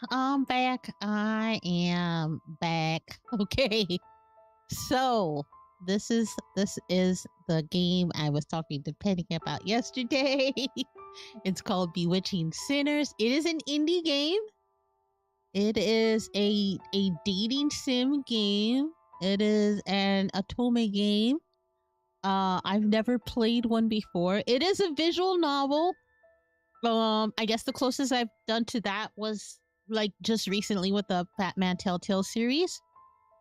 I'm back. I am back. Okay. So this is the game I was talking to Penny about yesterday. It's called Bewitching Sinners. It is an indie game. It is a dating sim game. It is an otome game. I've never played one before. It is a visual novel. I guess the closest I've done to that was like just recently with the Batman Telltale series.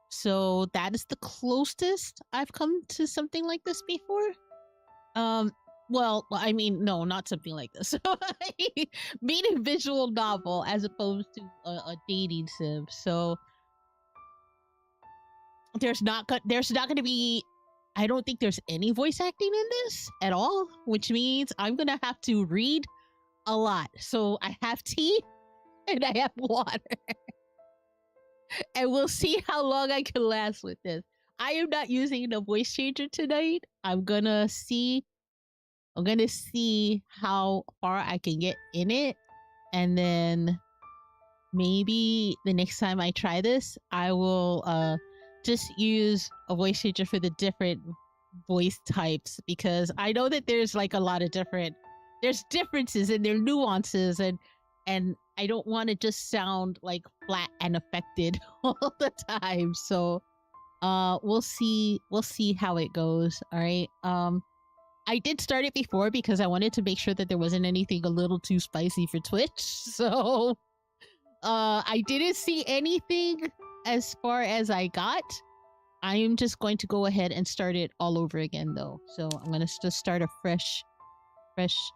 So that is the closest I've come to something like this before. Well, I mean, no, not something like this. Made a visual novel as opposed to a dating sim. So there's not going to be. I don't think there's any voice acting in this at all, which means I'm gonna have to read a lot. So I have tea and I have water. And we'll see how long I can last with this. I am not using the voice changer tonight. I'm gonna see how far I can get in it. And then maybe the next time I try this, I will just use a voice changer for the different voice types, because I know that there's like a lot of there's differences and there are nuances, and I don't want to just sound like flat and affected all the time. So we'll see how it goes. All right. I did start it before because I wanted to make sure that there wasn't anything a little too spicy for Twitch. So I didn't see anything as far as I got. I am just going to go ahead and start it all over again though. So I'm going to just start a fresh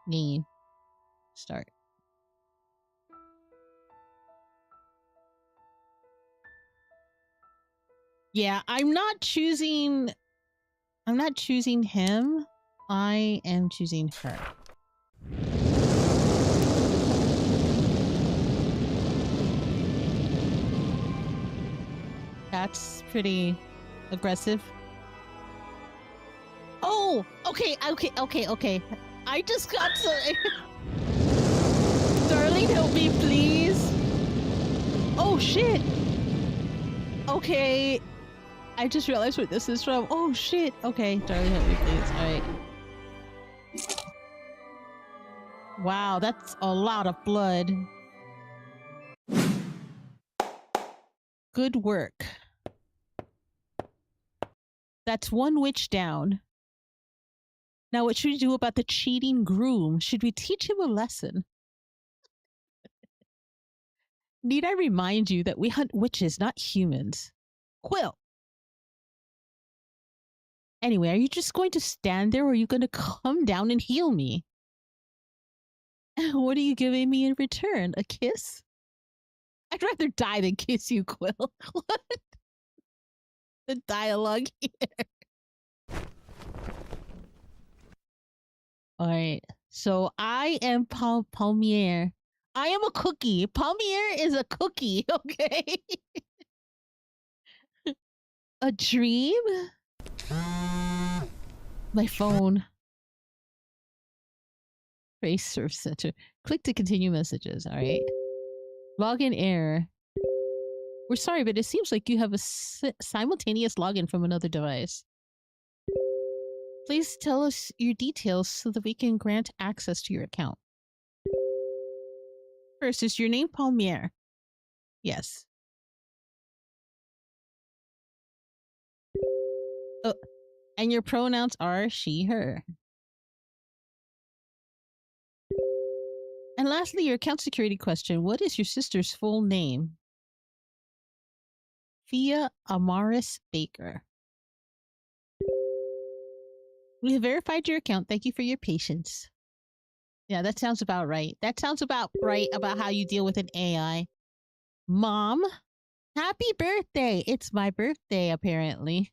game. Start. Yeah, I'm not choosing him. I am choosing her. That's pretty aggressive. Oh, okay. I just got to... Darling, help me, please. Oh, shit. Okay. I just realized where this is from. Oh, shit. Okay, darling, help me, please. All right. Wow, that's a lot of blood. Good work. That's one witch down. Now, what should we do about the cheating groom? Should we teach him a lesson? Need I remind you that we hunt witches, not humans? Quill. Anyway, are you just going to stand there, or are you going to come down and heal me? What are you giving me in return? A kiss? I'd rather die than kiss you, Quill. What? The dialogue here. Alright, so I am Palmier. I am a cookie. Palmier is a cookie, okay? A dream? My phone. Race Surf Center. Click to continue messages, alright? Login error. We're sorry, but it seems like you have a simultaneous login from another device. Please tell us your details so that we can grant access to your account. First, is your name Palmier? Yes. Oh, and your pronouns are she, her. And lastly, your account security question. What is your sister's full name? Fia Amaris Baker. We have verified your account. Thank you for your patience. Yeah, that sounds about right. That sounds about right about how you deal with an AI. Mom, happy birthday. It's my birthday, apparently.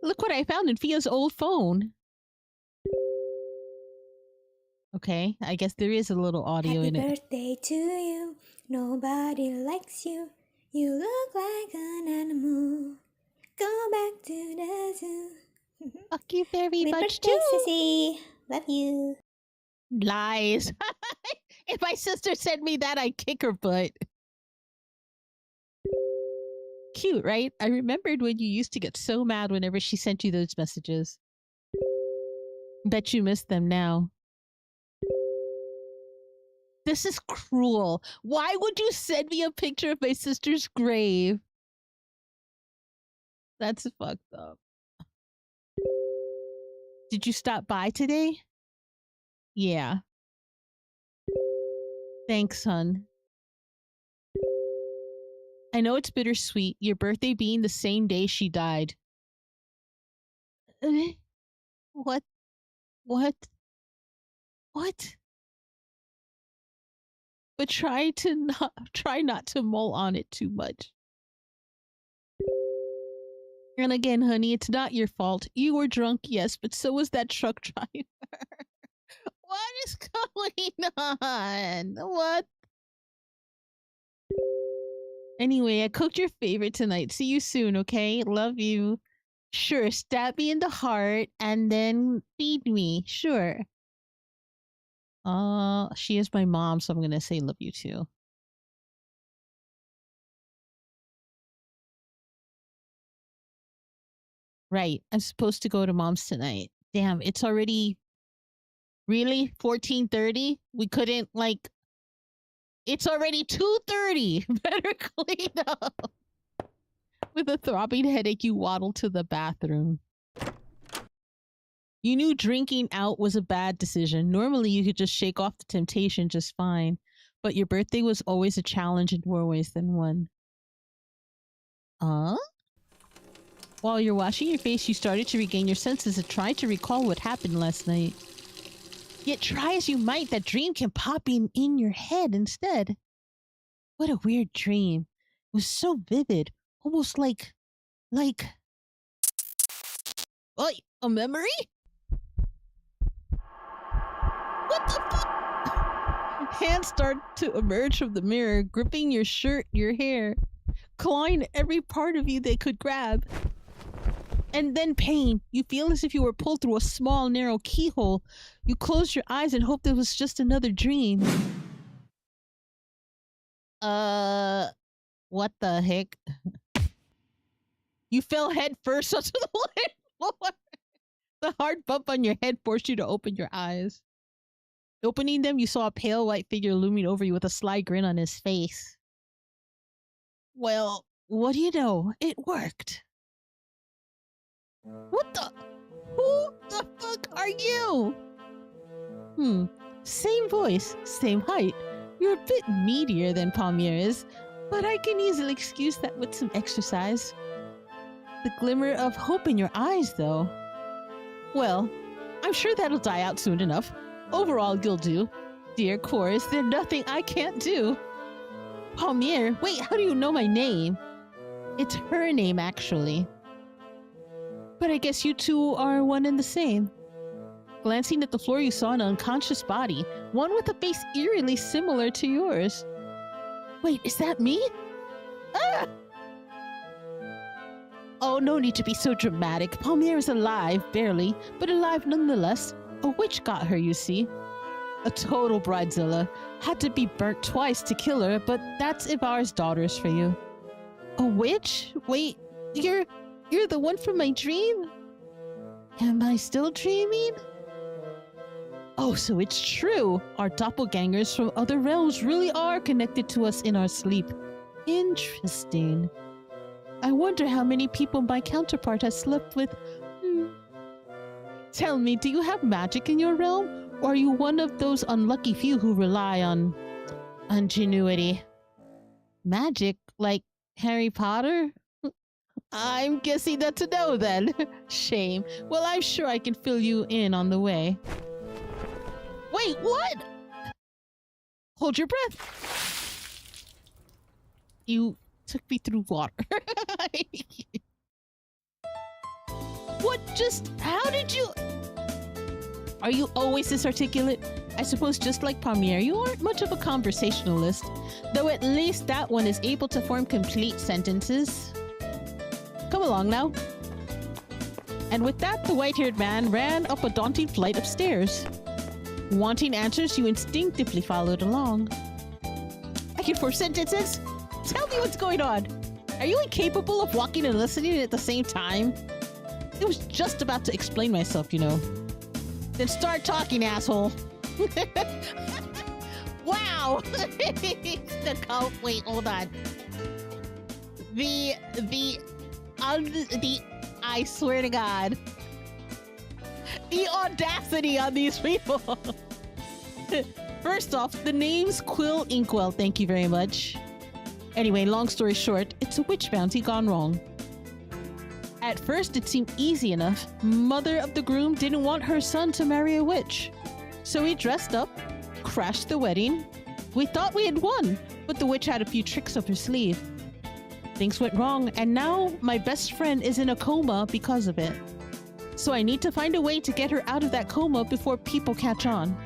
Look what I found in Fia's old phone. Okay, I guess there is a little audio in it. Happy birthday to you. Nobody likes you. You look like an animal. Go back to the zoo. Fuck you very Happy much birthday, too. Sissy. Love you. Lies. If my sister sent me that, I'd kick her butt. Cute, right? I remembered when you used to get so mad whenever she sent you those messages. Bet you miss them now. This is cruel. Why would you send me a picture of my sister's grave? That's fucked up. Did you stop by today? Yeah. Thanks, hun. I know it's bittersweet, your birthday being the same day she died. What? What? What? But try not to mull on it too much. And again, honey, it's not your fault. You were drunk, yes, but so was that truck driver. What is going on? What? Anyway, I cooked your favorite tonight. See you soon, okay? Love you. Sure, stab me in the heart and then feed me. Sure. She is my mom, so I'm gonna say love you too. Right. I'm supposed to go to mom's tonight. Damn, it's already really 14:30? We couldn't like it's already 2:30. Better clean up. With a throbbing headache, you waddle to the bathroom. You knew drinking out was a bad decision. Normally, you could just shake off the temptation just fine. But your birthday was always a challenge in more ways than one. While you're washing your face, you started to regain your senses and tried to recall what happened last night. Yet try as you might, that dream can pop in your head instead. What a weird dream. It was so vivid. Almost like... Oh, a memory? What the fuck? Hands start to emerge from the mirror, gripping your shirt, your hair, clawing every part of you they could grab. And then pain. You feel as if you were pulled through a small, narrow keyhole. You close your eyes and hope it was just another dream. What the heck? You fell head first onto the wooden floor. The hard bump on your head forced you to open your eyes. Opening them, you saw a pale white figure looming over you with a sly grin on his face. Well, what do you know? It worked. What the? Who the fuck are you? Same voice, same height. You're a bit meatier than Palmier is, but I can easily excuse that with some exercise. The glimmer of hope in your eyes, though. Well, I'm sure that'll die out soon enough. Overall, you'll do. Dear Chorus, there's nothing I can't do. Palmier, wait, how do you know my name? It's her name, actually. But I guess you two are one and the same. Glancing at the floor, you saw an unconscious body, one with a face eerily similar to yours. Wait, is that me? Ah! Oh, no need to be so dramatic. Palmier is alive, barely, but alive nonetheless. A witch got her, you see. A total bridezilla. Had to be burnt twice to kill her, but that's Ivar's daughters for you. A witch? Wait, you're the one from my dream? Am I still dreaming? Oh, so it's true. Our doppelgangers from other realms really are connected to us in our sleep. Interesting. I wonder how many people my counterpart has slept with. Tell me, do you have magic in your realm? Or are you one of those unlucky few who rely on ingenuity? Magic? Like Harry Potter? I'm guessing that's a no then. Shame. Well, I'm sure I can fill you in on the way. Wait, what? Hold your breath. You took me through water. What just... How did you... Are you always this articulate? I suppose just like Palmier, you aren't much of a conversationalist. Though at least that one is able to form complete sentences. Come along now. And with that, the white-haired man ran up a daunting flight of stairs. Wanting answers, you instinctively followed along. I can form sentences? Tell me what's going on. Are you incapable of walking and listening at the same time? I was just about to explain myself, you know. Then start talking, asshole. Wow! Wait, hold on. I swear to God. The audacity on these people. First off, the name's Quill Inkwell, thank you very much. Anyway, long story short, it's a witch bounty gone wrong. At first, it seemed easy enough. Mother of the groom didn't want her son to marry a witch. So he dressed up, crashed the wedding. We thought we had won, but the witch had a few tricks up her sleeve. Things went wrong, and now my best friend is in a coma because of it. So I need to find a way to get her out of that coma before people catch on.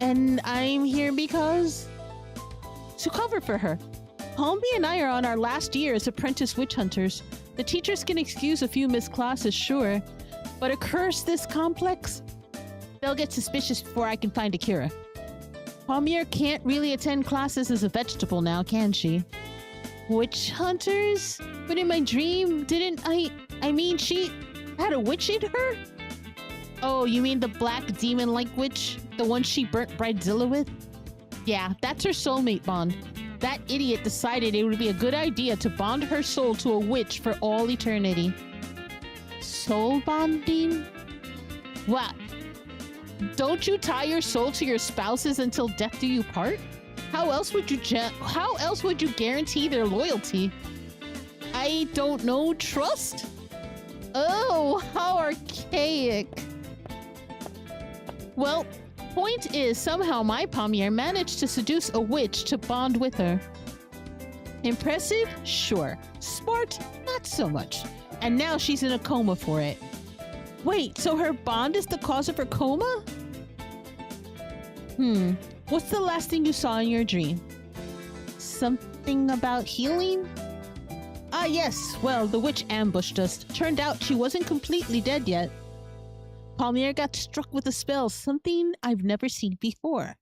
And I'm here because... to cover for her. Palmy and I are on our last year as apprentice witch hunters. The teachers can excuse a few missed classes, sure, but a curse this complex? They'll get suspicious before I can find a cure. Palmier can't really attend classes as a vegetable now, can she? Witch hunters? But in my dream, didn't I mean, she had a witch in her? Oh, you mean the black demon-like witch? The one she burnt Bridezilla with? Yeah, that's her soulmate bond. That idiot decided it would be a good idea to bond her soul to a witch for all eternity. Soul bonding? What? Don't you tie your soul to your spouses until death do you part? How else would you guarantee their loyalty? I don't know, trust? Oh, how archaic. Well, point is, somehow my Palmier managed to seduce a witch to bond with her. Impressive? Sure. Smart? Not so much. And now she's in a coma for it. Wait, so her bond is the cause of her coma? What's the last thing you saw in your dream? Something about healing? Ah, yes. Well, the witch ambushed us. Turned out she wasn't completely dead yet. Palmier got struck with a spell, something I've never seen before.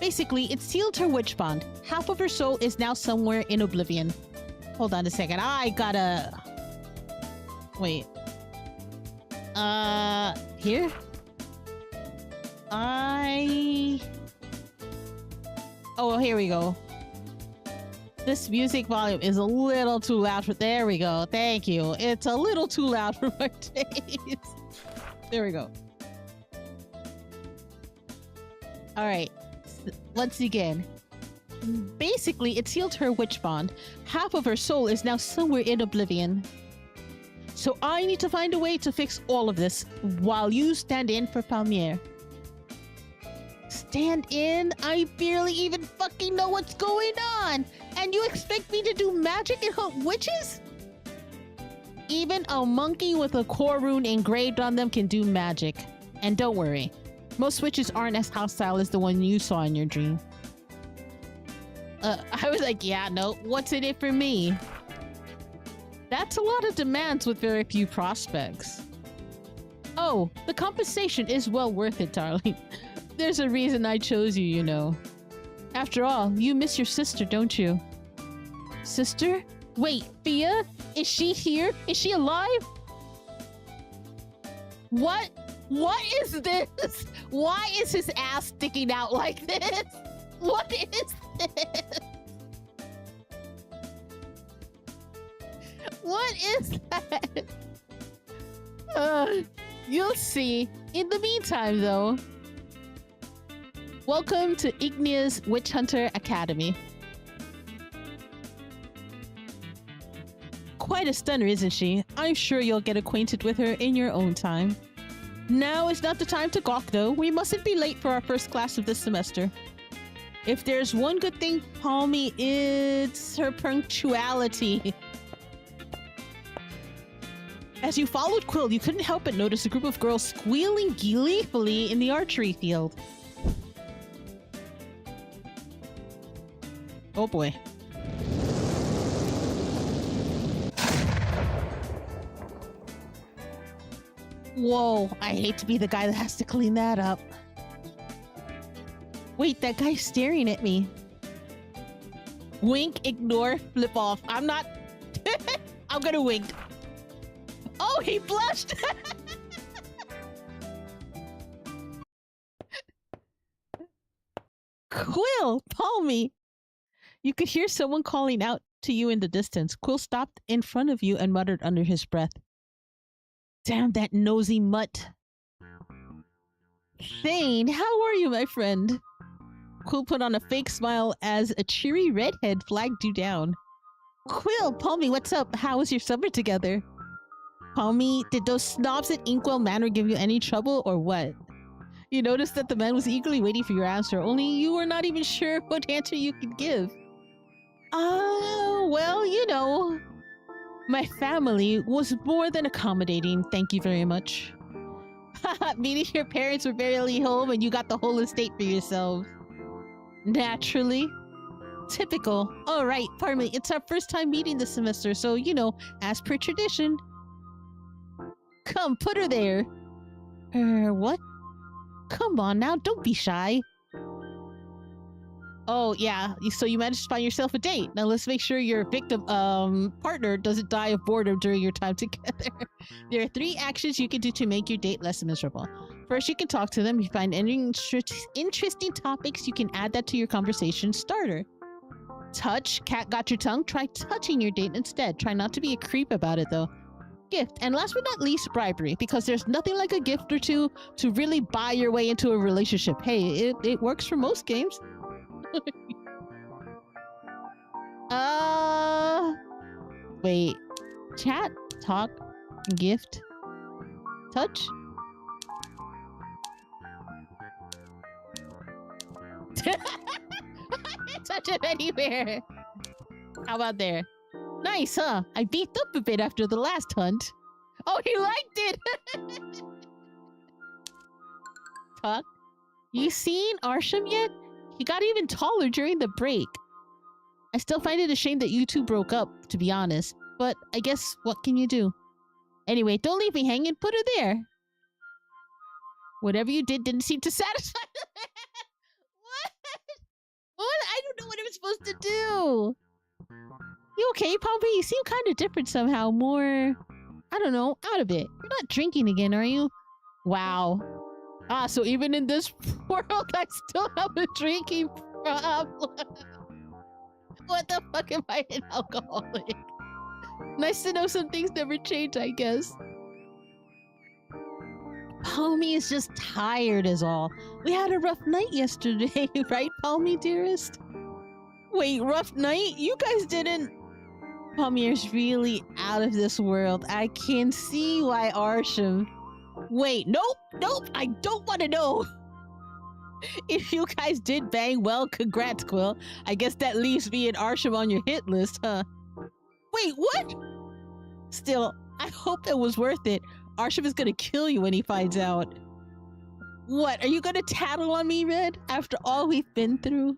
Basically, it sealed her witch bond. Half of her soul is now somewhere in oblivion. Hold on a second. I gotta... Wait. Here? Oh, here we go. This music volume is a little too loud for... There we go. Thank you. It's a little too loud for my taste. There we go. Alright. Once again. Basically, it sealed her witch bond. Half of her soul is now somewhere in oblivion. So I need to find a way to fix all of this while you stand in for Palmier. Stand in? I barely even fucking know what's going on! And you expect me to do magic and hunt witches? Even a monkey with a core rune engraved on them can do magic. And don't worry, most witches aren't as hostile as the one you saw in your dream. I was like, yeah, no, what's in it for me? That's a lot of demands with very few prospects. Oh, the compensation is well worth it, darling. There's a reason I chose you, you know. After all, you miss your sister, don't you? Sister? Wait, Fia? Is she here? Is she alive? What? What is this? Why is his ass sticking out like this? What is this? What is that? You'll see. In the meantime, though, welcome to Ignia's Witch Hunter Academy. Quite a stunner, isn't she? I'm sure you'll get acquainted with her in your own time. Now is not the time to gawk, though. We mustn't be late for our first class of this semester. If there's one good thing, Palmy, it's her punctuality. As you followed Quill, you couldn't help but notice a group of girls squealing gleefully in the archery field. Oh boy. Whoa, I hate to be the guy that has to clean that up. Wait, that guy's staring at me. Wink, ignore, flip off. I'm not... I'm gonna wink. Oh, he blushed! Quill, Palmy! You could hear someone calling out to you in the distance. Quill stopped in front of you and muttered under his breath. Damn that nosy mutt. Thane, how are you, my friend? Quill put on a fake smile as a cheery redhead flagged you down. Quill, Palmy, what's up? How was your summer together? Palmy, did those snobs at Inkwell Manor give you any trouble or what? You noticed that the man was eagerly waiting for your answer, only you were not even sure what answer you could give. Well, you know, my family was more than accommodating, thank you very much. Meaning your parents were barely home and you got the whole estate for yourself. Naturally. Typical. Alright, Palmy, it's our first time meeting this semester, so, you know, as per tradition. Come, put her there. What? Come on now, don't be shy. Oh, yeah, so you managed to find yourself a date. Now let's make sure your victim, partner doesn't die of boredom during your time together. There are 3 actions you can do to make your date less miserable. First, you can talk to them. If you find any interesting topics, you can add that to your conversation starter. Touch. Cat got your tongue? Try touching your date instead. Try not to be a creep about it, though. Gift. And last but not least, bribery. Because there's nothing like a gift or two to really buy your way into a relationship. Hey, it works for most games. Wait. Chat, talk, gift, touch. Touch it anywhere. How about there? Nice, huh? I beefed up a bit after the last hunt. Oh, he liked it! Talk. You seen Arsham yet? He got even taller during the break. I still find it a shame that you two broke up, to be honest. But I guess, what can you do? Anyway, don't leave me hanging. Put her there. Whatever you did didn't seem to satisfy the What? What? I don't know what I'm supposed to do. You okay, Pompey? You seem kind of different somehow. More, I don't know, out of it. You're not drinking again, are you? Wow. Ah, so even in this world, I still have a drinking problem. What the fuck am I, an alcoholic? Nice to know some things never change, I guess. Palmy is just tired is all. We had a rough night yesterday, right, Palmy, dearest? Wait, rough night? You guys didn't... Palmy is really out of this world. I can see why Arsham... Wait, nope, I don't want to know. If you guys did bang, well, congrats, Quill. I guess that leaves me and Arsham on your hit list, huh? Wait, what? Still, I hope it was worth it. Arsham is gonna kill you when he finds out. What, are you gonna tattle on me, Red? After all we've been through?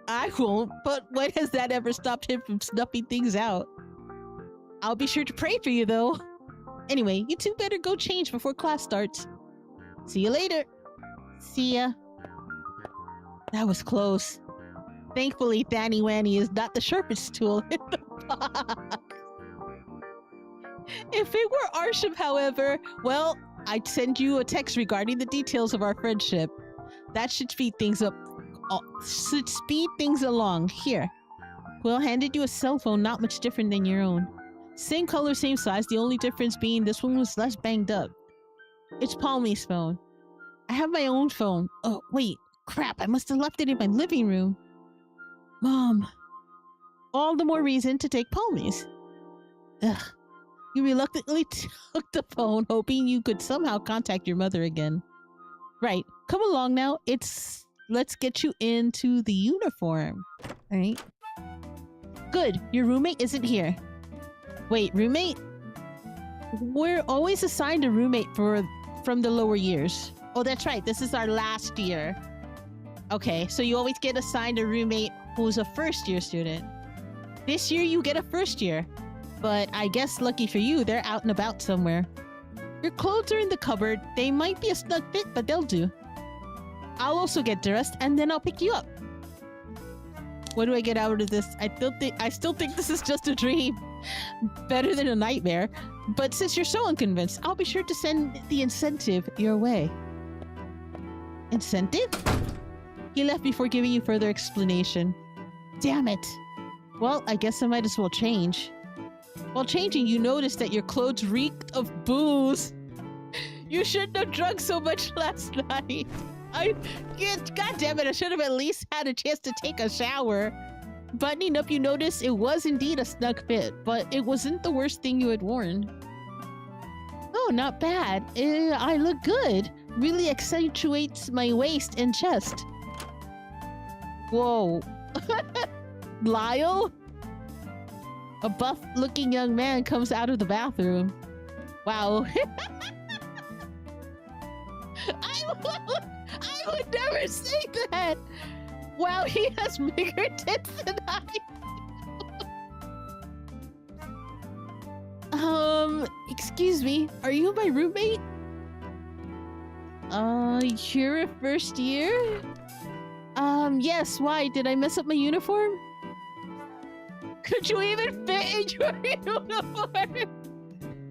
I won't, but when has that ever stopped him from snuffing things out? I'll be sure to pray for you, though. Anyway, you two better go change before class starts. See you later. See ya. That was close. Thankfully, Thanny Wanny is not the sharpest tool in the box. If it were Arsham, however, well, I'd send you a text regarding the details of our friendship. That should speed things up. Should speed things along. Here. Quill handed you a cell phone not much different than your own. Same color, same size, the only difference being this one was less banged up. It's Palmy's phone. I have my own phone. Oh, wait. Crap, I must have left it in my living room. Mom. All the more reason to take Palmy's. Ugh. You reluctantly took the phone, hoping you could somehow contact your mother again. Right. Come along now. Let's get you into the uniform. Alright. Good. Your roommate isn't here. Wait, roommate? We're always assigned a roommate from the lower years. Oh, that's right. This is our last year. Okay, so you always get assigned a roommate who's a first-year student. This year, you get a first year. But I guess lucky for you, they're out and about somewhere. Your clothes are in the cupboard. They might be a snug fit, but they'll do. I'll also get dressed, and then I'll pick you up. What do I get out of this? I still think this is just a dream. Better than a nightmare. But since you're so unconvinced, I'll be sure to send the incentive your way. Incentive? He left before giving you further explanation. Damn it. Well, I guess I might as well change. While changing, you notice that your clothes reeked of booze. You shouldn't have drunk so much last night. God damn it, I should have at least had a chance to take a shower. Buttoning up, you notice it was indeed a snug fit, but it wasn't the worst thing you had worn. Oh, not bad. I look good. Really accentuates my waist and chest. Whoa. Lyle? A buff-looking young man comes out of the bathroom. Wow. I would never say that. Wow, he has bigger tits than I do. Excuse me, are you my roommate? You're a first year? Yes, why? Did I mess up my uniform? Could you even fit in your uniform?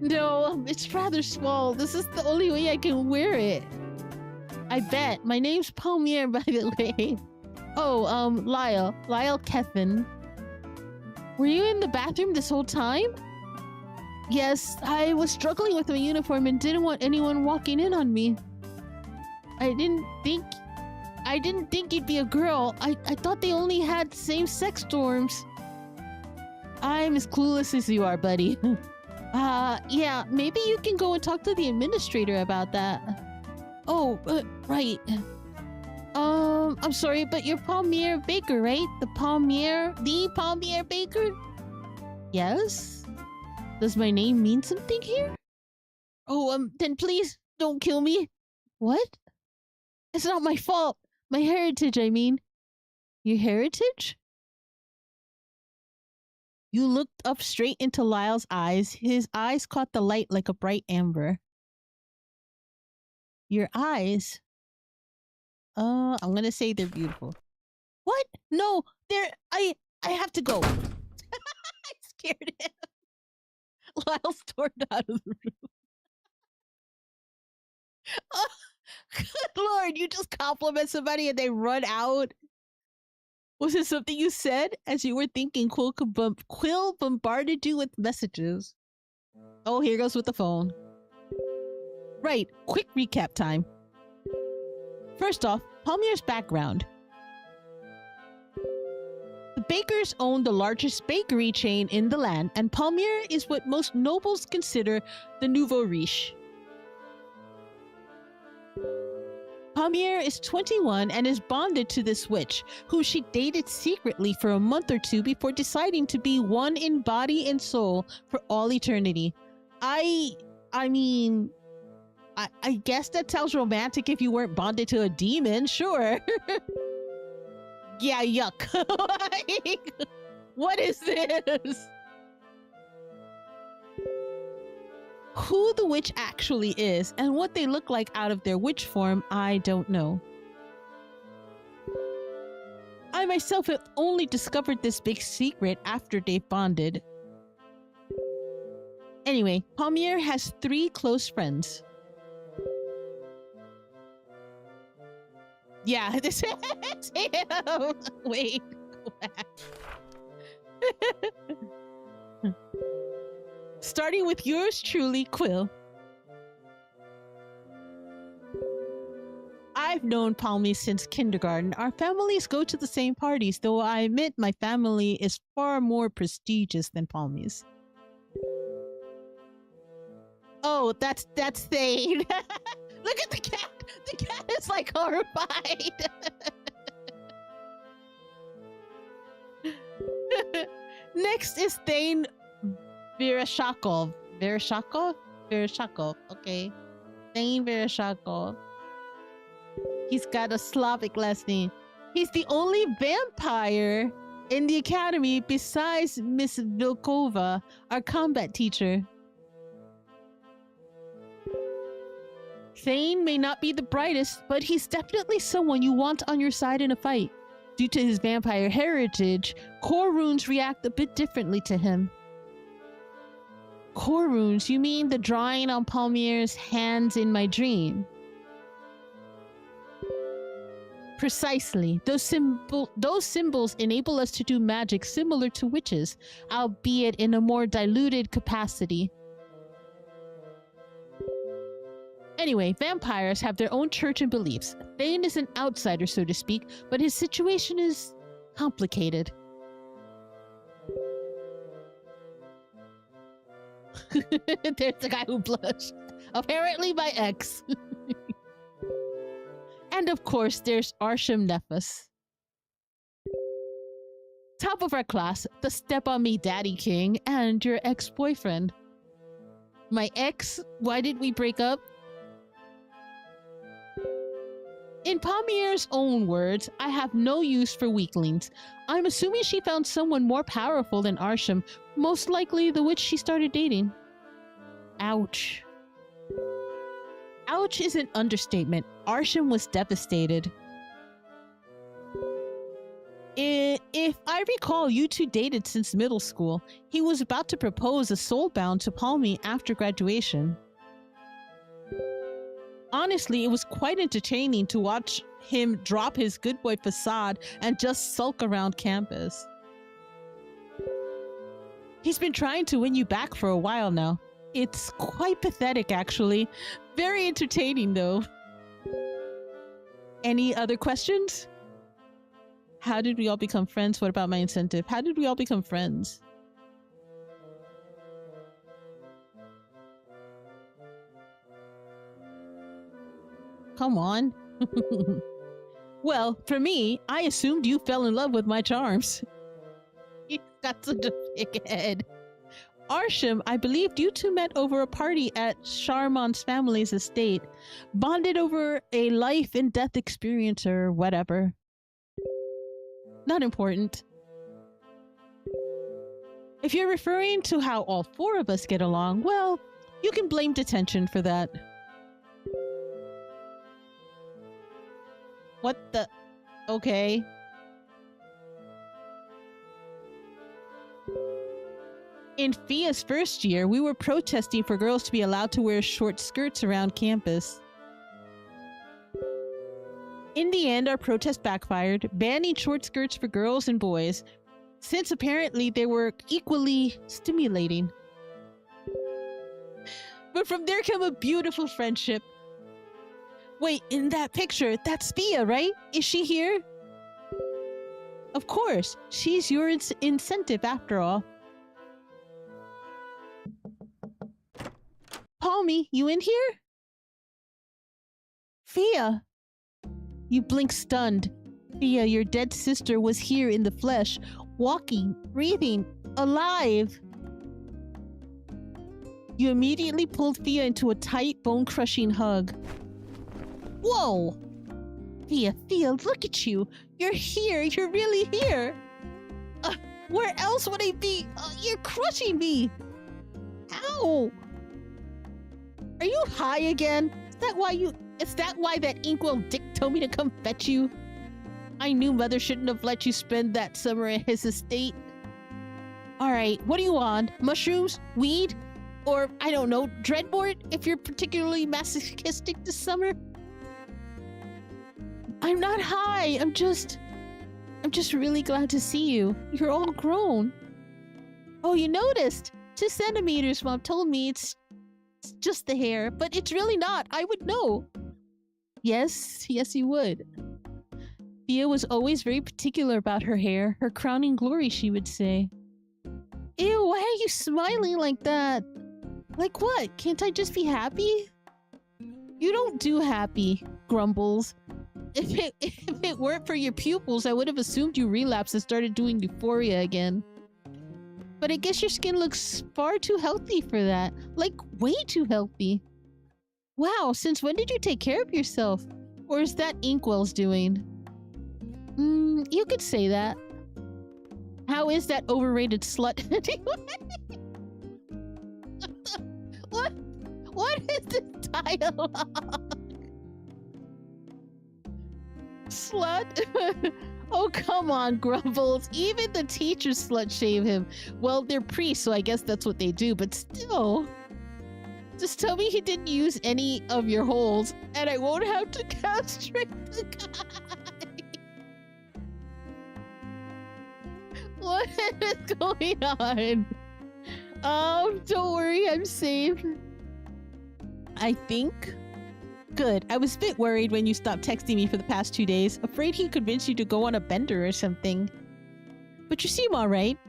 No, it's rather small. This is the only way I can wear it. I bet. My name's Palmier, by the way. Oh, Lyle Kevin. Were you in the bathroom this whole time? Yes, I was struggling with my uniform and didn't want anyone walking in on me. I didn't think you'd be a girl. I thought they only had same-sex dorms. I'm as clueless as you are, buddy. Yeah, maybe you can go and talk to the administrator about that. Oh, right. I'm sorry, but you're Palmier Baker, right? The Palmier Baker? Yes? Does my name mean something here? Oh, then please don't kill me. What? It's not my fault. My heritage, I mean. Your heritage? You looked up straight into Lyle's eyes. His eyes caught the light like a bright amber. Your eyes? I'm gonna say they're beautiful. What? No, I have to go. I scared him. Lyle stormed out of the room. Oh, good lord, you just compliment somebody and they run out? Was it something you said as you were thinking Quill bombarded you with messages? Oh, here goes with the phone. Right, quick recap time. First off, Palmier's background. The Bakers own the largest bakery chain in the land, and Palmier is what most nobles consider the nouveau riche. Palmier is 21 and is bonded to this witch, who she dated secretly for a month or two before deciding to be one in body and soul for all eternity. I mean, I guess that sounds romantic if you weren't bonded to a demon, sure. Yeah, yuck. Like, what is this? Who the witch actually is and what they look like out of their witch form, I don't know. I myself have only discovered this big secret after they bonded. Anyway, Palmier has 3 close friends. Yeah, this is him. Wait, go back. Starting with yours truly, Quill. I've known Palmy since kindergarten. Our families go to the same parties, though I admit my family is far more prestigious than Palmy's. Oh, that's Thane. Look at the cat. The cat is like horrified. Next is Thane Vereshakov. Vereshakov. Okay. Thane Vereshakov. He's got a Slavic last name. He's the only vampire in the academy besides Miss Vilkova, our combat teacher. Thane may not be the brightest, but he's definitely someone you want on your side in a fight. Due to his vampire heritage, core runes react a bit differently to him. Core runes? You mean the drawing on Palmier's hands in my dream? Precisely. Those symbols enable us to do magic similar to witches, albeit in a more diluted capacity. Anyway, vampires have their own church and beliefs. Thane is an outsider, so to speak, but his situation is complicated. There's the guy who blushed. Apparently my ex. And of course, there's Arsham Nephus. Top of our class, the Step on Me Daddy King, and your ex-boyfriend. My ex? Why did we break up? In Palmier's own words, I have no use for weaklings. I'm assuming she found someone more powerful than Arsham, most likely the witch she started dating. Ouch. Ouch is an understatement. Arsham was devastated. If I recall, you two dated since middle school. He was about to propose a soulbound to Palmy after graduation. Honestly, it was quite entertaining to watch him drop his good boy facade and just sulk around campus. He's been trying to win you back for a while now. It's quite pathetic, actually. Very entertaining, though. Any other questions? How did we all become friends? What about my incentive? How did we all become friends? Come on. Well, for me, I assumed you fell in love with my charms. You got such a big head. Arsham, I believed you two met over a party at Charmon's family's estate, bonded over a life and death experience or whatever. Not important. If you're referring to how all four of us get along, well, you can blame detention for that. What the? Okay. In Fia's first year, we were protesting for girls to be allowed to wear short skirts around campus. In the end, our protest backfired, banning short skirts for girls and boys, since apparently they were equally stimulating. But from there came a beautiful friendship. Wait, in that picture, that's Fia, right? Is she here? Of course, she's your incentive after all. Palmy, you in here? Fia! You blink stunned. Fia, your dead sister was here in the flesh, walking, breathing, alive. You immediately pulled Fia into a tight, bone-crushing hug. Whoa! Fia, look at you. You're here. You're really here. Where else would I be? You're crushing me. Ow! Are you high again? Is that why that inkwell dick told me to come fetch you? I knew Mother shouldn't have let you spend that summer at his estate. Alright, what do you want? Mushrooms? Weed? Or, I don't know, Dreadboard, if you're particularly masochistic this summer? I'm not high. I'm just really glad to see you. You're all grown. Oh, you noticed? 2 centimeters, Mom told me it's just the hair, but it's really not. I would know. Yes, you would. Fia was always very particular about her hair. Her crowning glory, she would say. Ew, why are you smiling like that? Like what? Can't I just be happy? You don't do happy, Grumbles. If it weren't for your pupils, I would have assumed you relapsed and started doing euphoria again. But I guess your skin looks far too healthy for that. Like, way too healthy. Wow, since when did you take care of yourself? Or is that Inkwell's doing? You could say that. How is that overrated slut anyway? What is this dialogue? Slut? Oh, come on, Grumbles. Even the teachers slut shame him. Well, they're priests, so I guess that's what they do, but still. Just tell me he didn't use any of your holes, and I won't have to castrate the guy. What is going on? Don't worry, I'm safe. I think. Good. I was a bit worried when you stopped texting me for the past 2 days. Afraid he convinced you to go on a bender or something. But you seem alright.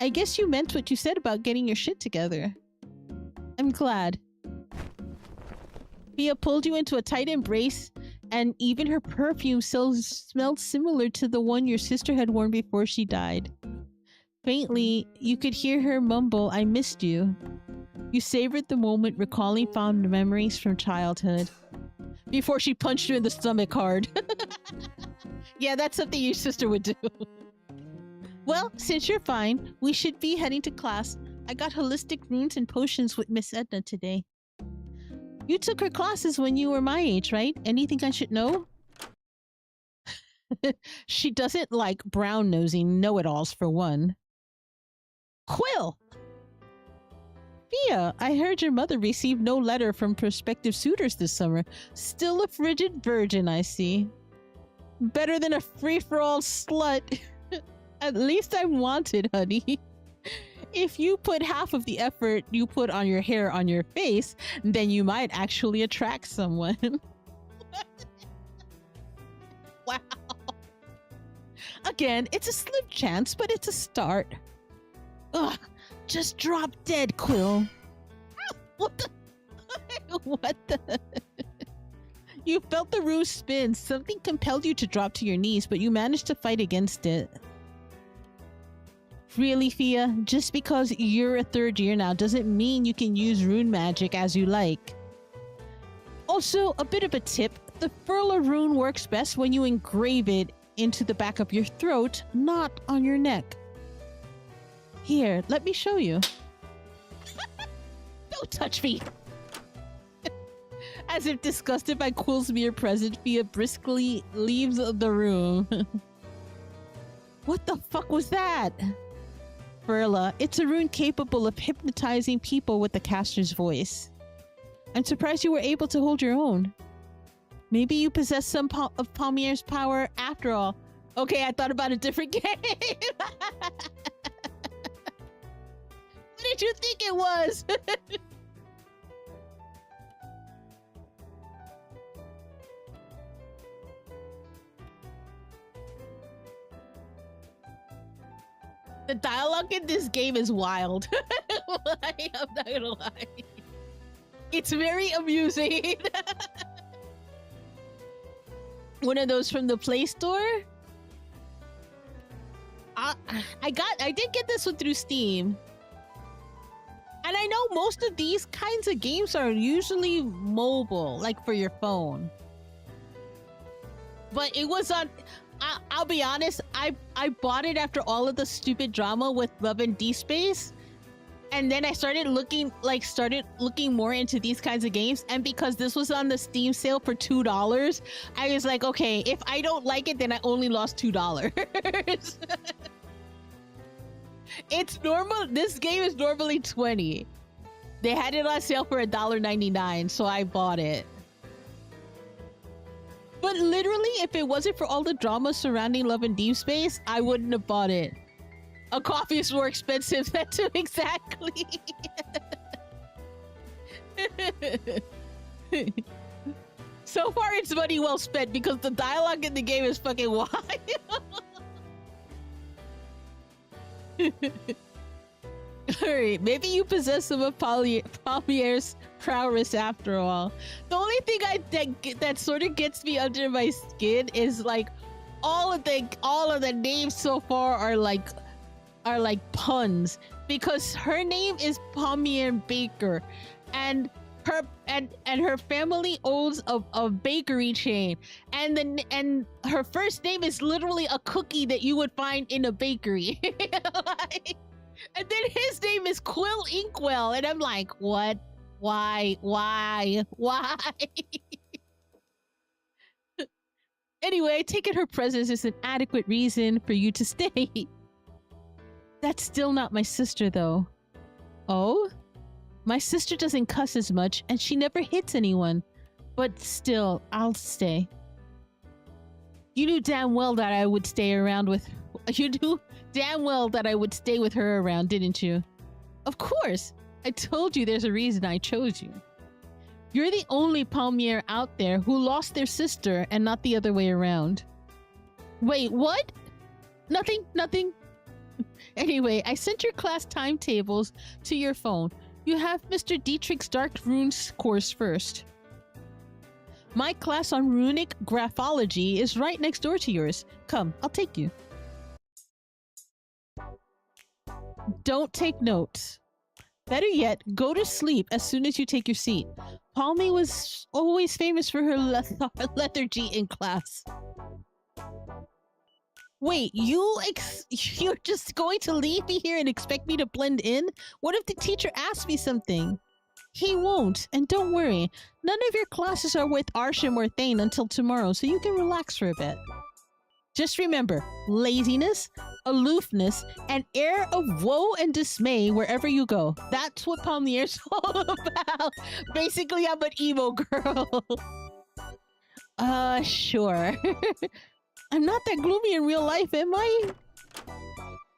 I guess you meant what you said about getting your shit together. I'm glad. Fia pulled you into a tight embrace, and even her perfume still smelled similar to the one your sister had worn before she died. Faintly, you could hear her mumble, "I missed you." You savored the moment, recalling fond memories from childhood. Before she punched you in the stomach hard. Yeah, that's something your sister would do. Well, since you're fine, we should be heading to class. I got holistic runes and potions with Miss Edna today. You took her classes when you were my age, right? Anything I should know? She doesn't like brown-nosing know-it-alls for one. Quill! Fia, I heard your mother received no letter from prospective suitors this summer. Still a frigid virgin, I see. Better than a free-for-all slut. At least I'm wanted, honey. If you put half of the effort you put on your hair on your face, then you might actually attract someone. Wow. Again, it's a slim chance, but it's a start. Ugh. Just drop dead, Quill. What the? What the? You felt the ruse spin. Something compelled you to drop to your knees, but you managed to fight against it. Really, Fia? Just because you're a third year now doesn't mean you can use rune magic as you like. Also, a bit of a tip. The Furla rune works best when you engrave it into the back of your throat, not on your neck. Here, let me show you. Don't touch me! As if disgusted by Quill's mere presence, Fia briskly leaves the room. What the fuck was that? Furla, it's a rune capable of hypnotizing people with the caster's voice. I'm surprised you were able to hold your own. Maybe you possess some of Palmier's power after all. Okay, I thought about a different game. What did you think it was? The dialogue in this game is wild. I'm not gonna lie. It's very amusing. One of those from the Play Store? I did get this one through Steam. And I know most of these kinds of games are usually mobile, like for your phone. But it was on... I'll be honest, I bought it after all of the stupid drama with Love and D-Space. And then I started looking more into these kinds of games. And because this was on the Steam sale for $2, I was like, okay, if I don't like it, then I only lost $2. It's normal. This game is normally $20. They had it on sale for $1.99, so I bought it. But literally, if it wasn't for all the drama surrounding Love and Deep Space, I wouldn't have bought it. A coffee is more expensive than two, exactly. So far, it's money well spent because the dialogue in the game is fucking wild. Alright, maybe you possess some of Palmier's prowess after all. The only thing that sort of gets me under my skin is like all of the names so far are like puns, because her name is Palmier Baker, and her family owns a bakery chain, and her first name is literally a cookie that you would find in a bakery. Like, and then his name is Quill Inkwell, and I'm like, what? Why? Anyway, I take it her presence is an adequate reason for you to stay. That's still not my sister, though. Oh? My sister doesn't cuss as much, and she never hits anyone. But still, I'll stay. You knew damn well that I would stay around with... You knew damn well that I would stay with her around, didn't you? Of course! I told you there's a reason I chose you. You're the only Palmier out there who lost their sister and not the other way around. Wait, what? Nothing. Anyway, I sent your class timetables to your phone. You have Mr. Dietrich's Dark Runes course first. My class on runic graphology is right next door to yours. Come, I'll take you. Don't take notes. Better yet, go to sleep as soon as you take your seat. Palmy was always famous for her lethargy in class. Wait, you're just going to leave me here and expect me to blend in? What if the teacher asks me something? He won't, and don't worry. None of your classes are with Arsham or Thane until tomorrow, so you can relax for a bit. Just remember, laziness, aloofness, and air of woe and dismay wherever you go. That's what Palmier's all about. Basically, I'm an emo girl. Sure. I'm not that gloomy in real life, am I?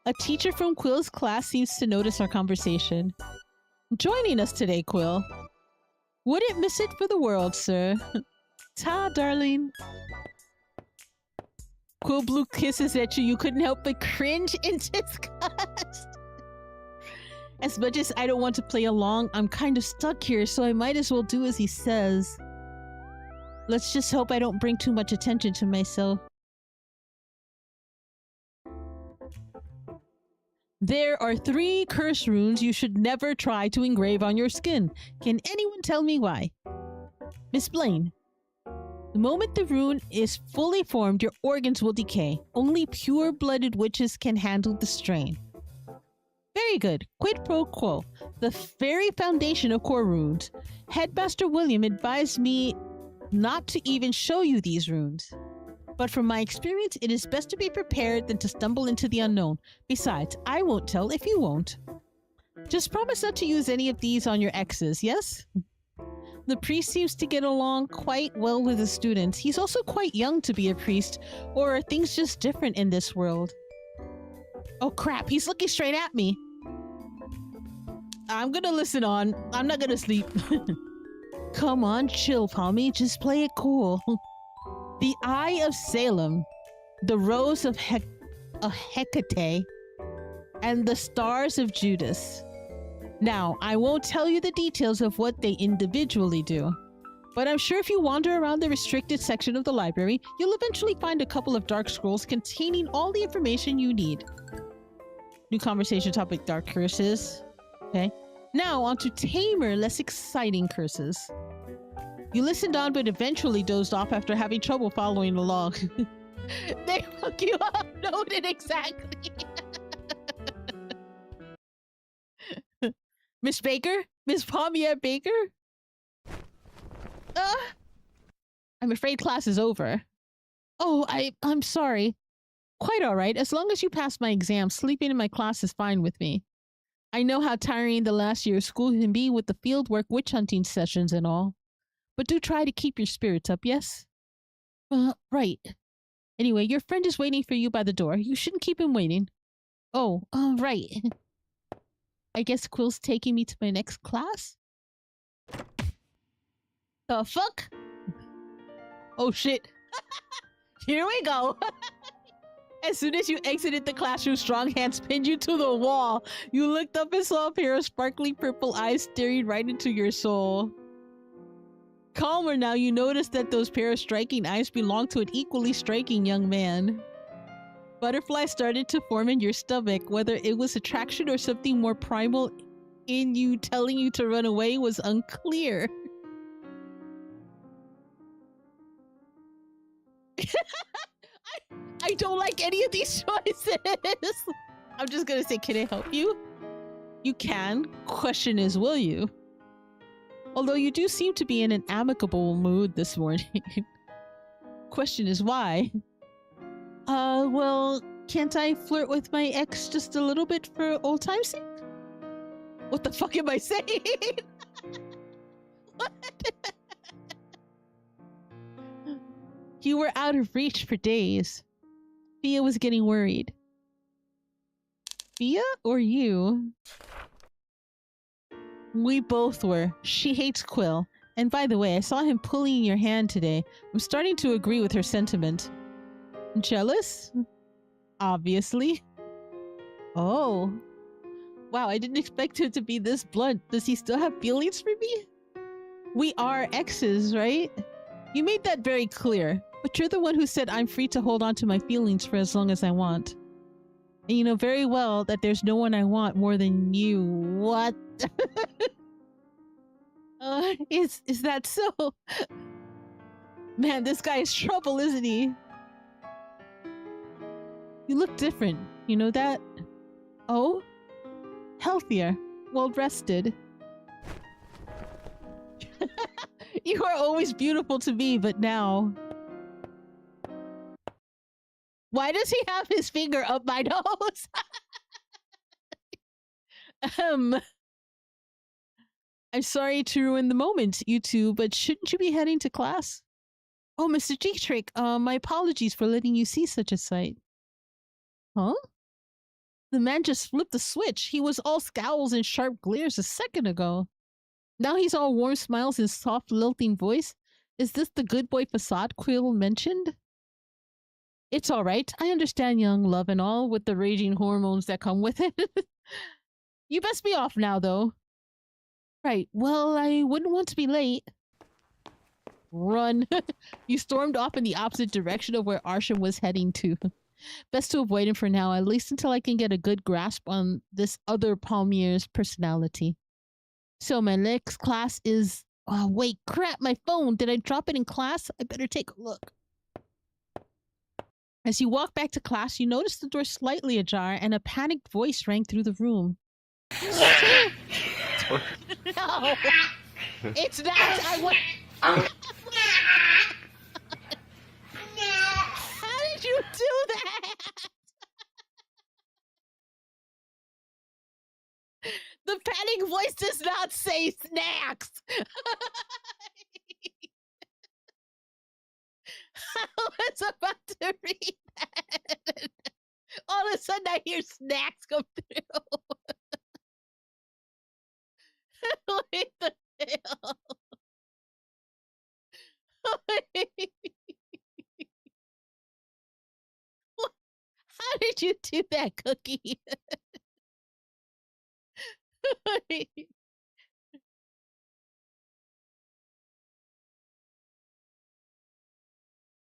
A teacher from Quill's class seems to notice our conversation. Joining us today, Quill. Wouldn't miss it for the world, sir. Ta, darling. Quill blew kisses at you. You couldn't help but cringe in disgust. As much as I don't want to play along, I'm kind of stuck here, so I might as well do as he says. Let's just hope I don't bring too much attention to myself. There are 3 curse runes you should never try to engrave on your skin. Can anyone tell me why? Miss Blaine. The moment the rune is fully formed, your organs will decay. Only pure-blooded witches can handle the strain. Very good. Quid pro quo. The very foundation of core runes. Headmaster William advised me not to even show you these runes. But from my experience, it is best to be prepared than to stumble into the unknown. Besides, I won't tell if you won't. Just promise not to use any of these on your exes, yes? The priest seems to get along quite well with the students. He's also quite young to be a priest, or are things just different in this world? Oh crap, he's looking straight at me. I'm gonna listen on. I'm not gonna sleep. Come on, chill, Palmy. Just play it cool. The Eye of Salem, the Rose of Hecate, and the Stars of Judas. Now, I won't tell you the details of what they individually do, but I'm sure if you wander around the restricted section of the library, you'll eventually find a couple of dark scrolls containing all the information you need. New conversation topic, dark curses. Okay. Now, on to tamer, less exciting curses. You listened on, but eventually dozed off after having trouble following along. They hook you up. Noted exactly. Miss Baker? Miss Palmier Baker? I'm afraid class is over. Oh, I'm sorry. Quite all right. As long as you pass my exam, sleeping in my class is fine with me. I know how tiring the last year of school can be with the fieldwork witch hunting sessions and all. But do try to keep your spirits up, yes? Right. Anyway, your friend is waiting for you by the door. You shouldn't keep him waiting. Oh, right. I guess Quill's taking me to my next class? The fuck? Oh shit. Here we go. As soon as you exited the classroom, strong hands pinned you to the wall. You looked up and saw a pair of sparkly purple eyes staring right into your soul. Calmer now, you notice that those pair of striking eyes belong to an equally striking young man. Butterflies started to form in your stomach. Whether it was attraction or something more primal in you telling you to run away was unclear. I don't like any of these choices. I'm just gonna say, can I help you? You can. Question is, will you? Although you do seem to be in an amicable mood this morning. Question is why? Well, can't I flirt with my ex just a little bit for old time's sake? What the fuck am I saying? What? You were out of reach for days. Fia was getting worried. Fia or you? We both were. She hates Quill. And by the way, I saw him pulling your hand today. I'm starting to agree with her sentiment. Jealous? Obviously. Oh. Wow, I didn't expect him to be this blunt. Does he still have feelings for me? We are exes, right? You made that very clear. But you're the one who said I'm free to hold on to my feelings for as long as I want. And you know very well that there's no one I want more than you. What? Is that so? Man, this guy is trouble, isn't he? You look different. You know that? Oh? Healthier. Well rested. You are always beautiful to me, but now... Why does he have his finger up my nose? I'm sorry to ruin the moment, you two, but shouldn't you be heading to class? Oh, Mr. Dietrich, my apologies for letting you see such a sight. Huh? The man just flipped the switch. He was all scowls and sharp glares a second ago. Now he's all warm smiles and soft, lilting voice. Is this the good boy facade Quill mentioned? It's all right. I understand young love and all with the raging hormones that come with it. You best be off now, though. Right. Well, I wouldn't want to be late. Run. You stormed off in the opposite direction of where Arsham was heading to. Best to avoid him for now, at least until I can get a good grasp on this other Palmier's personality. So my next class is... Oh, wait, crap, my phone. Did I drop it in class? I better take a look. As you walk back to class, you notice the door slightly ajar and a panicked voice rang through the room. No! It's not! I want... How did you do that? The panicked voice does not say snacks! I was about to read that. All of a sudden I hear snacks come through. What the hell? How did you do that, Cookie?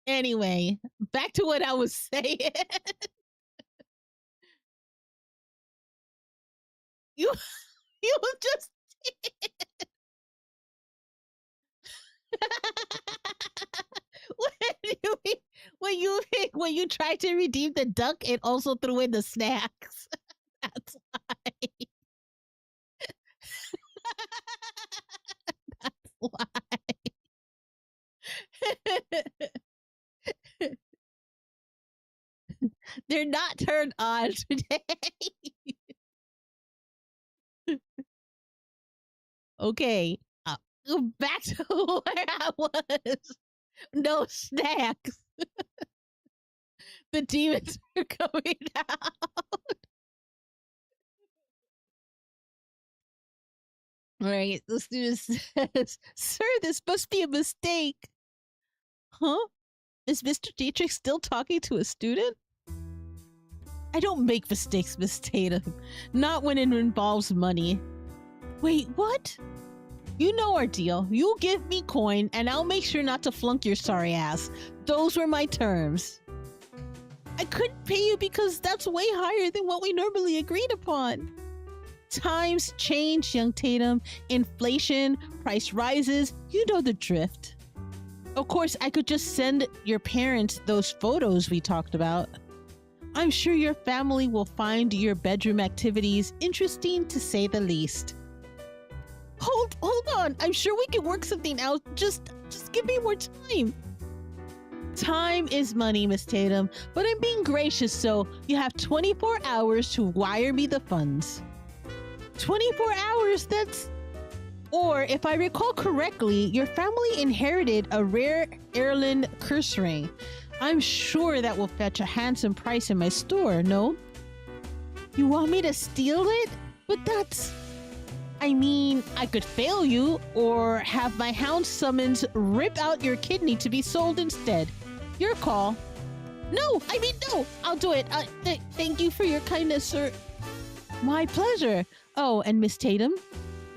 Anyway, back to what I was saying. You just when you tried to redeem the duck, it also threw in the snacks. That's why. That's why. They're not turned on today. Okay. Back to where I was. No snacks. The demons are coming out. Right. The student says, Sir, this must be a mistake. Huh? Is Mr. Dietrich still talking to a student? I don't make mistakes, Miss Tatum. Not when it involves money. Wait, what? You know our deal. You'll give me coin, and I'll make sure not to flunk your sorry ass. Those were my terms. I couldn't pay you because that's way higher than what we normally agreed upon. Times change, young Tatum. Inflation, price rises. You know the drift. Of course, I could just send your parents those photos we talked about. I'm sure your family will find your bedroom activities interesting to say the least. Hold on. I'm sure we can work something out. Just give me more time. Time is money, Miss Tatum, but I'm being gracious, so you have 24 hours to wire me the funds. 24 hours, that's... Or, if I recall correctly, your family inherited a rare heirloom curse ring. I'm sure that will fetch a handsome price in my store, no? You want me to steal it? But that's... I mean, I could fail you, or have my hound summons rip out your kidney to be sold instead. Your call. No, I'll do it. Thank you for your kindness, sir. My pleasure. Oh, and Miss Tatum?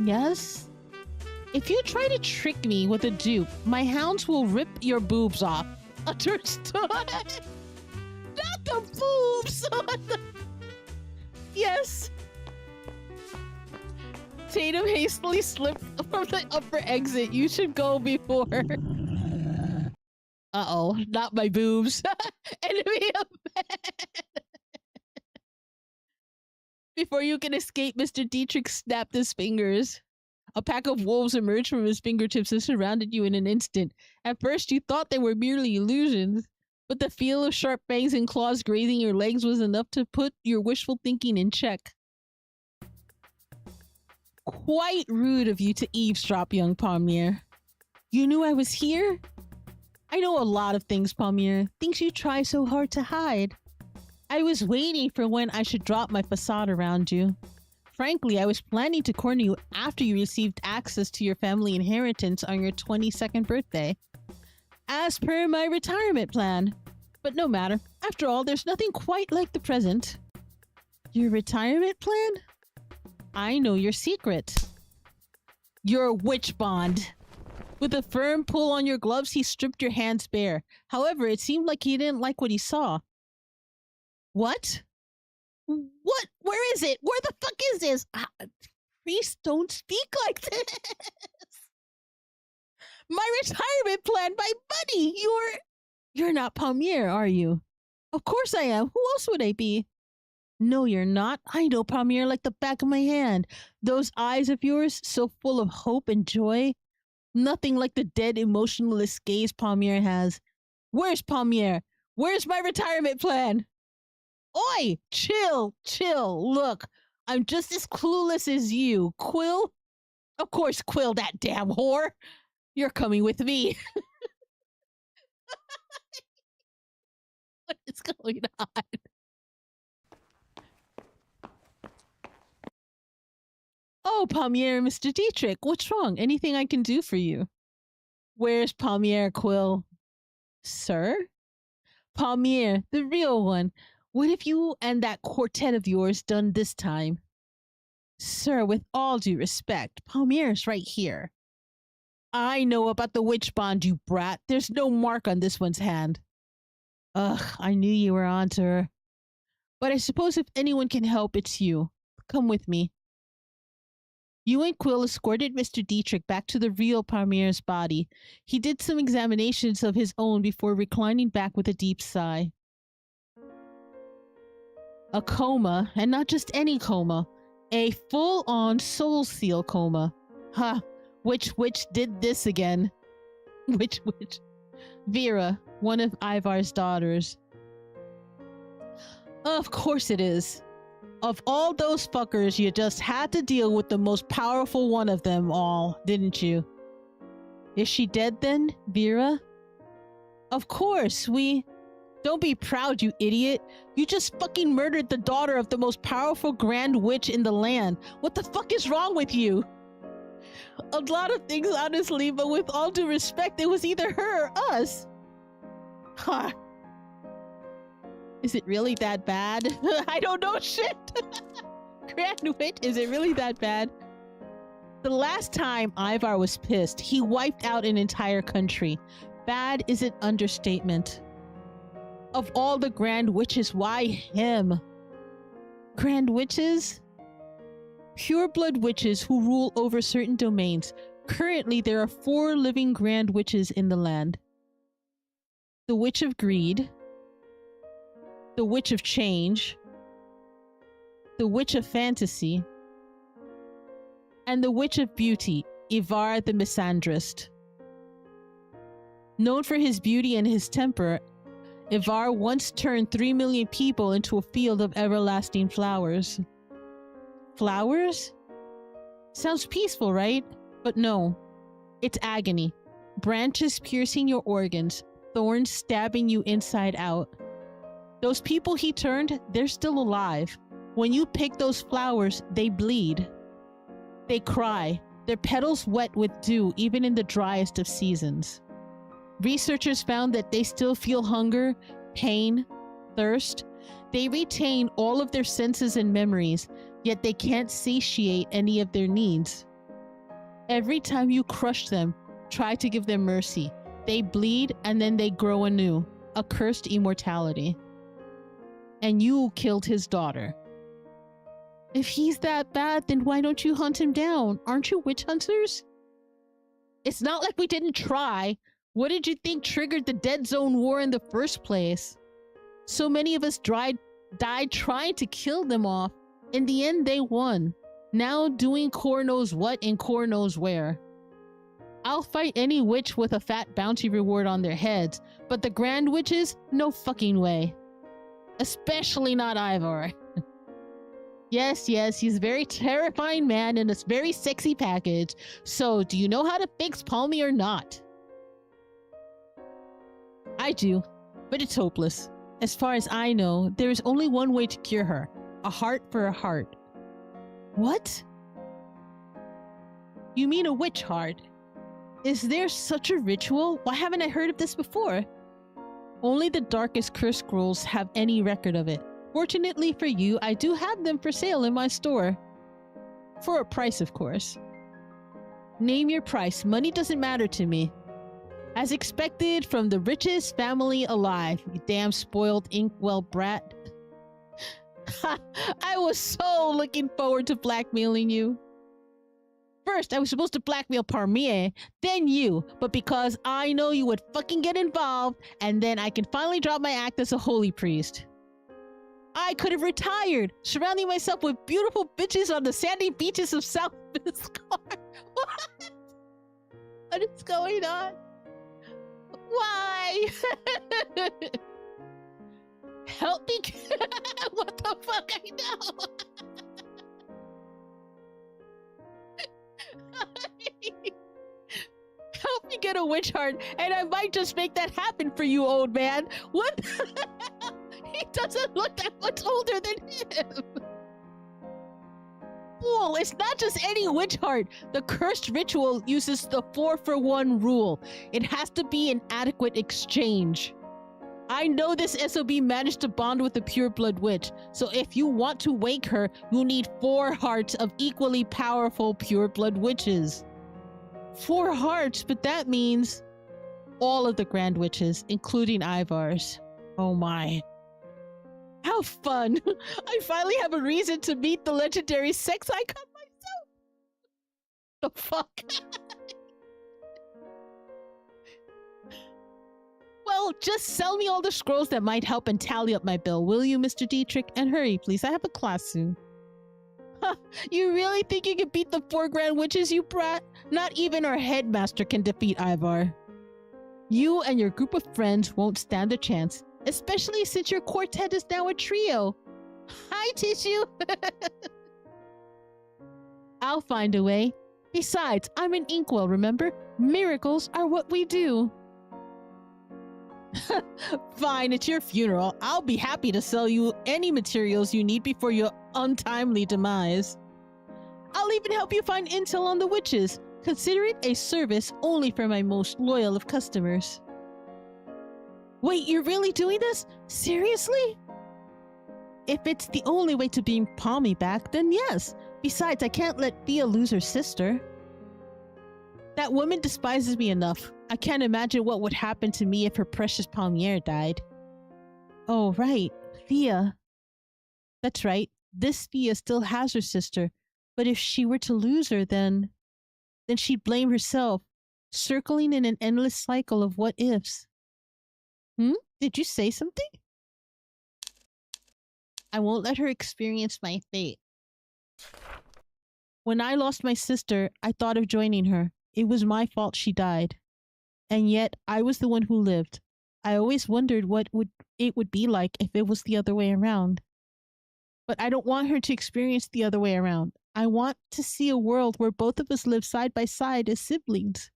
Yes? If you try to trick me with a dupe, my hounds will rip your boobs off. Understood? Not the boobs! Yes. Tatum hastily slipped from the upper exit. You should go before. Uh-oh, not my boobs. Enemy of man. Before you can escape, Mr. Dietrich snapped his fingers. A pack of wolves emerged from his fingertips and surrounded you in an instant. At first, you thought they were merely illusions, but the feel of sharp fangs and claws grazing your legs was enough to put your wishful thinking in check. Quite rude of you to eavesdrop, young Palmier. You knew I was here? I know a lot of things, Palmier. Things you try so hard to hide. I was waiting for when I should drop my facade around you. Frankly, I was planning to corner you after you received access to your family inheritance on your 22nd birthday, as per my retirement plan. But no matter. After all, there's nothing quite like the present. Your retirement plan? I know your secret. Your witch bond. With a firm pull on your gloves, he stripped your hands bare. However, it seemed like he didn't like what he saw. What? What? Where is it? Where the fuck is this? Priests don't speak like this. My retirement plan, my money. You're not Palmier, are you? Of course I am. Who else would I be? No, you're not. I know Palmier like the back of my hand. Those eyes of yours, so full of hope and joy. Nothing like the dead, emotionless gaze Palmier has. Where's Palmier? Where's my retirement plan? Oi! Chill! Look, I'm just as clueless as you. Quill? Of course, Quill, that damn whore. You're coming with me. What is going on? Oh, Palmier, Mr. Dietrich, what's wrong? Anything I can do for you? Where's Palmier, Quill? Sir? Palmier, the real one. What have you and that quartet of yours done this time? Sir, with all due respect, Palmier's right here. I know about the witch bond, you brat. There's no mark on this one's hand. Ugh, I knew you were onto her. But I suppose if anyone can help, it's you. Come with me. You and Quill escorted Mr. Dietrich back to the real Palmier's body. He did some examinations of his own before reclining back with a deep sigh. A coma, and not just any coma. A full-on soul seal coma. Ha! Which witch did this again? Which witch? Vera, one of Ivar's daughters. Of course it is. Of all those fuckers, you just had to deal with the most powerful one of them all, didn't you? Is she dead then, Vera? Of course, Don't be proud, you idiot. You just fucking murdered the daughter of the most powerful grand witch in the land. What the fuck is wrong with you? A lot of things, honestly, but with all due respect, it was either her or us. Huh. Is it really that bad? I don't know shit. Grand witch, is it really that bad? The last time Ivar was pissed, he wiped out an entire country. Bad is an understatement. Of all the grand witches, why him? Grand witches? Pure-blood witches who rule over certain domains. Currently, there are 4 living grand witches in the land. The Witch of Greed, the Witch of Change, the Witch of Fantasy, and the Witch of Beauty, Ivar the Misandrist. Known for his beauty and his temper, Ivar once turned 3 million people into a field of everlasting flowers. Flowers? Sounds peaceful, right? But no. It's agony. Branches piercing your organs, thorns stabbing you inside out. Those people he turned, they're still alive. When you pick those flowers, they bleed. They cry, their petals wet with dew even in the driest of seasons. Researchers found that they still feel hunger, pain, thirst. They retain all of their senses and memories, yet they can't satiate any of their needs. Every time you crush them, try to give them mercy, they bleed and then they grow anew, a cursed immortality. And you killed his daughter. If he's that bad, then why don't you hunt him down? Aren't you witch hunters? It's not like we didn't try. What did you think triggered the Dead Zone War in the first place? So many of us died trying to kill them off. In the end, they won. Now doing Core knows what and Core knows where. I'll fight any witch with a fat bounty reward on their heads, but the Grand Witches? No fucking way. Especially not Ivar. Yes, he's a very terrifying man in a very sexy package. So, do you know how to fix Palmy or not? I do, but it's hopeless. As far as I know, there is only one way to cure her. A heart for a heart. What? You mean a witch heart? Is there such a ritual? Why haven't I heard of this before? Only the darkest curse scrolls have any record of it. Fortunately for you, I do have them for sale in my store. For a price, of course. Name your price. Money doesn't matter to me. As expected from the richest family alive, you damn spoiled inkwell brat. I was so looking forward to blackmailing you. First, I was supposed to blackmail Parmier, then you, but because I know you would fucking get involved, and then I can finally drop my act as a holy priest. I could have retired, surrounding myself with beautiful bitches on the sandy beaches of South Biscayne. What? What is going on? Why? Help me. What the fuck? I know. Help me get a witch heart, and I might just make that happen for you, old man. What the hell? He doesn't look that much older than him. Fool, it's not just any witch heart. The cursed ritual uses the 4-for-1 rule. It has to be an adequate exchange. I know this SOB managed to bond with a pureblood witch, so if you want to wake her, you need 4 hearts of equally powerful pureblood witches. 4 hearts, but that means all of the Grand Witches, including Ivar's. Oh my. How fun! I finally have a reason to meet the legendary sex icon myself! The fuck? Well, just sell me all the scrolls that might help and tally up my bill, will you, Mr. Dietrich? And hurry, please, I have a class soon. Huh, you really think you can beat the 4 Grand Witches, you brat? Not even our headmaster can defeat Ivar. You and your group of friends won't stand a chance, especially since your quartet is now a trio. Hi, Tissue! I'll find a way. Besides, I'm an inkwell, remember? Miracles are what we do. Fine, it's your funeral. I'll be happy to sell you any materials you need before your untimely demise. I'll even help you find intel on the witches. Consider it a service only for my most loyal of customers. Wait, you're really doing this? Seriously? If it's the only way to bring Palmy back, then yes. Besides, I can't let Thea lose her sister. That woman despises me enough. I can't imagine what would happen to me if her precious Palmier died. Oh, right. Thea. That's right. This Thea still has her sister. But if she were to lose her, then she'd blame herself, circling in an endless cycle of what-ifs. Did you say something? I won't let her experience my fate. When I lost my sister, I thought of joining her. It was my fault she died. And yet, I was the one who lived. I always wondered what it would be like if it was the other way around. But I don't want her to experience the other way around. I want to see a world where both of us live side by side as siblings.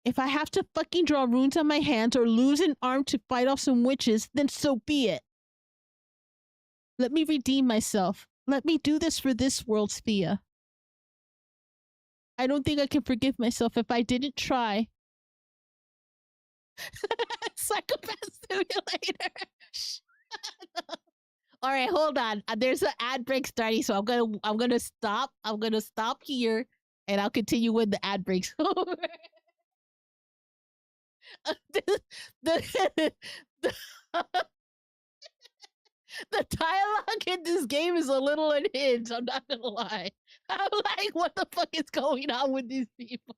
If I have to fucking draw runes on my hands or lose an arm to fight off some witches, then so be it. Let me redeem myself. Let me do this for this world, Thea. I don't think I can forgive myself if I didn't try. Psychopath simulator. All right, hold on. There's an ad break starting, so I'm gonna stop. I'm gonna stop here, and I'll continue when the ad breaks over. the, the dialogue in this game is a little unhinged. I'm not gonna lie. I'm like, what the fuck is going on with these people?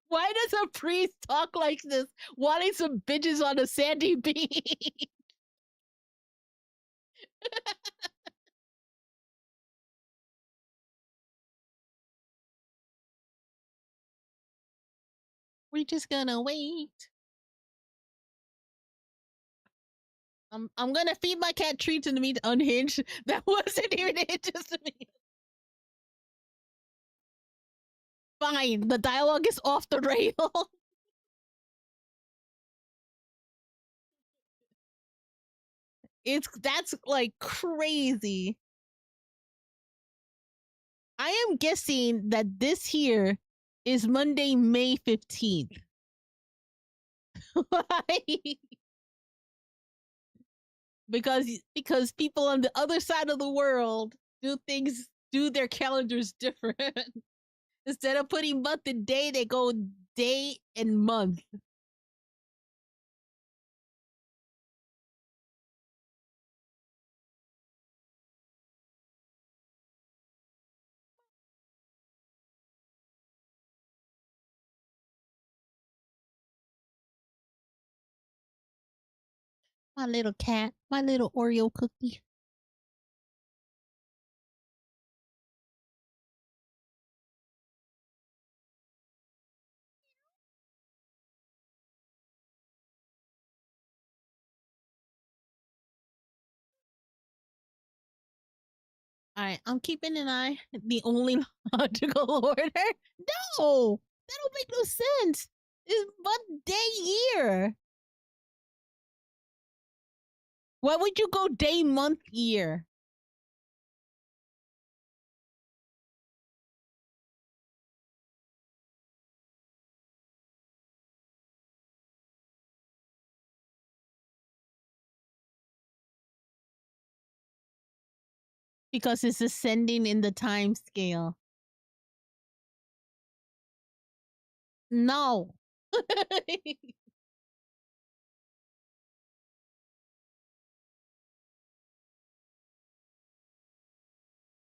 Why does a priest talk like this, wanting some bitches on a sandy beach? We're just gonna wait. I'm gonna feed my cat treats in the meat unhinged. That wasn't even hinges to me. Fine, the dialogue is off the rail. That's like crazy. I am guessing that this here is Monday, May 15th. because people on the other side of the world do their calendars different. Instead of putting month and day, they go day and month. My little cat, my little Oreo cookie. All right, I'm keeping an eye. The only logical order? No, that don't make no sense. It's month, day, year. Why would you go day, month, year? Because it's ascending in the time scale. No.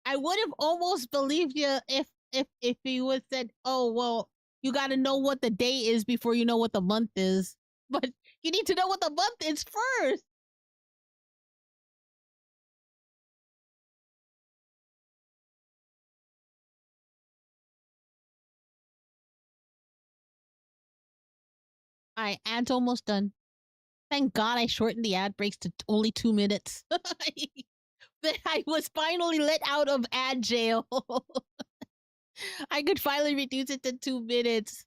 I would have almost believed you if you would said, "Oh well, you got to know what the day is before you know what the month is." But you need to know what the month is first. All right, ad's almost done. Thank God I shortened the ad breaks to only 2 minutes. I was finally let out of ad jail. I could finally reduce it to 2 minutes.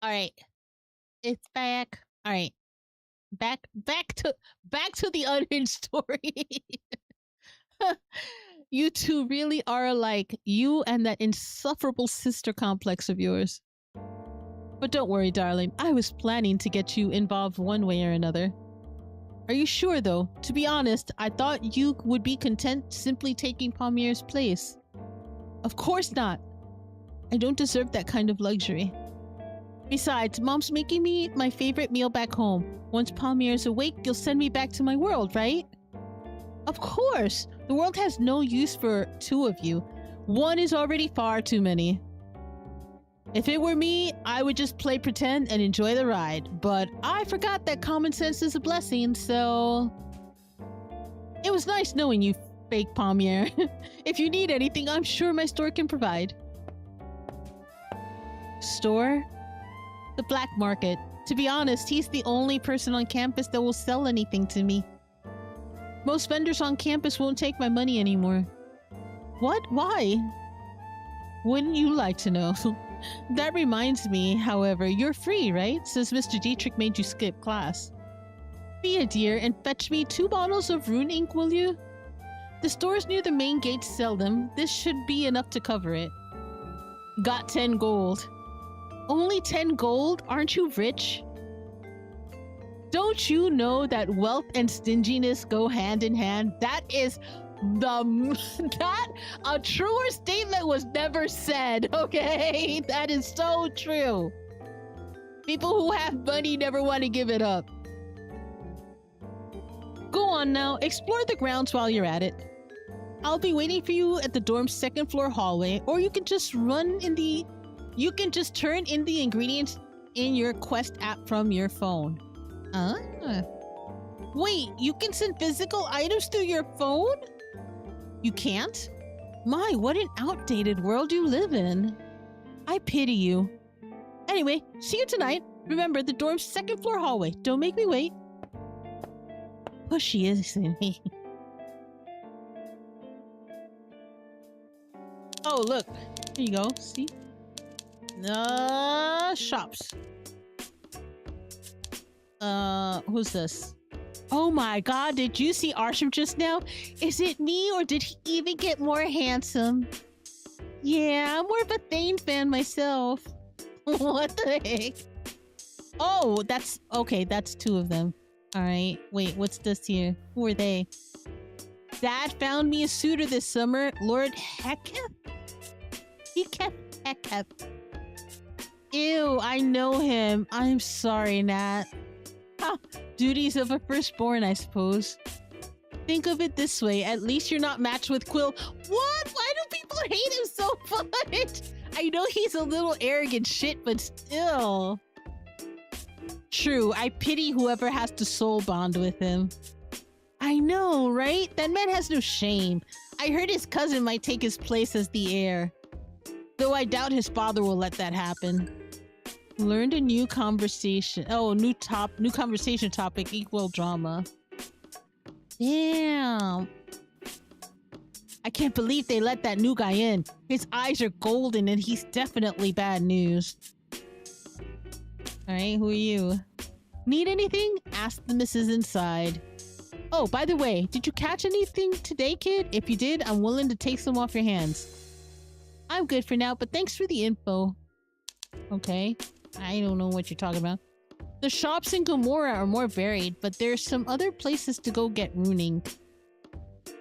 All right, it's back. All right, back to the unhinged story. You two really are alike. You and that insufferable sister complex of yours. But don't worry, darling. I was planning to get you involved one way or another. Are you sure, though? To be honest, I thought you would be content simply taking Palmier's place. Of course not. I don't deserve that kind of luxury. Besides, Mom's making me my favorite meal back home. Once Palmier's awake, you'll send me back to my world, right? Of course! The world has no use for 2 of you. 1 is already far too many. If it were me, I would just play pretend and enjoy the ride. But I forgot that common sense is a blessing, so... It was nice knowing you, fake Palmier. If you need anything, I'm sure my store can provide. Store? The black market. To be honest, he's the only person on campus that will sell anything to me. Most vendors on campus won't take my money anymore. What? Why? Wouldn't you like to know? That reminds me, however, you're free, right? Since Mr. Dietrich made you skip class. Be a dear and fetch me 2 bottles of rune ink, will you? The stores near the main gate sell them. This should be enough to cover it. Got 10 gold. Only 10 gold? Aren't you rich? Don't you know that wealth and stinginess go hand in hand? That is a truer statement was never said, okay? That is so true. People who have money never want to give it up. Go on now, explore the grounds while you're at it. I'll be waiting for you at the dorm's 2nd floor hallway, or you can just turn in the ingredients in your quest app from your phone. Wait, you can send physical items through your phone? You can't? My, what an outdated world you live in. I pity you. Anyway, see you tonight. Remember, the dorm's 2nd floor hallway. Don't make me wait. Pushy, isn't he? Oh, look. Here you go. See? Shops. Who's this? Oh my god, did you see Arsham just now? Is it me, or did he even get more handsome? Yeah, I'm more of a Thane fan myself. What the heck? Oh, that's... Okay, that's 2 of them. Alright, wait, what's this here? Who are they? Dad found me a suitor this summer, Lord Heketh? Heketh. Ew, I know him. I'm sorry, Nat. Ah, duties of a firstborn, I suppose. Think of it this way, at least you're not matched with Quill. What? Why do people hate him so much? I know he's a little arrogant shit, but still. True, I pity whoever has to soul bond with him. I know, right? That man has no shame. I heard his cousin might take his place as the heir. Though I doubt his father will let that happen. Learned a new conversation. Oh, new conversation topic, equal drama. Damn. I can't believe they let that new guy in. His eyes are golden and he's definitely bad news. Alright, who are you? Need anything? Ask the missus inside. Oh, by the way, did you catch anything today, kid? If you did, I'm willing to take some off your hands. I'm good for now, but thanks for the info. Okay. I don't know what you're talking about. The shops in Gomorrah are more varied, but there's some other places to go get rune ink.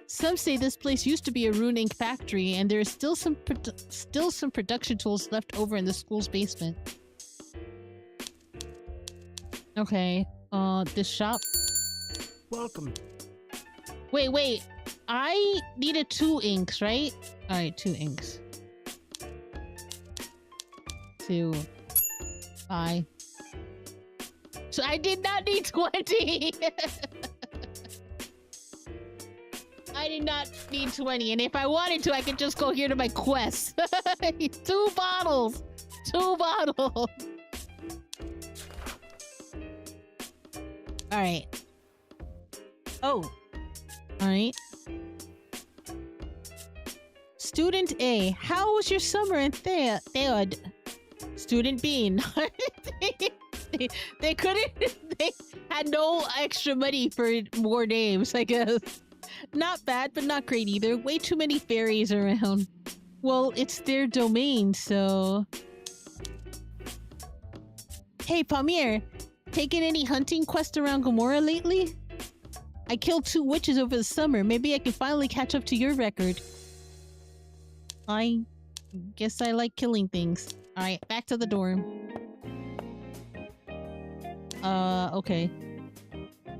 Some say this place used to be a rune ink factory, and there is still some production tools left over in the school's basement. Okay, this shop. Welcome. Wait. I needed 2 inks, right? Alright, 2 inks. 2. Bye. So I did not need 20! I did not need 20, and if I wanted to, I could just go here to my quest. 2 bottles! 2 bottles! Alright. Oh. Alright. Student A, how was your summer in Theod? Student B, they couldn't, they had no extra money for more names, I guess. Not bad, but not great either. Way too many fairies around. Well, it's their domain, so... Hey, Palmier, taken any hunting quests around Gomorrah lately? I killed 2 witches over the summer. Maybe I can finally catch up to your record. I guess I like killing things. Alright, back to the dorm. Okay.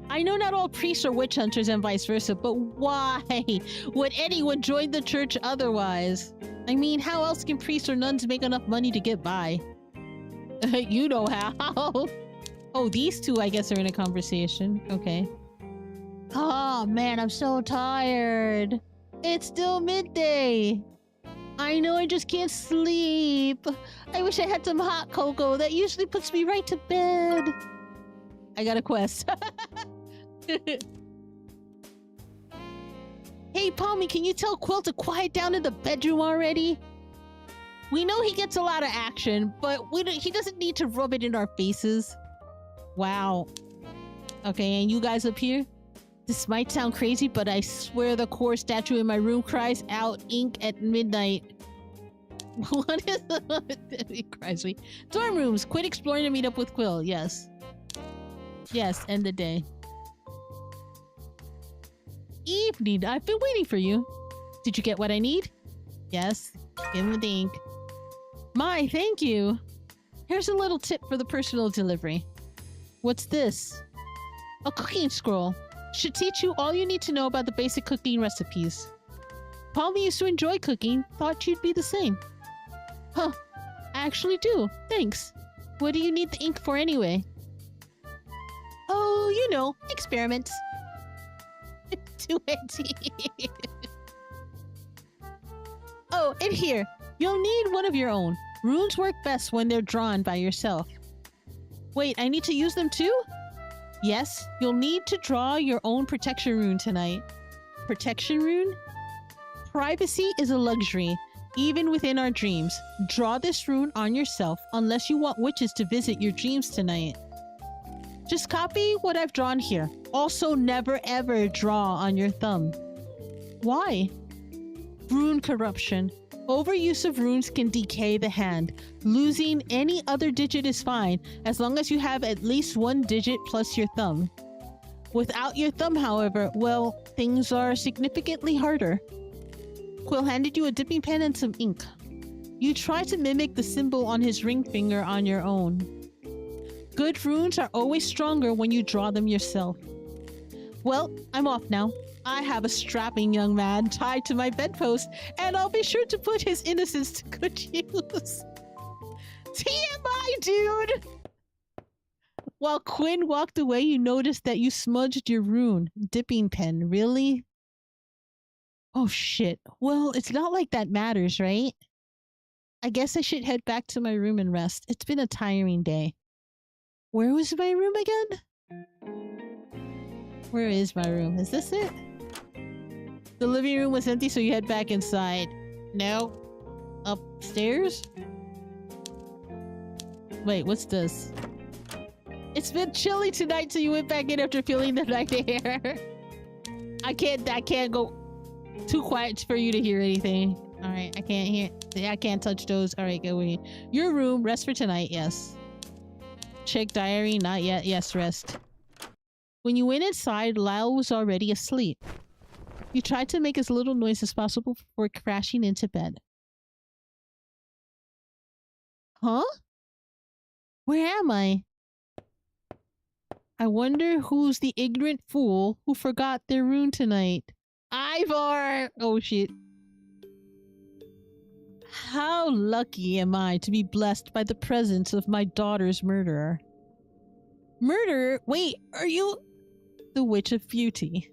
I know not all priests are witch hunters and vice versa, but why would anyone join the church otherwise? I mean, how else can priests or nuns make enough money to get by? You know how. Oh, these two, I guess, are in a conversation. Okay. Oh, man, I'm so tired. It's still midday. I know I just can't sleep. I wish I had some hot cocoa. That usually puts me right to bed. I got a quest. Hey, Palmy, can you tell Quill to quiet down in the bedroom already? We know he gets a lot of action, but he doesn't need to rub it in our faces. Wow. Okay, and you guys up here? This might sound crazy, but I swear the core statue in my room cries out ink at midnight. What is it? Cries me. Dorm rooms. Quit exploring to meet up with Quill. Yes. Yes, end the day. Evening. I've been waiting for you. Did you get what I need? Yes. Give him the ink. My, thank you. Here's a little tip for the personal delivery. What's this? A cooking scroll. Should teach you all you need to know about the basic cooking recipes. Palmy used to enjoy cooking. Thought you'd be the same. Huh. I actually do. Thanks. What do you need the ink for anyway? Oh, you know, experiments. Too edgy. Oh, and here. You'll need one of your own. Runes work best when they're drawn by yourself. Wait, I need to use them too? Yes, you'll need to draw your own protection rune tonight. Protection rune? Privacy is a luxury, even within our dreams. Draw this rune on yourself unless you want witches to visit your dreams tonight. Just copy what I've drawn here. Also, never ever draw on your thumb. Why? Rune corruption. Overuse of runes can decay the hand. Losing any other digit is fine, as long as you have at least one digit plus your thumb. Without your thumb, however, well, things are significantly harder. Quill handed you a dipping pen and some ink. You try to mimic the symbol on his ring finger on your own. Good runes are always stronger when you draw them yourself. Well, I'm off now. I have a strapping young man tied to my bedpost, and I'll be sure to put his innocence to good use. TMI, dude! While Quinn walked away, you noticed that you smudged your rune. Dipping pen, really? Oh shit. Well, it's not like that matters, right? I guess I should head back to my room and rest. It's been a tiring day. Where was my room again? Where is my room? Is this it? The living room was empty, so you head back inside. No. Upstairs? Wait, what's this? It's been chilly tonight, so you went back in after feeling the night air. I can't go too quiet for you to hear anything. Alright, I can't hear. I can't touch those. Alright, go away. Your room, rest for tonight, yes. Check diary, not yet. Yes, rest. When you went inside, Lyle was already asleep. You tried to make as little noise as possible before crashing into bed. Huh? Where am I? I wonder who's the ignorant fool who forgot their rune tonight. Ivar! Oh shit. How lucky am I to be blessed by the presence of my daughter's murderer. Murderer? Wait, are you... the Witch of Beauty?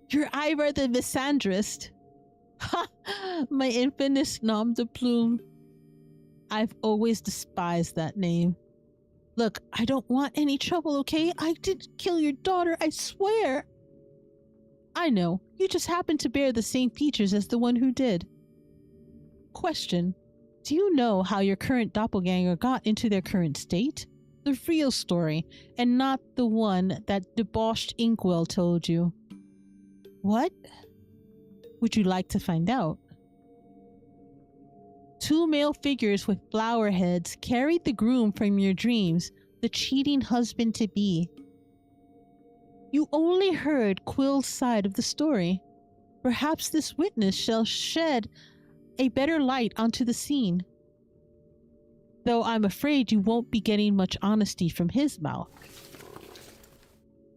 You're Ivar the Misandrist. Ha! My infamous nom de plume. I've always despised that name. Look, I don't want any trouble, okay? I didn't kill your daughter, I swear! I know. You just happen to bear the same features as the one who did. Question. Do you know how your current doppelganger got into their current state? The real story, and not the one that debauched Inkwell told you. What? Would you like to find out? Two male figures with flower heads carried the groom from your dreams, the cheating husband-to-be. You only heard Quill's side of the story. Perhaps this witness shall shed a better light onto the scene. Though I'm afraid you won't be getting much honesty from his mouth.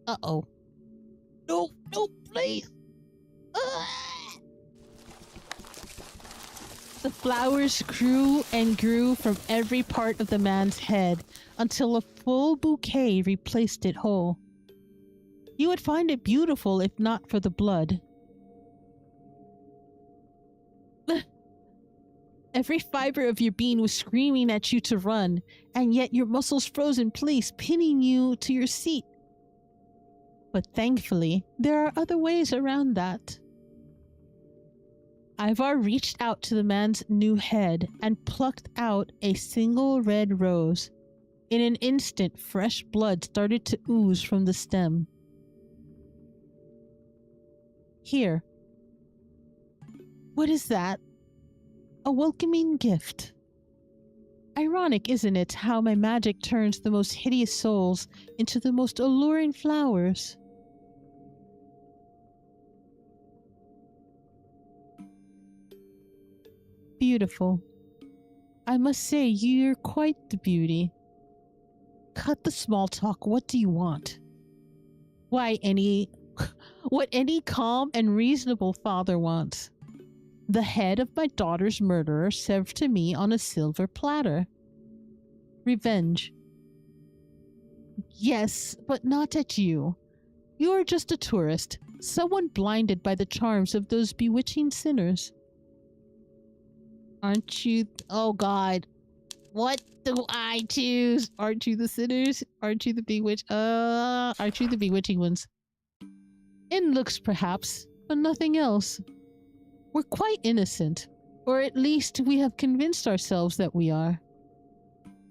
Uh-oh. No, no, please! The flowers grew and grew from every part of the man's head until a full bouquet replaced it whole. You would find it beautiful if not for the blood. Every fiber of your being was screaming at you to run, and yet your muscles froze in place, pinning you to your seat. But thankfully, there are other ways around that. Ivar reached out to the man's new head and plucked out a single red rose. In an instant, fresh blood started to ooze from the stem. Here. What is that? A welcoming gift. Ironic, isn't it, how my magic turns the most hideous souls into the most alluring flowers? Beautiful. I must say, you're quite the beauty. Cut the small talk. What do you want? Why, what any calm and reasonable father wants. The head of my daughter's murderer served to me on a silver platter. Revenge. Yes, but not at you. You are just a tourist, someone blinded by the charms of those bewitching sinners. Aren't you? Oh God. What do I choose? Aren't you the sinners? Aren't you the aren't you the bewitching ones? In looks, perhaps, but nothing else. We're quite innocent, or at least we have convinced ourselves that we are.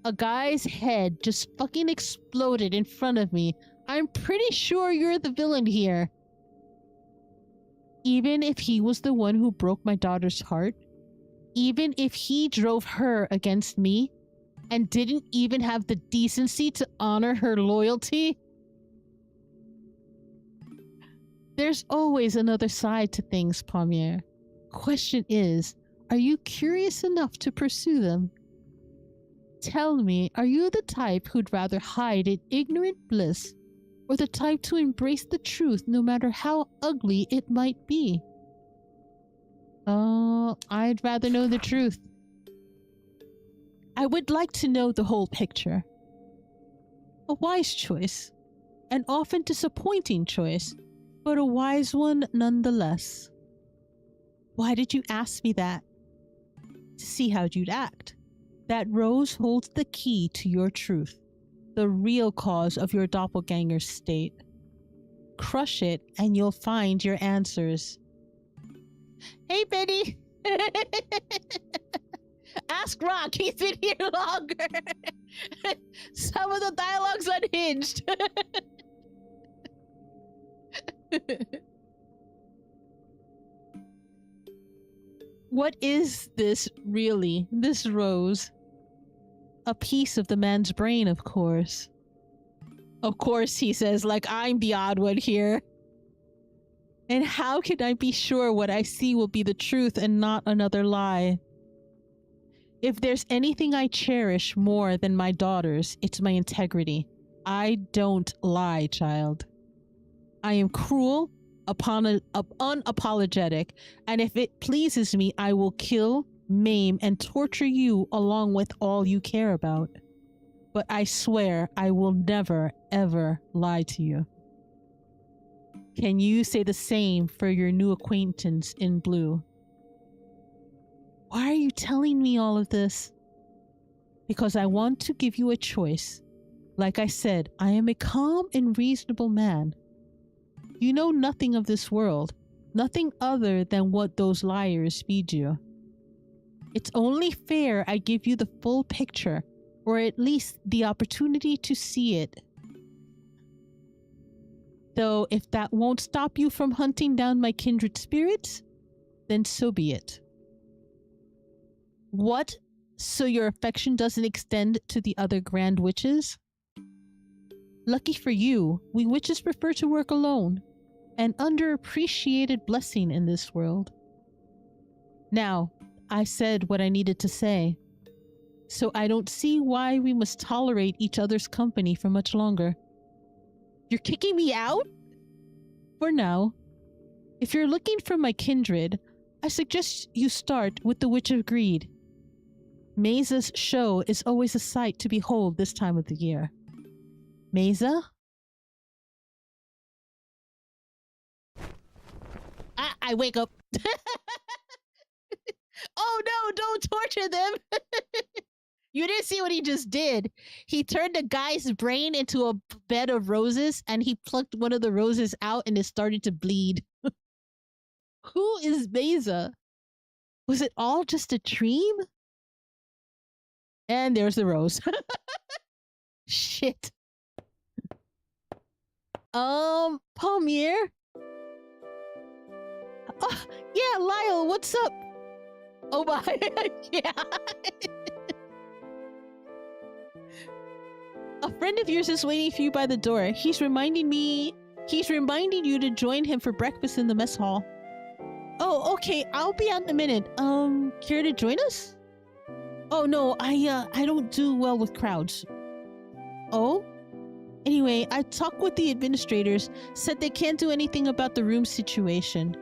A guy's head just fucking exploded in front of me. I'm pretty sure you're the villain here. Even if he was the one who broke my daughter's heart, even if he drove her against me, and didn't even have the decency to honor her loyalty, there's always another side to things, Pommier. Question is, are you curious enough to pursue them? Tell me, are you the type who'd rather hide in ignorant bliss, or the type to embrace the truth no matter how ugly it might be? Oh, I'd rather know the truth. I would like to know the whole picture. A wise choice. An often disappointing choice, but a wise one nonetheless. Why did you ask me that? To see how you'd act. That rose holds the key to your truth, the real cause of your doppelganger's state. Crush it and you'll find your answers. Hey, Betty! Ask Rock, he's been here longer. Some of the dialogue's unhinged. What is this really? This rose? A piece of the man's brain, of course. Of course, he says, like I'm the odd one here. And how can I be sure what I see will be the truth and not another lie? If there's anything I cherish more than my daughters, it's my integrity. I don't lie, child. I am cruel, unapologetic, and if it pleases me, I will kill, maim, and torture you along with all you care about. But I swear I will never, ever lie to you. Can you say the same for your new acquaintance in blue? Why are you telling me all of this? Because I want to give you a choice. Like I said, I am a calm and reasonable man. You know nothing of this world, nothing other than what those liars feed you. It's only fair I give you the full picture, or at least the opportunity to see it. Though if that won't stop you from hunting down my kindred spirits, then so be it. What? So your affection doesn't extend to the other grand witches? Lucky for you, we witches prefer to work alone, an underappreciated blessing in this world. Now, I said what I needed to say, so I don't see why we must tolerate each other's company for much longer. You're kicking me out? For now. If you're looking for my kindred, I suggest you start with the Witch of Greed. Mesa's show is always a sight to behold this time of the year. Mesa? I wake up. Oh no, don't torture them. You didn't see what he just did. He turned a guy's brain into a bed of roses and he plucked one of the roses out and it started to bleed. Who is Mesa? Was it all just a dream? And there's the rose. Shit. Palmier? Oh, yeah, Lyle, what's up? Oh my, yeah. A friend of yours is waiting for you by the door. He's reminding you to join him for breakfast in the mess hall. Oh, okay, I'll be out in a minute. Care to join us? Oh no, I don't do well with crowds. Oh? Anyway, I talked with the administrators, said they can't do anything about the room situation.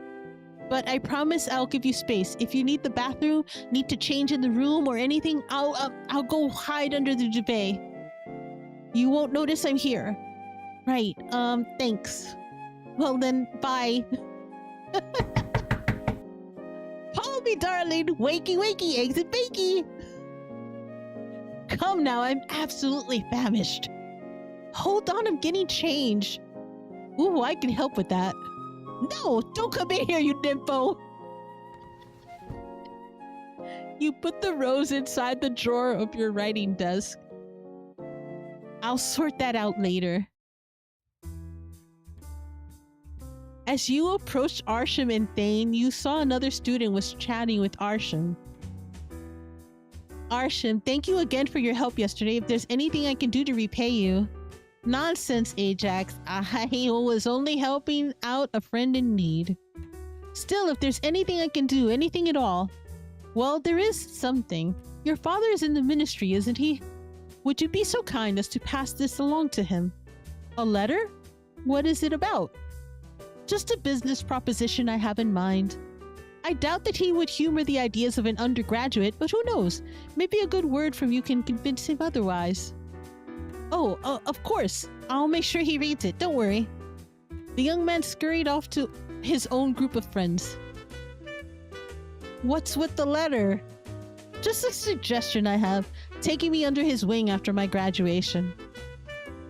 But I promise I'll give you space. If you need the bathroom, need to change in the room or anything, I'll go hide under the duvet. You won't notice I'm here. Right, thanks. Well then, bye. Follow me, darling. Wakey, wakey, eggs and bakey. Come now, I'm absolutely famished. Hold on, I'm getting change. Ooh, I can help with that. No, don't come in here, you nympho. You put the rose inside the drawer of your writing desk. I'll sort that out later. As you approached Arsham and Thane, you saw another student was chatting with Arsham. Arsham, thank you again for your help yesterday. If there's anything I can do to repay you. Nonsense, Ajax. I was only helping out a friend in need. Still, if there's anything I can do, anything at all. Well, there is something. Your father is in the ministry, isn't he? Would you be so kind as to pass this along to him? A letter? What is it about? Just a business proposition I have in mind. I doubt that he would humor the ideas of an undergraduate, but who knows? Maybe a good word from you can convince him otherwise. Oh, of course. I'll make sure he reads it. Don't worry. The young man scurried off to his own group of friends. What's with the letter? Just a suggestion I have. Taking me under his wing after my graduation.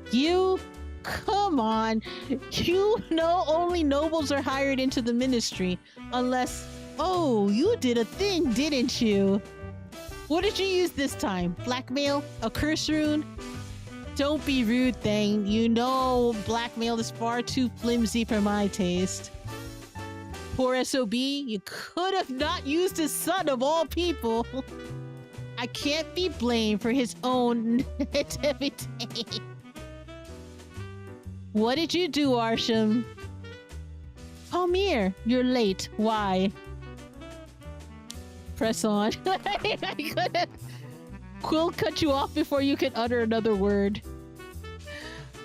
You? Come on. You know only nobles are hired into the ministry. Unless... Oh, you did a thing, didn't you? What did you use this time? Blackmail? A curse rune? Don't be rude, Thane. You know blackmail is far too flimsy for my taste. Poor SOB, you could have not used his son of all people. I can't be blamed for his own nativity. What did you do, Arsham? Palmier, you're late. Why? Press on. I couldn't. Quill cut you off before you could utter another word.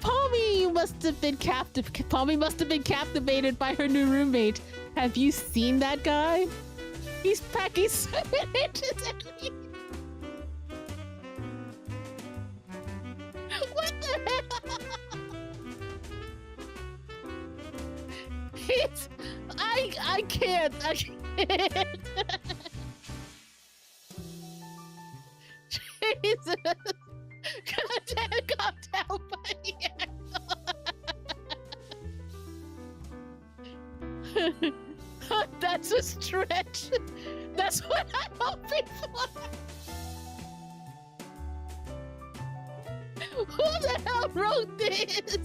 Palmy must have been captivated by her new roommate. Have you seen that guy? He's packing 7 inches at least. What the hell? I can't. Jesus. Calm down, buddy. That's a stretch. That's what I'm hoping for. Who the hell wrote this?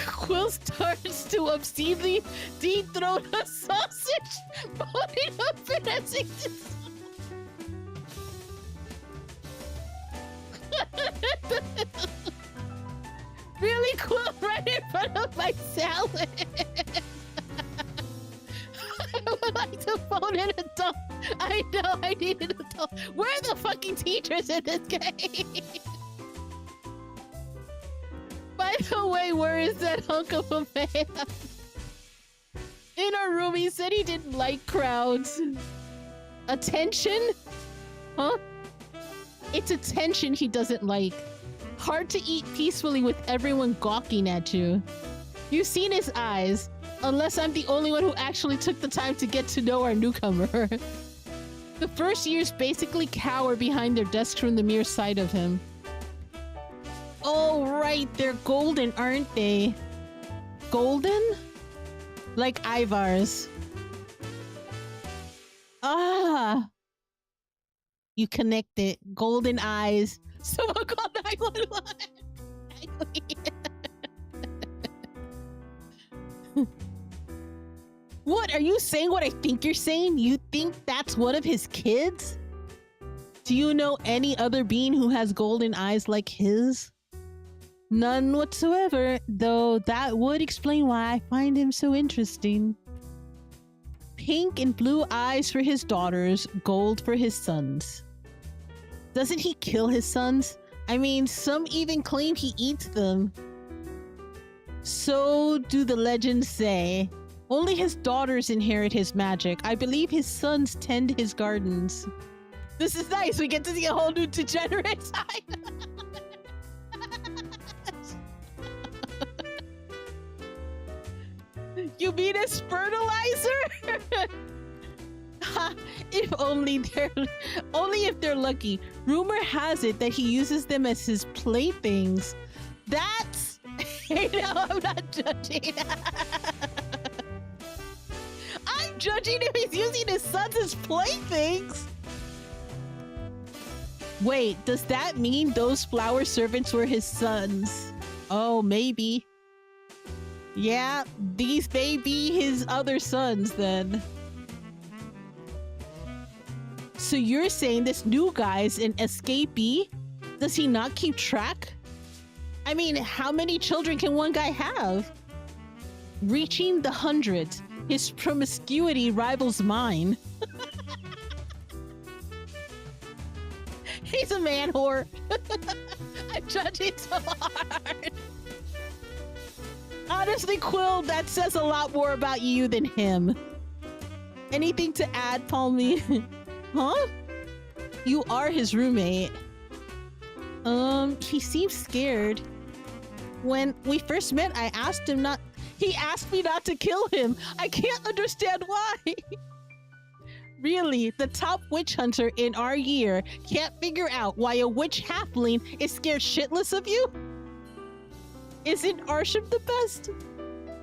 Quill starts to obscenely dethrone a sausage, putting up finessing this. Really, Quill, right in front of my salad. I would like to phone an adult. I know I need an adult. Where are the fucking teachers in this game? Wait, where is that hunk of a man? In our room, he said he didn't like crowds. Attention? Huh? It's attention he doesn't like. Hard to eat peacefully with everyone gawking at you. You've seen his eyes, unless I'm the only one who actually took the time to get to know our newcomer. The first years basically cower behind their desks from the mere sight of him. Oh, right, they're golden, aren't they? Golden? Like Ivar's. Ah! You connect it. Golden eyes. Someone call 911. What? Are you saying what I think you're saying? You think that's one of his kids? Do you know any other being who has golden eyes like his? None whatsoever, though that would explain why I find him so interesting. Pink and blue eyes for his daughters, gold for his sons. Doesn't he kill his sons? I mean, some even claim he eats them. So do the legends say. Only his daughters inherit his magic. I believe his sons tend his gardens. This is nice. We get to see a whole new degenerate side. You mean his fertilizer? If only if they're lucky. Rumor has it that he uses them as his playthings. That's... Hey, no, I'm not judging. I'm judging if he's using his sons as playthings. Wait, does that mean those flower servants were his sons? Oh, maybe. Yeah, these may be his other sons then. So you're saying this new guy's an escapee? Does he not keep track? I mean, how many children can one guy have? Reaching the hundreds. His promiscuity rivals mine. He's a man whore. I'm judging so hard. Honestly, Quill, that says a lot more about you than him. Anything to add, Palmy? Huh? You are his roommate. He seems scared. When we first met, I asked him not... He asked me not to kill him. I can't understand why. Really, the top witch hunter in our year can't figure out why a witch halfling is scared shitless of you? Isn't Arsham the best?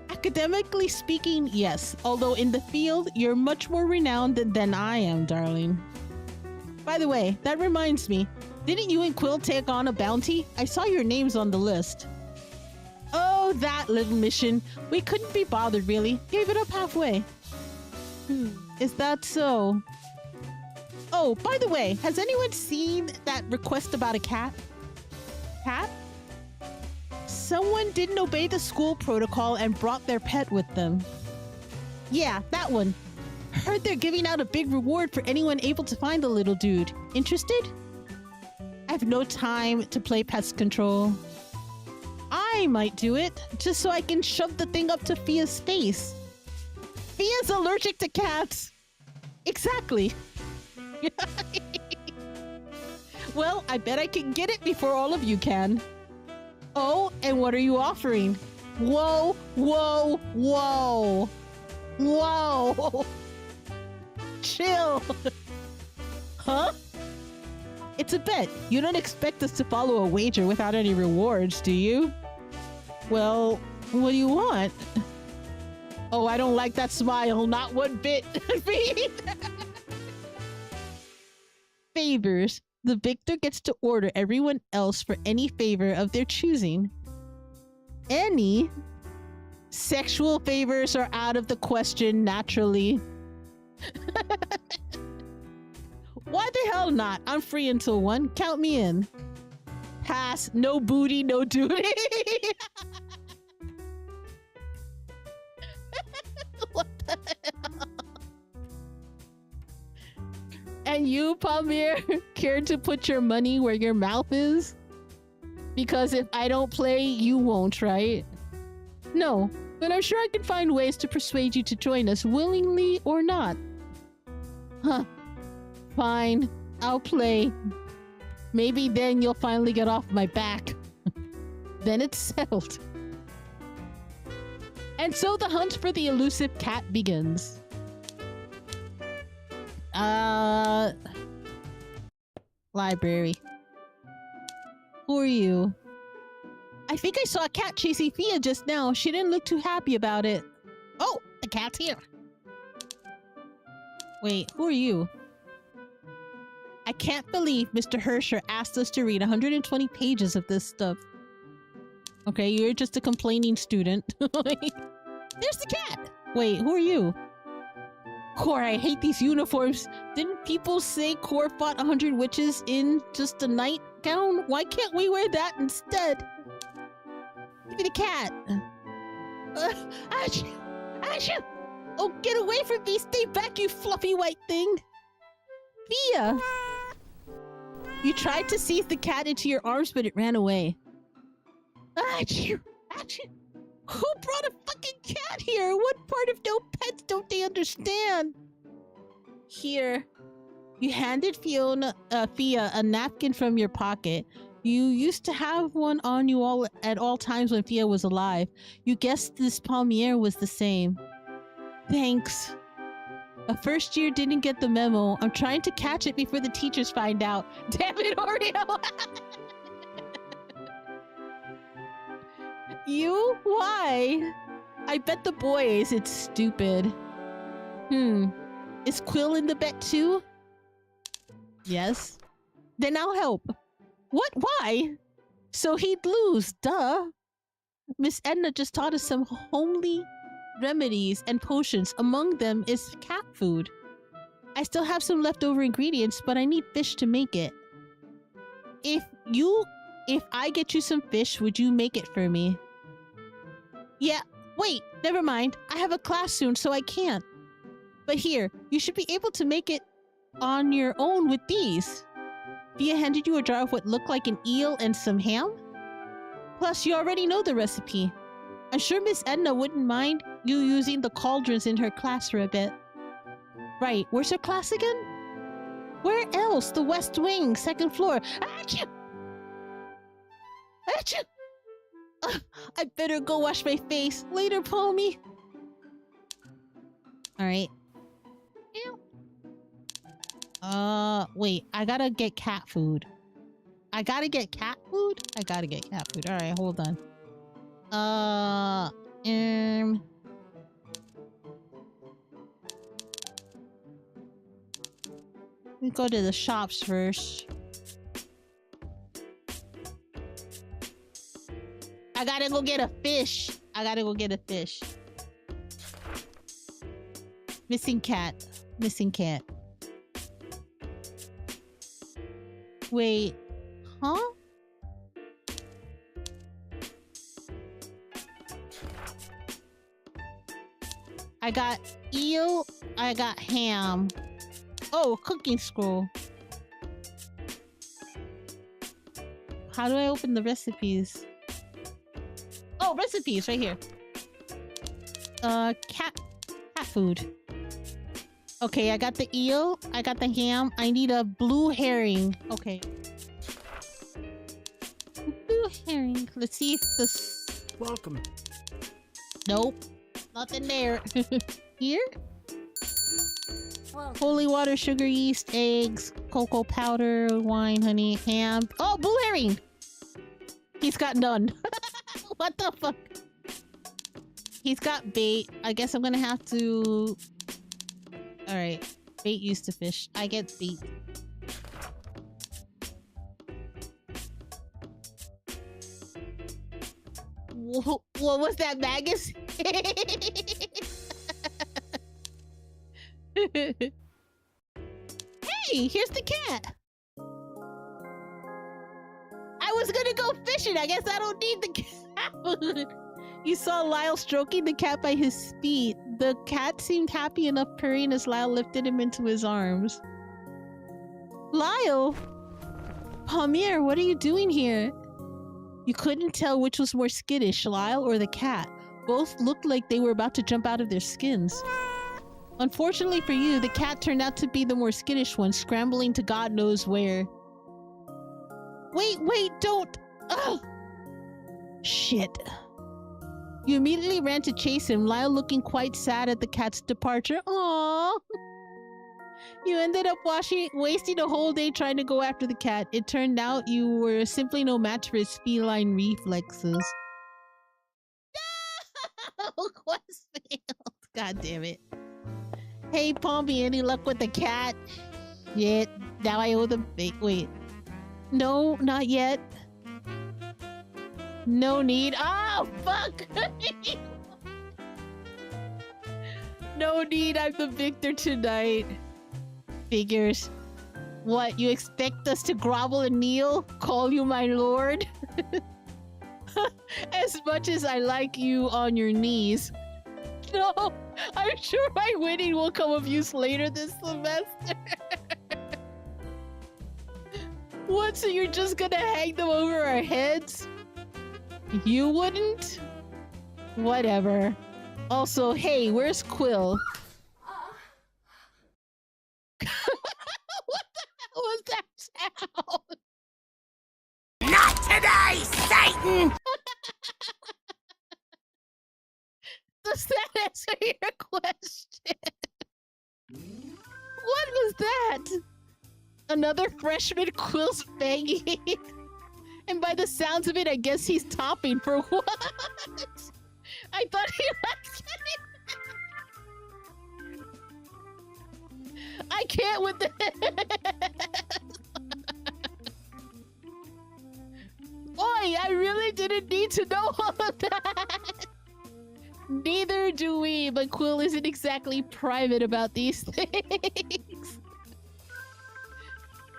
Academically speaking, yes. Although in the field, you're much more renowned than I am, darling. By the way, that reminds me. Didn't you and Quill take on a bounty? I saw your names on the list. Oh, that little mission. We couldn't be bothered, really. Gave it up halfway. Is that so? Oh, by the way, has anyone seen that request about a cat? Cat? Someone didn't obey the school protocol and brought their pet with them. Yeah, that one. Heard they're giving out a big reward for anyone able to find the little dude. Interested? I have no time to play pest control. I might do it, just so I can shove the thing up to Fia's face. Fia's allergic to cats. Exactly. Well, I bet I can get it before all of you can. Oh, and what are you offering? Whoa, whoa, whoa. Whoa. Chill. Huh? It's a bet. You don't expect us to follow a wager without any rewards, do you? Well, what do you want? Oh, I don't like that smile. Not one bit. Favors. The victor gets to order everyone else for any favor of their choosing. Any? Sexual favors are out of the question, naturally. Why the hell not? I'm free until 1. Count me in. Pass. No booty, no duty. What the hell? And you, Palmir, care to put your money where your mouth is? Because if I don't play, you won't, right? No, but I'm sure I can find ways to persuade you to join us, willingly or not. Huh. Fine, I'll play. Maybe then you'll finally get off my back. Then it's settled. And so the hunt for the elusive cat begins. Library. Who are you? I think I saw a cat chasing Thea just now. She didn't look too happy about it. Oh, the cat's here. Wait, who are you? I can't believe Mr. Herscher asked us to read 120 pages of this stuff. Okay, you're just a complaining student. There's the cat! Wait, who are you? Core, I hate these uniforms. Didn't people say Core fought 100 witches in just a nightgown? Why can't we wear that instead? Give me the cat. Achoo! Achoo! Oh, get away from me! Stay back, you fluffy white thing! Thea! You tried to seize the cat into your arms, but it ran away. Achoo! Achoo! Who brought a fucking cat here? What part of no pets don't they understand? Here. You handed Thea a napkin from your pocket. You used to have one on you at all times when Thea was alive. You guessed this palmier was the same. Thanks. A first year didn't get the memo. I'm trying to catch it before the teachers find out. Damn it, Oreo! You? Why? I bet the boys. It's stupid. Is Quill in the bet too? Yes. Then I'll help. What? Why? So he'd lose, duh. Miss Edna just taught us some homely remedies and potions. Among them is cat food. I still have some leftover ingredients, but I need fish to make it. If I get you some fish, would you make it for me? Yeah, wait, never mind. I have a class soon, so I can't. But here, you should be able to make it on your own with these. Thea handed you a jar of what looked like an eel and some ham? Plus, you already know the recipe. I'm sure Miss Edna wouldn't mind you using the cauldrons in her class for a bit. Right, where's her class again? Where else? The West Wing, 2nd floor. Achoo! Achoo! I better go wash my face. Later, Palmy. Alright. Wait. I gotta get cat food. I gotta get cat food? I gotta get cat food. Alright, hold on. Let me go to the shops first. I gotta go get a fish. I gotta go get a fish. Missing cat. Missing cat. Wait. Huh? I got eel. I got ham. Oh, cooking scroll. How do I open the recipes? Oh, recipes right here. Cat food. Okay, I got the eel. I got the ham. I need a blue herring. Okay. Blue herring. Let's see if this... Welcome. Nope. Nothing there. Here? Holy water, sugar, yeast, eggs, cocoa powder, wine, honey, ham. Oh, blue herring! He's got none. What the fuck? He's got bait. I guess I'm gonna have to... Alright. Bait used to fish. I get bait. What was that, Magus? Hey, here's the cat. I was gonna go fishing. I guess I don't need the cat food. You saw Lyle stroking the cat by his feet. The cat seemed happy enough purring as Lyle lifted him into his arms. Lyle? Palmier, what are you doing here? You couldn't tell which was more skittish, Lyle or the cat. Both looked like they were about to jump out of their skins. Unfortunately for you, the cat turned out to be the more skittish one, scrambling to God knows where. Wait, don't! Ugh! Shit. You immediately ran to chase him, Lyle looking quite sad at the cat's departure. Aww. You ended up wasting a whole day trying to go after the cat. It turned out you were simply no match for his feline reflexes. No! Quest failed. God damn it. Hey, Pompey, any luck with the cat? Shit. Now I owe them. Wait. No, not yet. No need. Oh, fuck! No need. I'm the victor tonight. Figures. What, you expect us to grovel and kneel? Call you my lord? As much as I like you on your knees. No, I'm sure my winning will come of use later this semester. What, so you're just gonna hang them over our heads? You wouldn't? Whatever. Also, hey, where's Quill? What the hell was that sound? Not today, Satan! Does that answer your question? What was that? Another freshman Quill's banging? And by the sounds of it, I guess he's topping for what? I thought he was kidding. I can't with this. Boy, I really didn't need to know all of that. Neither do we, but Quill isn't exactly private about these things.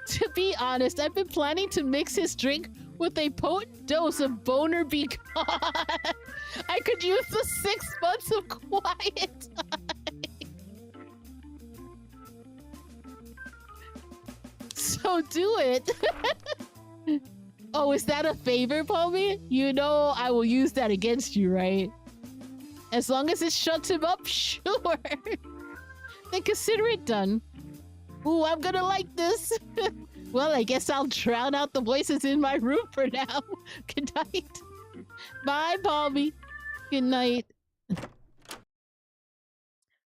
To be honest, I've been planning to mix his drink with a potent dose of boner because I could use the 6 months of quiet time. So do it. Oh, is that a favor, Pommy? You know I will use that against you, right? As long as it shuts him up, sure. Then consider it done. Ooh, I'm gonna like this. Well, I guess I'll drown out the voices in my room for now. Good night. Bye, Pommy. Good night.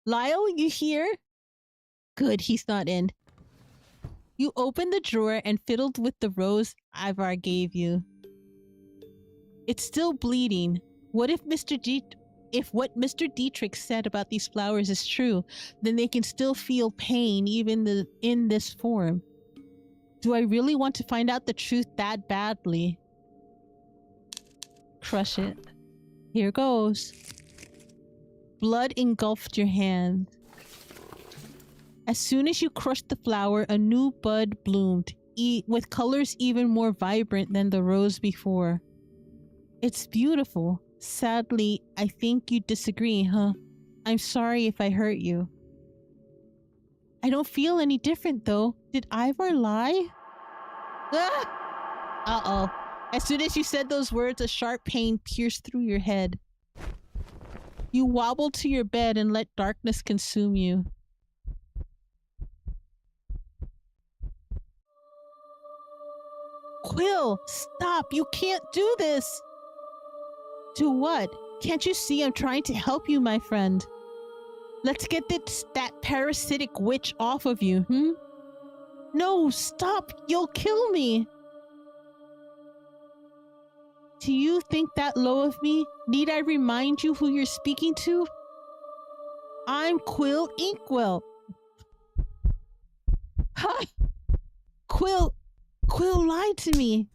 Lyle, you here? Good, he's not in. You opened the drawer and fiddled with the rose Ivar gave you. It's still bleeding. What if if what Mr. Dietrich said about these flowers is true, then they can still feel pain even in this form. Do I really want to find out the truth that badly? Crush it. Here goes. Blood engulfed your hand. As soon as you crushed the flower, a new bud bloomed, with colors even more vibrant than the rose before. It's beautiful. Sadly, I think you disagree, huh? I'm sorry if I hurt you. I don't feel any different, though. Did Ivar lie? Ah! Uh-oh. As soon as you said those words, a sharp pain pierced through your head. You wobbled to your bed and let darkness consume you. Quill, stop! You can't do this! Do what? Can't you see I'm trying to help you, my friend? Let's get that parasitic witch off of you, hmm? No, stop! You'll kill me! Do you think that low of me? Need I remind you who you're speaking to? I'm Quill Inkwell. Ha! Quill lied to me.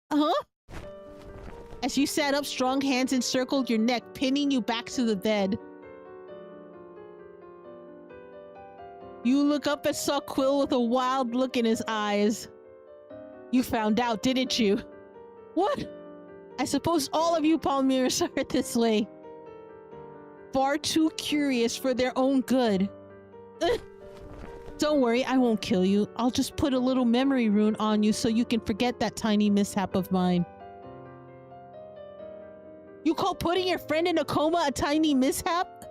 Uh-huh? As you sat up, strong hands encircled your neck, pinning you back to the bed. You look up and saw Quill with a wild look in his eyes. You found out, didn't you? What? I suppose all of you Palmyras are this way. Far too curious for their own good. Don't worry, I won't kill you. I'll just put a little memory rune on you so you can forget that tiny mishap of mine. You call putting your friend in a coma a tiny mishap?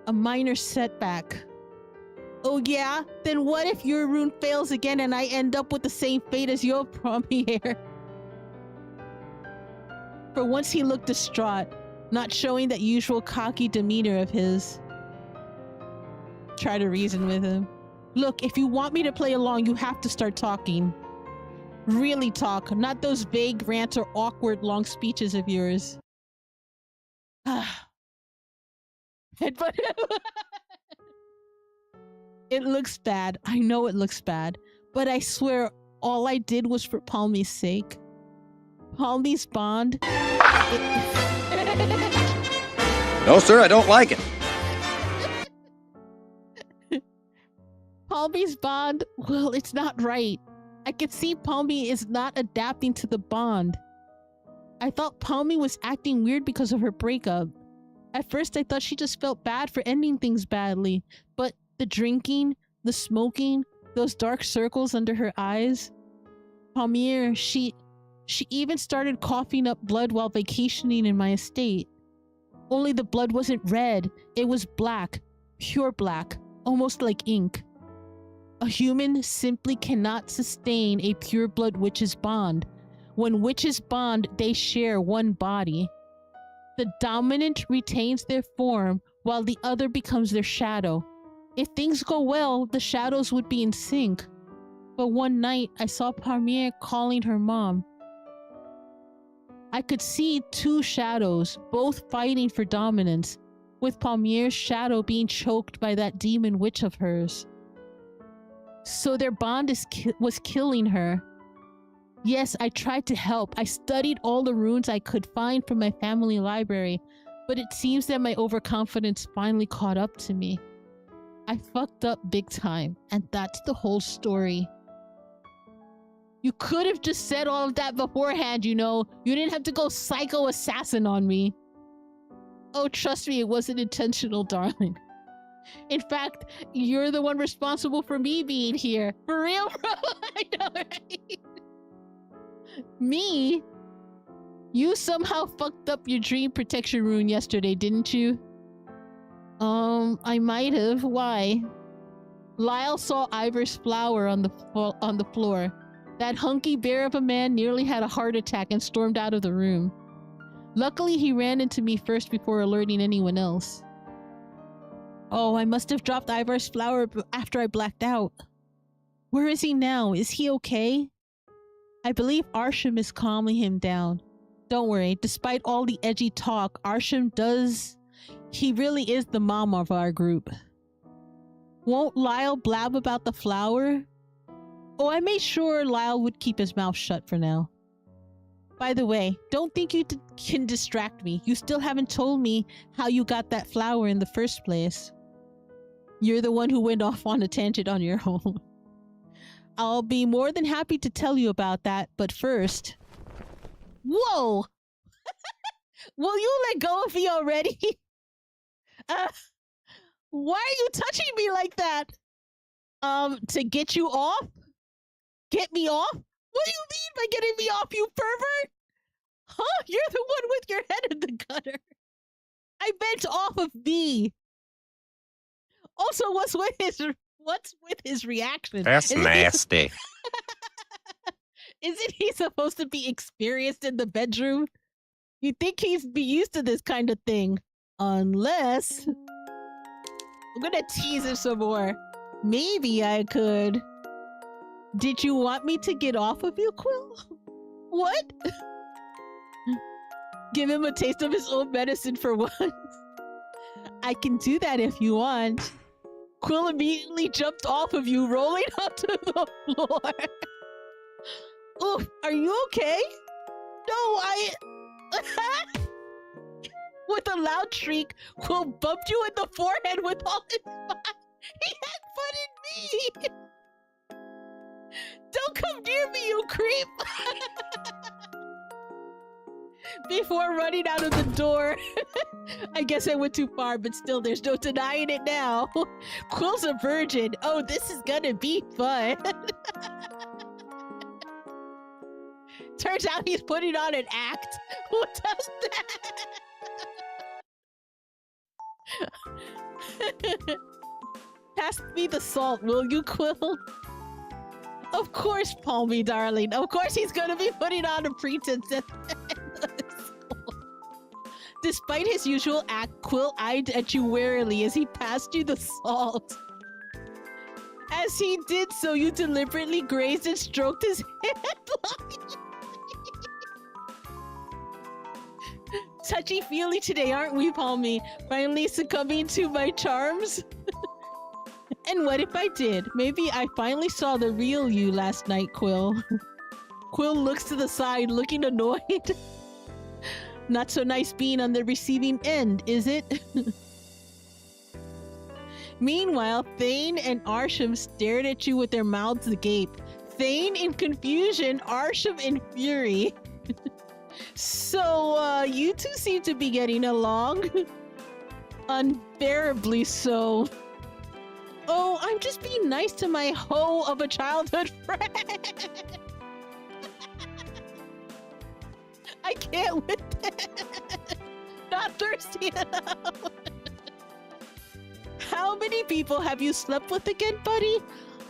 A minor setback. Oh yeah? Then what if your rune fails again and I end up with the same fate as your premiere? For once he looked distraught, not showing that usual cocky demeanor of his. Try to reason with him. Look, if you want me to play along, you have to start talking. Really talk, not those vague rants or awkward long speeches of yours. Headbutt him. It looks bad. I know it looks bad. But I swear, all I did was for Palmy's sake. Palmy's bond. No, sir, I don't like it. Palmy's bond, well, it's not right. I could see Palmy is not adapting to the bond. I thought Palmy was acting weird because of her breakup. At first, I thought she just felt bad for ending things badly, but the drinking, the smoking, those dark circles under her eyes. Palmier, she even started coughing up blood while vacationing in my estate. Only the blood wasn't red, it was black, pure black, almost like ink. A human simply cannot sustain a pure blood witch's bond. When witches bond, they share one body. The dominant retains their form while the other becomes their shadow. If things go well, the shadows would be in sync. But one night, I saw Palmier calling her mom. I could see two shadows, both fighting for dominance, with Palmier's shadow being choked by that demon witch of hers. So their bond was killing her. Yes, I tried to help. I studied all the runes I could find from my family library, but it seems that my overconfidence finally caught up to me. I fucked up big time, and that's the whole story. You could have just said all of that beforehand, you know. You didn't have to go psycho assassin on me. Oh, trust me, it wasn't intentional, darling. In fact, you're the one responsible for me being here. For real, bro? I know, right? Me? You somehow fucked up your dream protection rune yesterday, didn't you? I might have. Why? Lyle saw Ivor's flower on the floor. That hunky bear of a man nearly had a heart attack and stormed out of the room. Luckily, he ran into me first before alerting anyone else. Oh, I must have dropped Ivor's flower after I blacked out. Where is he now? Is he okay? I believe Arsham is calming him down. Don't worry, despite all the edgy talk, Arsham he really is the mom of our group. Won't Lyle blab about the flower? Oh, I made sure Lyle would keep his mouth shut for now. By the way, don't think you can distract me. You still haven't told me how you got that flower in the first place. You're the one who went off on a tangent on your own. I'll be more than happy to tell you about that, but first... Whoa! Will you let go of me already? Why are you touching me like that? To get you off? Get me off? What do you mean by getting me off, you pervert? Huh? You're the one with your head in the gutter. I meant off of me. Also, what's with his reaction? That's nasty. Isn't he supposed to be experienced in the bedroom? You'd think he'd be used to this kind of thing. Unless... I'm gonna tease him some more. Maybe I could... Did you want me to get off of you, Quill? What? Give him a taste of his own medicine for once. I can do that if you want. Quill immediately jumped off of you, rolling onto the floor. Oof, are you okay? No, With a loud shriek, Quill bumped you in the forehead with all his might. He had fun in me! Don't come near me, you creep! Before running out of the door. I guess I went too far, but still, there's no denying it now. Quill's a virgin. Oh, this is gonna be fun. Turns out he's putting on an act. Who does that? Pass me the salt, will you, Quill? Of course, Palmy, darling. Of course he's gonna be putting on a pretense. Despite his usual act, Quill eyed at you warily as he passed you the salt. As he did so, you deliberately grazed and stroked his hand. Touchy-feely today, aren't we, Palmy? Finally succumbing to my charms? And what if I did? Maybe I finally saw the real you last night, Quill. Quill looks to the side, looking annoyed. Not so nice being on the receiving end, is it? Meanwhile, Thane and Arsham stared at you with their mouths agape. Thane in confusion, Arsham in fury. So, you two seem to be getting along. Unbearably so. Oh, I'm just being nice to my hoe of a childhood friend. I can't with it. Not thirsty enough. How many people have you slept with again, buddy?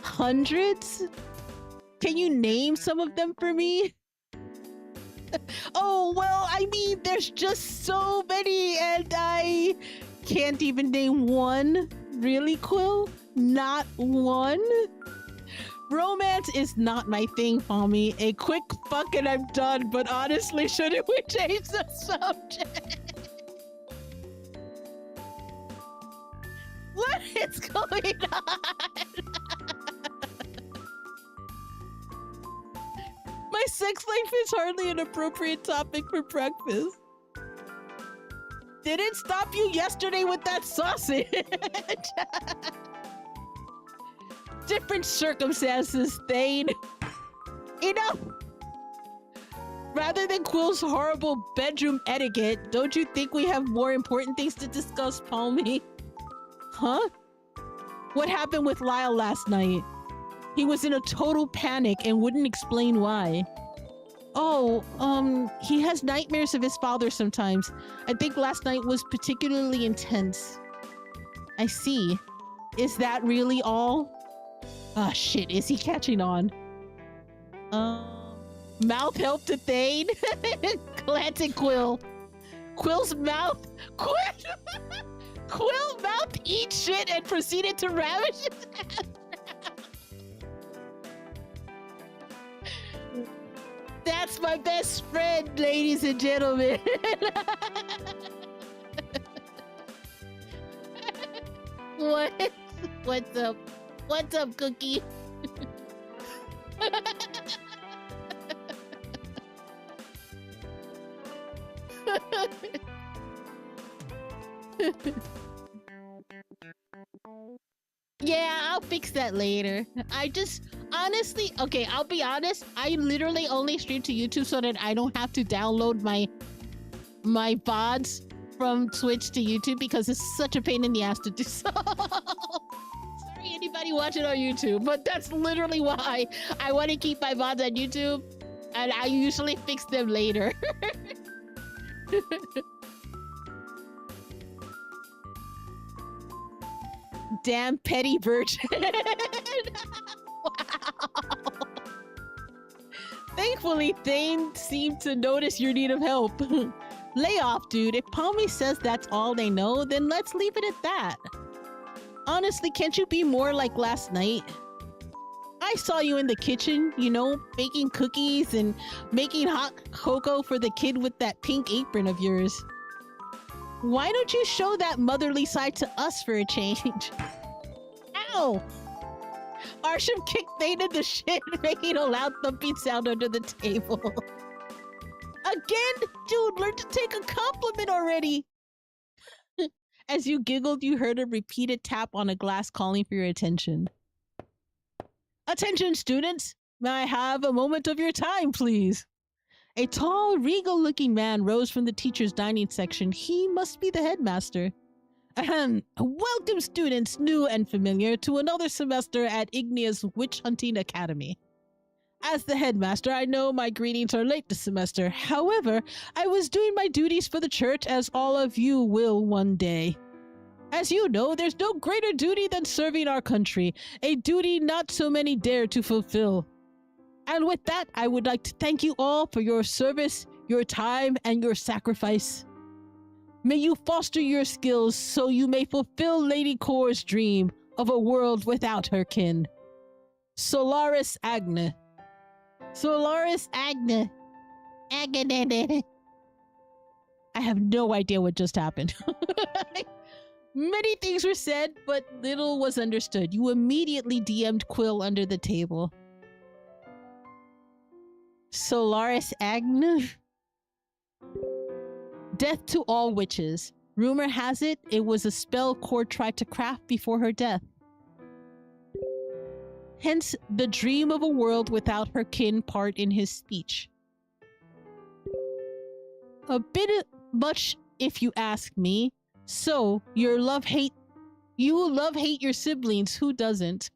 Hundreds? Can you name some of them for me? Oh, well, I mean, there's just so many, and I can't even name one. Really, Quill? Not one? Romance is not my thing, Palmy. A quick fuck and I'm done, but honestly, shouldn't we change the subject? What is going on? My sex life is hardly an appropriate topic for breakfast. Didn't stop you yesterday with that sausage. Different circumstances, Thane. Enough! Rather than Quill's horrible bedroom etiquette, don't you think we have more important things to discuss, Palmy? Huh? What happened with Lyle last night? He was in a total panic and wouldn't explain why. Oh, he has nightmares of his father sometimes. I think last night was particularly intense. I see. Is that really all? Ah, shit, is he catching on? Mouth help to Thane? Classic Quill. Quill's mouth... Quill mouth eat shit and proceeded to ravish his ass. That's my best friend, ladies and gentlemen. What? What's up? What's up, Cookie? Yeah, I'll fix that later. I just, honestly, okay, I'll be honest. I literally only stream to YouTube so that I don't have to download my VODs from Twitch to YouTube because it's such a pain in the ass to do so. Sorry, anybody watching on YouTube, but that's literally why I want to keep my VODs on YouTube, and I usually fix them later. Damn petty virgin. Wow. Thankfully, Thane seemed to notice your need of help. Lay off, dude. If Palmy says that's all they know, then let's leave it at that. Honestly, can't you be more like last night? I saw you in the kitchen, you know, baking cookies and making hot cocoa for the kid with that pink apron of yours. Why don't you show that motherly side to us for a change? Ow! Arsham kicked Thane in the shin, making a loud thumping sound under the table. Again? Dude, learn to take a compliment already! As you giggled, you heard a repeated tap on a glass calling for your attention. Attention, students! May I have a moment of your time, please? A tall, regal-looking man rose from the teacher's dining section. He must be the headmaster. Ahem. Welcome, students, new and familiar, to another semester at Ignea's Witch Hunting Academy. As the headmaster, I know my greetings are late this semester. However, I was doing my duties for the church as all of you will one day. As you know, there's no greater duty than serving our country, a duty not so many dare to fulfill. And with that, I would like to thank you all for your service, your time, and your sacrifice. May you foster your skills so you may fulfill Lady Core's dream of a world without her kin. Solaris Agna. Solaris Agna. Agna. I have no idea what just happened. Many things were said, but little was understood. You immediately DM'd Quill under the table. Solaris Agna? Death to all witches. Rumor has it, it was a spell Core tried to craft before her death. Hence, the dream of a world without her kin part in his speech. A bit much, if you ask me. So, you love-hate your siblings, who doesn't?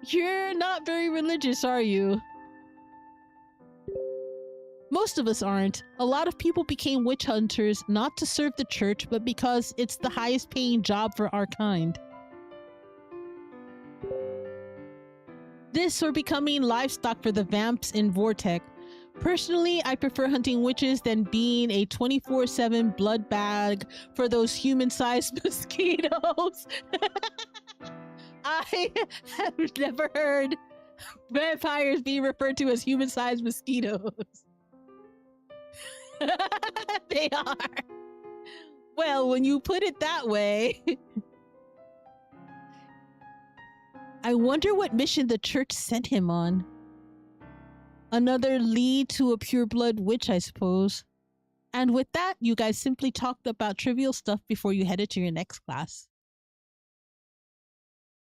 You're not very religious, are you? Most of us aren't. A lot of people became witch hunters not to serve the church, but because it's the highest paying job for our kind. This or becoming livestock for the vamps in Vortec. Personally, I prefer hunting witches than being a 24/7 blood bag for those human-sized mosquitoes. I have never heard vampires being referred to as human-sized mosquitoes. They are. Well, when you put it that way. I wonder what mission the church sent him on. Another lead to a pureblood witch, I suppose. And with that, you guys simply talked about trivial stuff before you headed to your next class.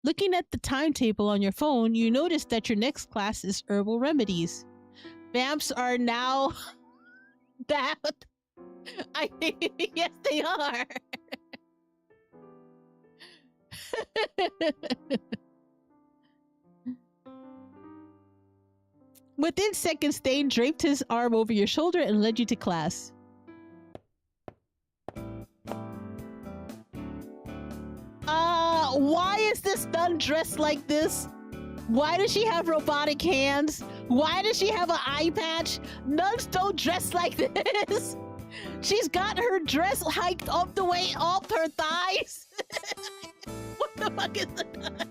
Looking at the timetable on your phone, you notice that your next class is herbal remedies. Vamps are now that. Yes, they are. Within seconds, Thane draped his arm over your shoulder and led you to class. Why is this nun dressed like this? Why does she have robotic hands? Why does she have an eye patch? Nuns don't dress like this. She's got her dress hiked up the way off her thighs. What the fuck is that?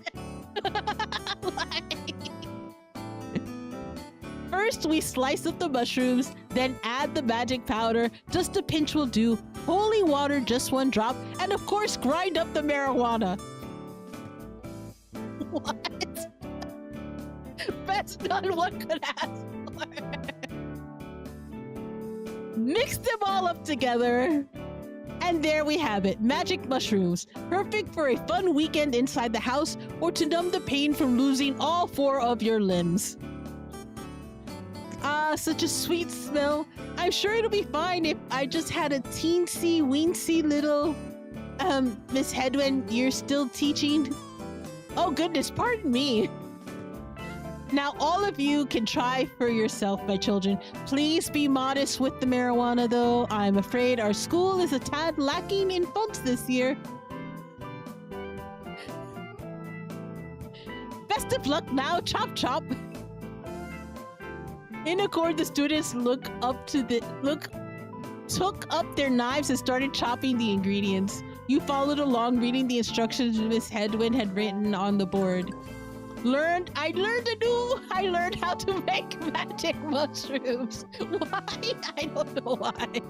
First, we slice up the mushrooms, then add the magic powder. Just a pinch will do. Holy water, just one drop. And of course, grind up the marijuana. What? Best done one could ask for. Mix them all up together. And there we have it. Magic mushrooms. Perfect for a fun weekend inside the house or to numb the pain from losing all 4 of your limbs. Such a sweet smell. I'm sure it'll be fine if I just had a teensy weensy little... Miss Hedwin, you're still teaching? Oh goodness, pardon me. Now all of you can try for yourself, my children. Please be modest with the marijuana though. I'm afraid our school is a tad lacking in funds this year. Best of luck now, chop chop. In accord, the students took up their knives and started chopping the ingredients. You followed along, reading the instructions Miss Hedwin had written on the board. I learned how to make magic mushrooms. Why? I don't know why.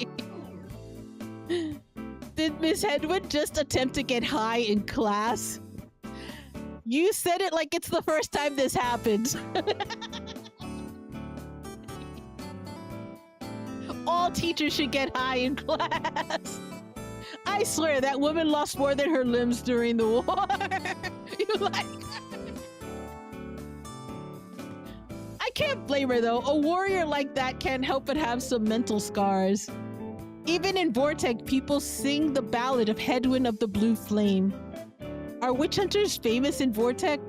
Did Miss Hedwin just attempt to get high in class? You said it like it's the first time this happens. All teachers should get high in class. I swear that woman lost more than her limbs during the war. You like her? I can't blame her though. A warrior like that can't help but have some mental scars. Even in Vortec, people sing the ballad of Hedwin of the Blue Flame. Are witch hunters famous in Vortec?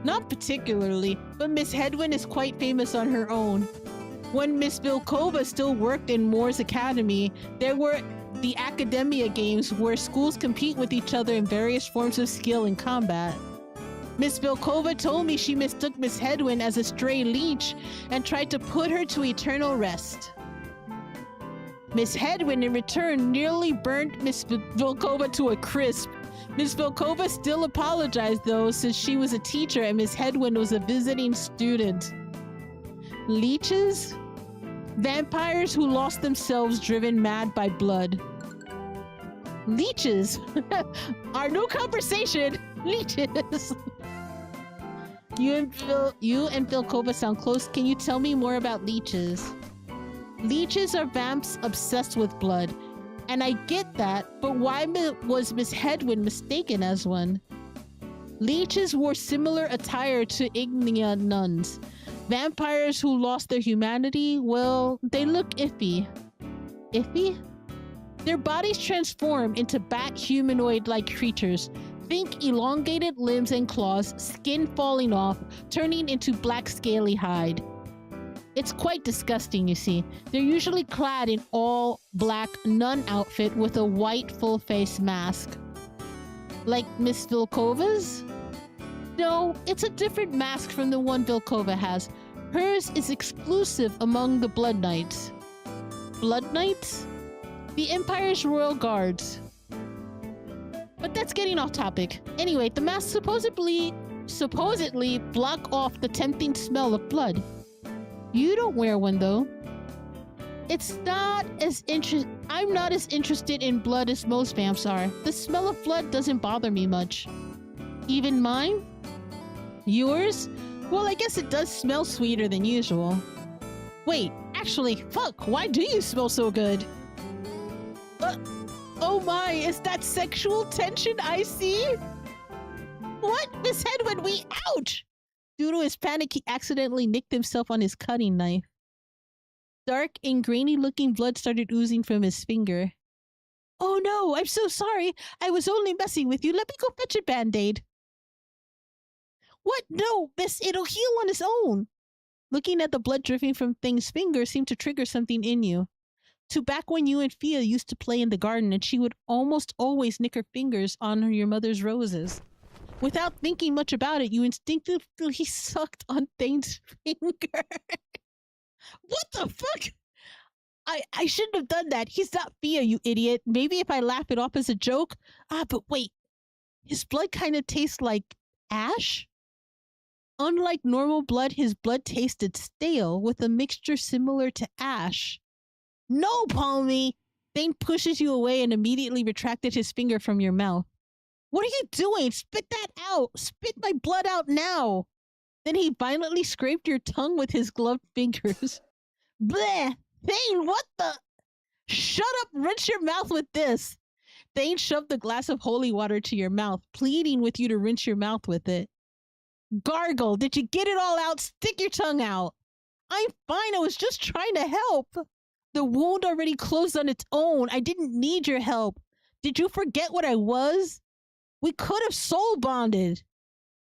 Not particularly, but Miss Hedwin is quite famous on her own. When Miss Vilkova still worked in Moore's Academy, there were the Academia Games where schools compete with each other in various forms of skill in combat. Miss Vilkova told me she mistook Miss Hedwin as a stray leech and tried to put her to eternal rest. Miss Hedwin, in return, nearly burnt Miss Vilkova to a crisp. Miss Vilkova still apologized, though, since she was a teacher and Miss Hedwin was a visiting student. Leeches? Vampires who lost themselves driven mad by blood. Leeches? Our new conversation! Leeches! You and Vilkova sound close. Can you tell me more about leeches? Leeches are vamps obsessed with blood. And I get that, but why was Miss Hedwin mistaken as one? Leeches wore similar attire to Ignia nuns. Vampires who lost their humanity, well, they look iffy. Iffy? Their bodies transform into bat humanoid-like creatures. Think elongated limbs and claws, skin falling off, turning into black scaly hide. It's quite disgusting, you see. They're usually clad in all black nun outfit with a white full face mask. Like Miss Vilkova's? No, it's a different mask from the one Vilkova has. Hers is exclusive among the Blood Knights. Blood Knights? The Empire's Royal Guards. But that's getting off topic. Anyway, the masks supposedly block off the tempting smell of blood. You don't wear one, though. I'm not as interested in blood as most vamps are. The smell of blood doesn't bother me much. Even mine? Yours? Well, I guess it does smell sweeter than usual. Wait, actually, fuck, why do you smell so good? Oh my, is that sexual tension I see? What? Miss Hedwin, ouch! Due to his panic, he accidentally nicked himself on his cutting knife. Dark and grainy-looking blood started oozing from his finger. Oh no, I'm so sorry. I was only messing with you. Let me go fetch a Band-Aid. What? No, miss, it'll heal on its own. Looking at the blood dripping from Thing's finger seemed to trigger something in you. To back when you and Fia used to play in the garden and she would almost always nick her fingers on your mother's roses. Without thinking much about it, you instinctively sucked on Thane's finger. What the fuck? I shouldn't have done that. He's not Fia, you idiot. Maybe if I laugh it off as a joke. But wait. His blood kind of tastes like ash? Unlike normal blood, his blood tasted stale with a mixture similar to ash. No, Palmy! Thane pushes you away and immediately retracted his finger from your mouth. What are you doing? Spit that out! Spit my blood out now! Then he violently scraped your tongue with his gloved fingers. Bleh! Thane, what the? Shut up! Rinse your mouth with this! Thane shoved the glass of holy water to your mouth, pleading with you to rinse your mouth with it. Gargle! Did you get it all out? Stick your tongue out! I'm fine, I was just trying to help! The wound already closed on its own. I didn't need your help. Did you forget what I was? We could have soul bonded.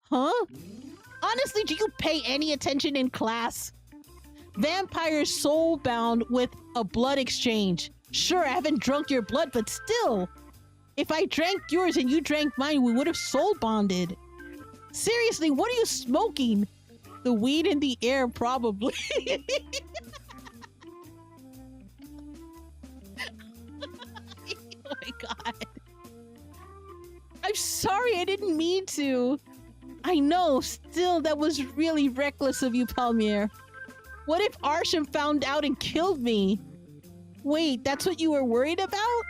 Huh? Honestly, do you pay any attention in class? Vampires soul bound with a blood exchange. Sure, I haven't drunk your blood, but still. If I drank yours and you drank mine, we would have soul bonded. Seriously, what are you smoking? The weed in the air, probably. Oh my god. I'm sorry, I didn't mean to. I know, still, that was really reckless of you, Palmier. What if Arsham found out and killed me? Wait, that's what you were worried about?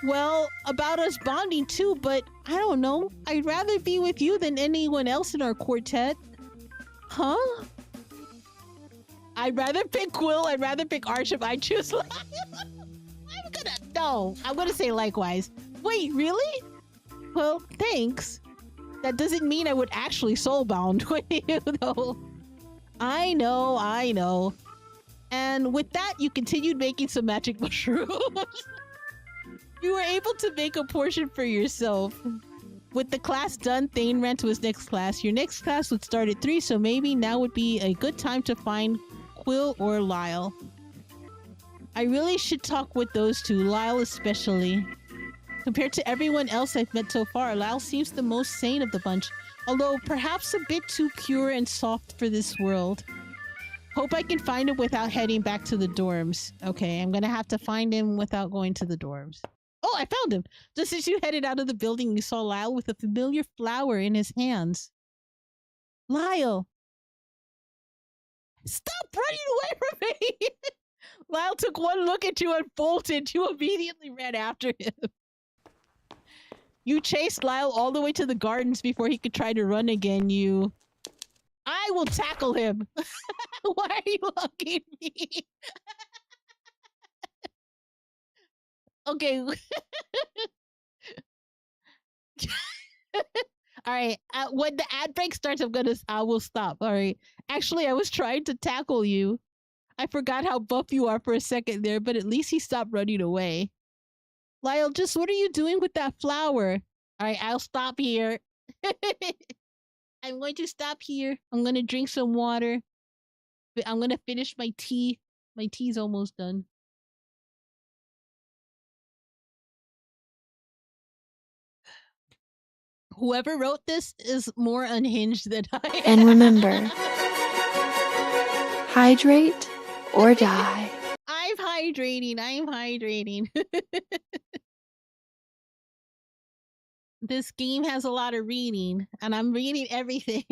Well, about us bonding too, but I don't know. I'd rather be with you than anyone else in our quartet. Huh? I'd rather pick Quill, I'd rather pick Arsham, I choose I'm gonna say likewise. Wait, really? Well, thanks. That doesn't mean I would actually soulbound with you, though. I know. And with that, you continued making some magic mushrooms. You were able to make a portion for yourself. With the class done, Thane ran to his next class. Your next class would start at 3, so maybe now would be a good time to find Quill or Lyle. I really should talk with those two, Lyle especially. Compared to everyone else I've met so far, Lyle seems the most sane of the bunch, although perhaps a bit too pure and soft for this world. Hope I can find him without heading back to the dorms. Okay, I'm gonna have to find him without going to the dorms. Oh, I found him! Just as you headed out of the building, you saw Lyle with a familiar flower in his hands. Lyle! Stop running away from me! Lyle took one look at you and bolted. You immediately ran after him. You chased Lyle all the way to the gardens before he could try to run again. I will tackle him. Why are you hugging me? Okay. All right. When the ad break starts, I will stop. All right. Actually, I was trying to tackle you. I forgot how buff you are for a second there, but at least he stopped running away. Lyle, just what are you doing with that flower? All right, I'll stop here. I'm going to stop here. I'm going to drink some water. I'm going to finish my tea. My tea's almost done. Whoever wrote this is more unhinged than I am. And remember, hydrate or die. I'm hydrating. I'm hydrating. This game has a lot of reading, and I'm reading everything.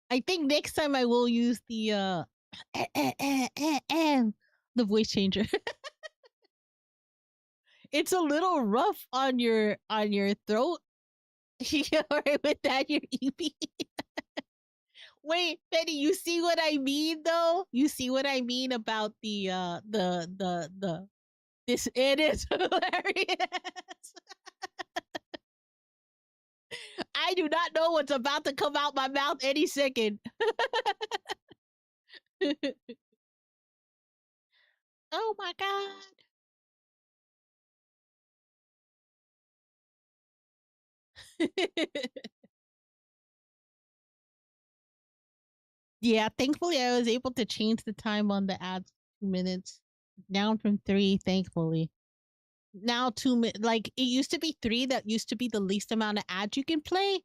I think next time I will use the voice changer. It's a little rough on your throat. Yeah, right with that, your EP. Wait, Betty, you see what I mean though? You see what I mean about the this, it is hilarious. I do not know what's about to come out my mouth any second. Oh my god. Yeah, thankfully I was able to change the time on the ads 2 minutes. Down from 3, thankfully. Now 2 minutes, like it used to be 3, that used to be the least amount of ads you can play.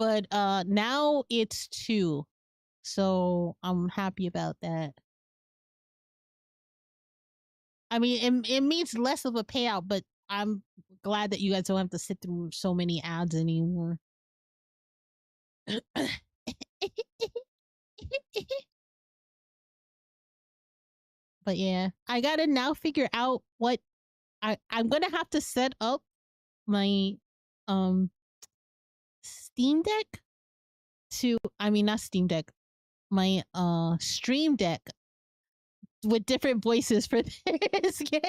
But now it's 2. So I'm happy about that. I mean, it means less of a payout, but I'm glad that you guys don't have to sit through so many ads anymore. But yeah, I gotta now figure out what I'm gonna have to set up my Steam Deck to, I mean, not Steam Deck, my Stream Deck with different voices for this game.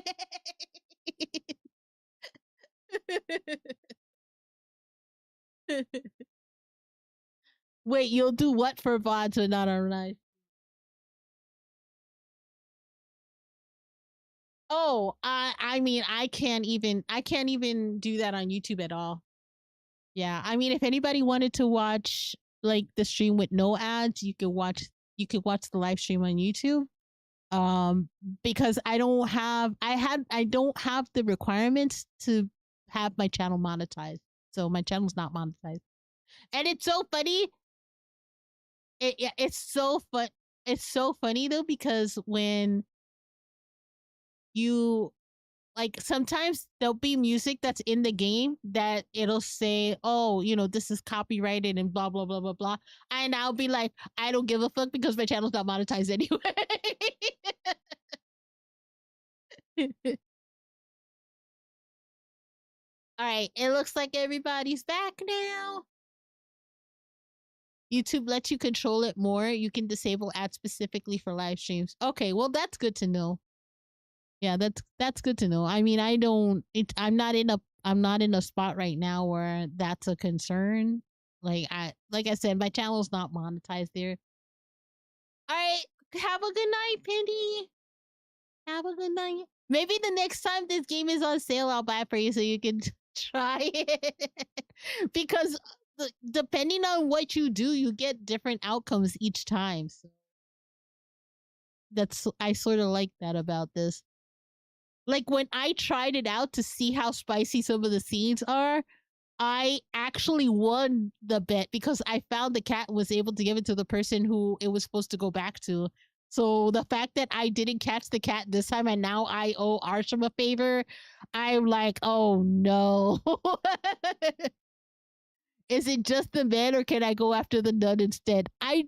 Wait, you'll do what for VODs but not on live? Oh, I mean, I can't even do that on YouTube at all. Yeah, I mean, if anybody wanted to watch like the stream with no ads, you could watch the live stream on YouTube. Because I don't have the requirements to have my channel monetized. So my channel's not monetized. And it's so funny. It's so funny though, because when you, like, sometimes there'll be music that's in the game that it'll say, oh, you know, this is copyrighted and blah blah blah blah blah, and I'll be like, I don't give a fuck because my channel's not monetized anyway. All right, it looks like everybody's back now. YouTube lets you control it more. You can disable ads specifically for live streams. Okay, well, that's good to know. Yeah, that's good to know. I mean, I'm not in a spot right now where that's a concern. Like I said, my channel's not monetized there. All right, have a good night, Penny. Have a good night. Maybe the next time this game is on sale, I'll buy it for you so you can Try it. Because depending on what you do, you get different outcomes each time. So I sort of like that about this. Like when I tried it out to see how spicy some of the scenes are, I actually won the bet because I found the cat was able to give it to the person who it was supposed to go back to. So the fact that I didn't catch the cat this time and now I owe Arsham a favor, I'm like, oh no. Is it just the men or can I go after the nun instead? I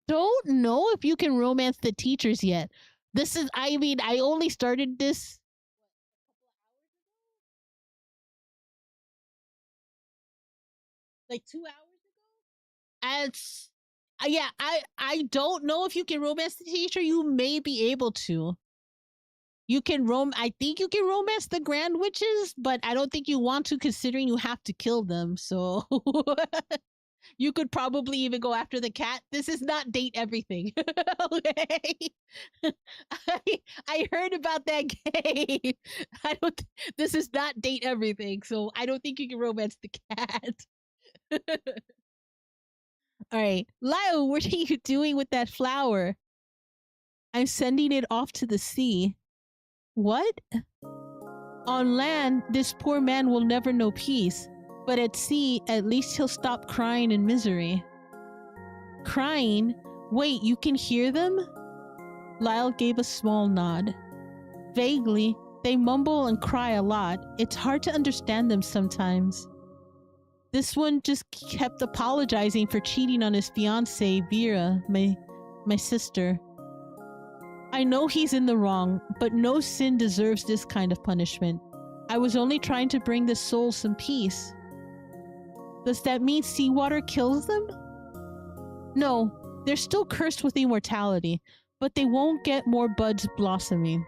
don't know if you can romance the teachers yet. I only started this like 2 hours ago. And yeah, I don't know if you can romance the teacher. You may be able to. I think you can romance the grand witches, but I don't think you want to considering you have to kill them. So you could probably even go after the cat. This is not date everything. Okay. I heard about that game. This is not date everything. So I don't think you can romance the cat. All right. Lyle, what are you doing with that flower? I'm sending it off to the sea. What? On land, this poor man will never know peace. But at sea, at least he'll stop crying in misery. Crying? Wait, you can hear them? Lyle gave a small nod. Vaguely, they mumble and cry a lot. It's hard to understand them sometimes. This one just kept apologizing for cheating on his fiancée, Vera, my sister. I know he's in the wrong, but no sin deserves this kind of punishment. I was only trying to bring the soul some peace. Does that mean seawater kills them? No, they're still cursed with immortality, but they won't get more buds blossoming.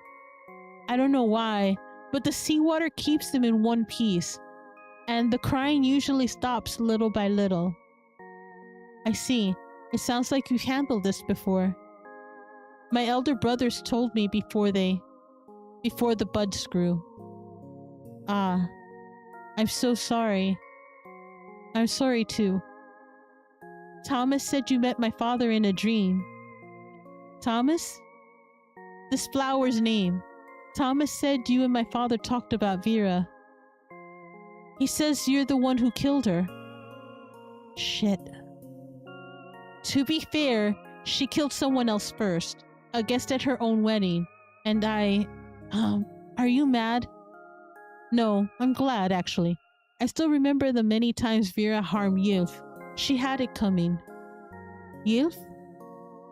I don't know why, but the seawater keeps them in one piece, and the crying usually stops little by little. I see. It sounds like you've handled this before. My elder brothers told me before the buds grew. Ah, I'm so sorry. I'm sorry too. Thomas said you met my father in a dream. Thomas? This flower's name. Thomas said you and my father talked about Vera. He says you're the one who killed her. Shit. To be fair, she killed someone else first. A guest at her own wedding. And are you mad? No, I'm glad actually. I still remember the many times Vera harmed Yilf. She had it coming. Yilf?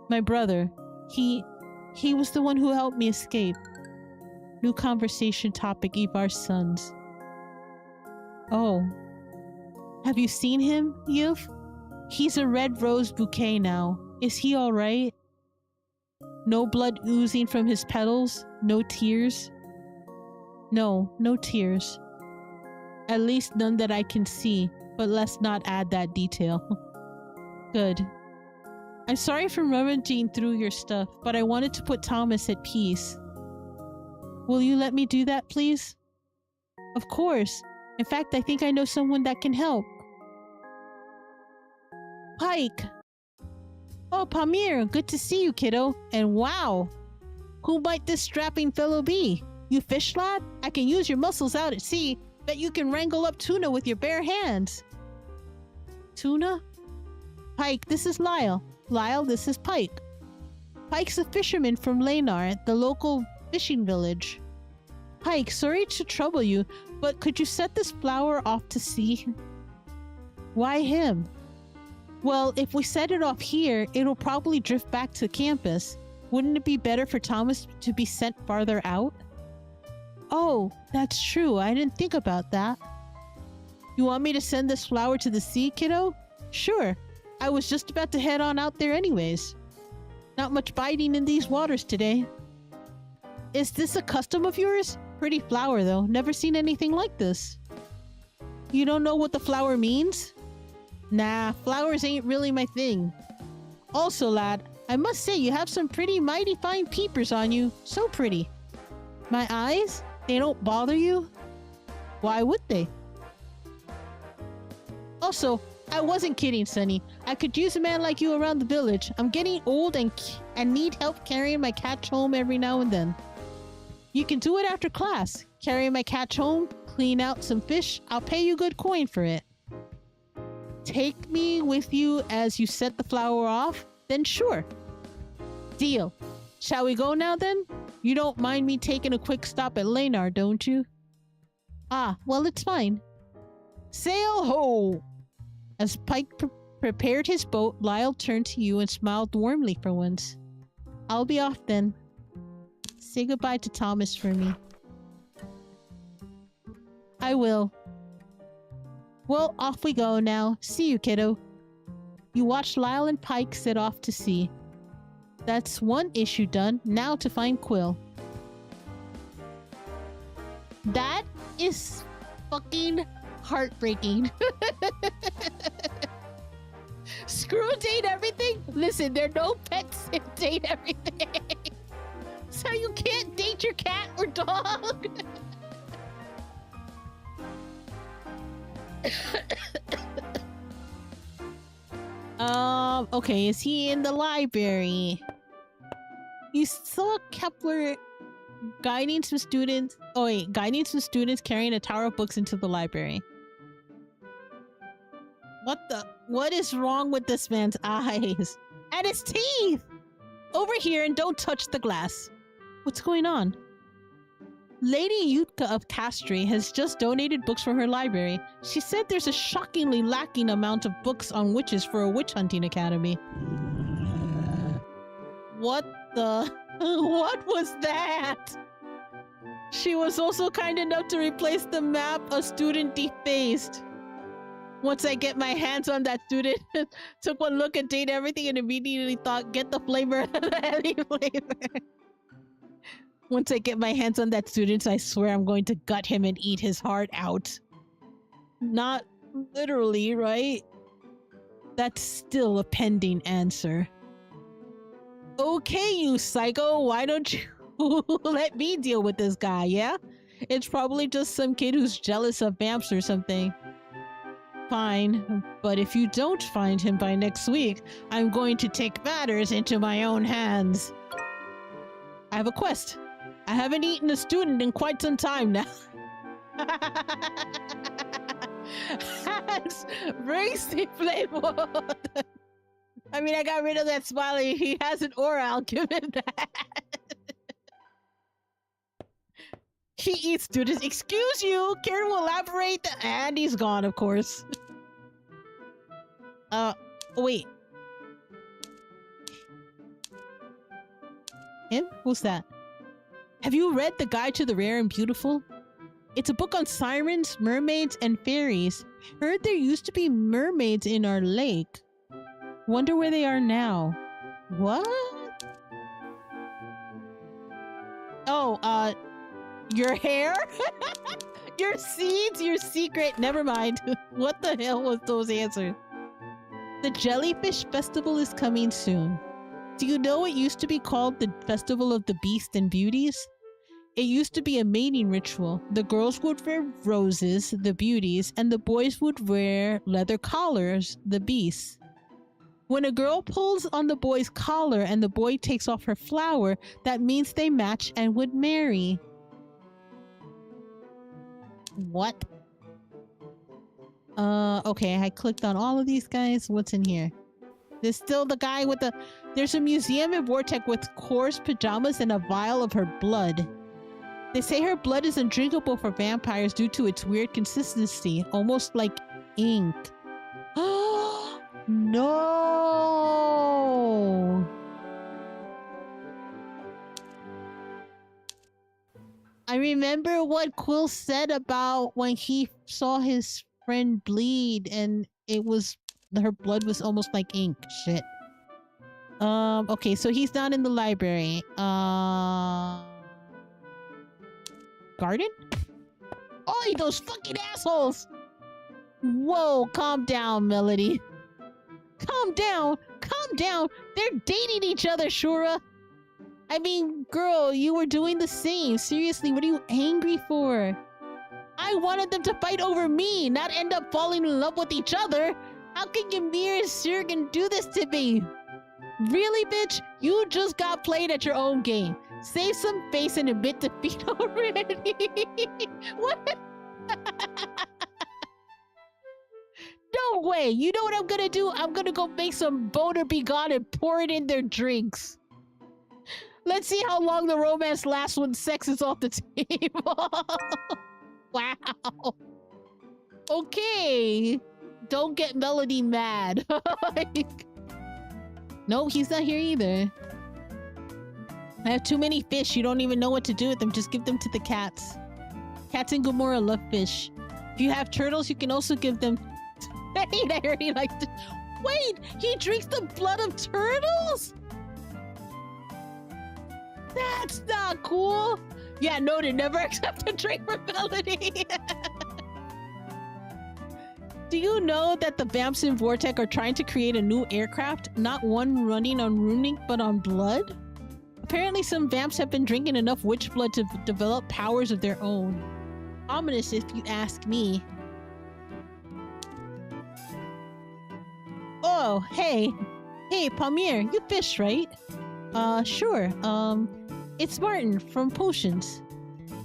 My brother. He was the one who helped me escape. New conversation topic, Ivar's sons. Oh. Have you seen him, Yilf? He's a red rose bouquet now. Is he alright? No blood oozing from his petals? No tears? No, no tears. At least none that I can see, but let's not add that detail. Good. I'm sorry for rummaging through your stuff, but I wanted to put Thomas at peace. Will you let me do that, please? Of course. In fact, I think I know someone that can help. Pike! Oh, Pamir, good to see you, kiddo. And wow! Who might this strapping fellow be? You fish lad? I can use your muscles out at sea. Bet you can wrangle up tuna with your bare hands. Tuna? Pike, this is Lyle. Lyle, this is Pike. Pike's a fisherman from Leynar, the local fishing village. Pike, sorry to trouble you, but could you set this flower off to sea? Why him? Well, if we set it off here, it'll probably drift back to campus. Wouldn't it be better for Thomas to be sent farther out? Oh, that's true. I didn't think about that. You want me to send this flower to the sea, kiddo? Sure. I was just about to head on out there anyways. Not much biting in these waters today. Is this a custom of yours? Pretty flower, though. Never seen anything like this. You don't know what the flower means? Nah, flowers ain't really my thing. Also, lad, I must say you have some pretty mighty fine peepers on you. So pretty. My eyes? They don't bother you? Why would they? Also, I wasn't kidding, Sonny. I could use a man like you around the village. I'm getting old and need help carrying my catch home every now and then. You can do it after class. Carry my catch home, clean out some fish. I'll pay you good coin for it. Take me with you as you set the flower off? Then sure. Deal. Shall we go now then? You don't mind me taking a quick stop at Lanar, don't you? Ah, well, it's fine. Sail ho! As Pike prepared his boat, Lyle turned to you and smiled warmly for once. I'll be off then. Say goodbye to Thomas for me. I will. Well, off we go now. See you, kiddo. You watched Lyle and Pike set off to sea. That's one issue done. Now to find Quill. That is fucking heartbreaking. Screw date everything? Listen, there are no pets in date everything. So you can't date your cat or dog? Okay, is he in the library? You saw Kepler guiding some students carrying a tower of books into the library. What is wrong with this man's eyes? And his teeth! Over here and don't touch the glass. What's going on? Lady Yutka of Castry has just donated books for her library. She said there's a shockingly lacking amount of books on witches for a witch hunting academy. What the... What was that? She was also kind enough to replace the map a student defaced. Once I get my hands on that student, took one look at date everything and immediately thought, get the flavor, any flavor. Once I get my hands on that student, I swear I'm going to gut him and eat his heart out. Not literally, right? That's still a pending answer. Okay, you psycho, why don't you let me deal with this guy, yeah? It's probably just some kid who's jealous of vamps or something. Fine, but if you don't find him by next week, I'm going to take matters into my own hands. I have a quest. I haven't eaten a student in quite some time now. That's racy flavor. I mean, I got rid of that smiley. He has an aura, I'll give him that. He eats students. Excuse you, Karen will elaborate. And he's gone, of course. Wait. Him? Who's that? Have you read The Guide to the Rare and Beautiful? It's a book on sirens, mermaids, and fairies. Heard there used to be mermaids in our lake. Wonder where they are now. What? Oh, your hair? Your seeds? Your secret? Never mind. What the hell was those answers? The Jellyfish Festival is coming soon. Do you know it used to be called the Festival of the Beast and Beauties? It used to be a mating ritual. The girls would wear roses, the beauties, and the boys would wear leather collars, the beasts. When a girl pulls on the boy's collar and the boy takes off her flower, that means they match and would marry. What? Okay, I clicked on all of these guys. What's in here? There's still the guy with the... There's a museum in Vortex with coarse pajamas and a vial of her blood. They say her blood is undrinkable for vampires due to its weird consistency, almost like ink. No! I remember what Quill said about when he saw his friend bleed and it was... her blood was almost like ink. Shit. Okay, so he's not in the library. Garden? Oh, those fucking assholes! Whoa, calm down, Melody. Calm down! Calm down! They're dating each other, Shura! I mean, girl, you were doing the same. Seriously, what are you angry for? I I wanted them to fight over me, not end up falling in love with each other. How can Ymir Sirgan do this to me? Really, bitch? You just got played at your own game. Save some face and admit defeat already. What? No way. You know what I'm gonna do? I'm gonna go make some boner be gone and pour it in their drinks. Let's see how long the romance lasts when sex is off the table. Wow. Okay. Don't get Melody mad. No, he's not here either. I have too many fish. You don't even know what to do with them. Just give them to the cats. Cats in Gomorrah love fish. If you have turtles, you can also give them... I already like to... Wait! He drinks the blood of turtles?! That's not cool! Yeah, noted. Never accept a drink for Melody. Do you know that the Vamps in Vortec are trying to create a new aircraft? Not one running on runic, but on blood? Apparently some Vamps have been drinking enough witch blood to develop powers of their own. Ominous if you ask me. Oh, hey. Hey, Palmier, you fish, right? Sure. It's Martin from Potions.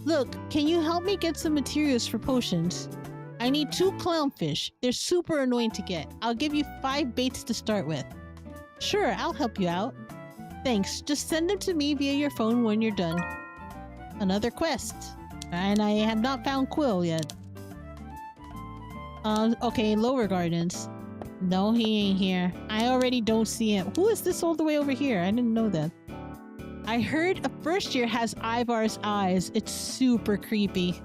Look, can you help me get some materials for potions? I need 2 clownfish. They're super annoying to get. I'll give you 5 baits to start with. Sure, I'll help you out. Thanks. Just send them to me via your phone when you're done. Another quest. And I have not found Quill yet. Okay, Lower Gardens. No, he ain't here. I already don't see him. Who is this all the way over here? I didn't know that. I heard a first year has Ivar's eyes. It's super creepy.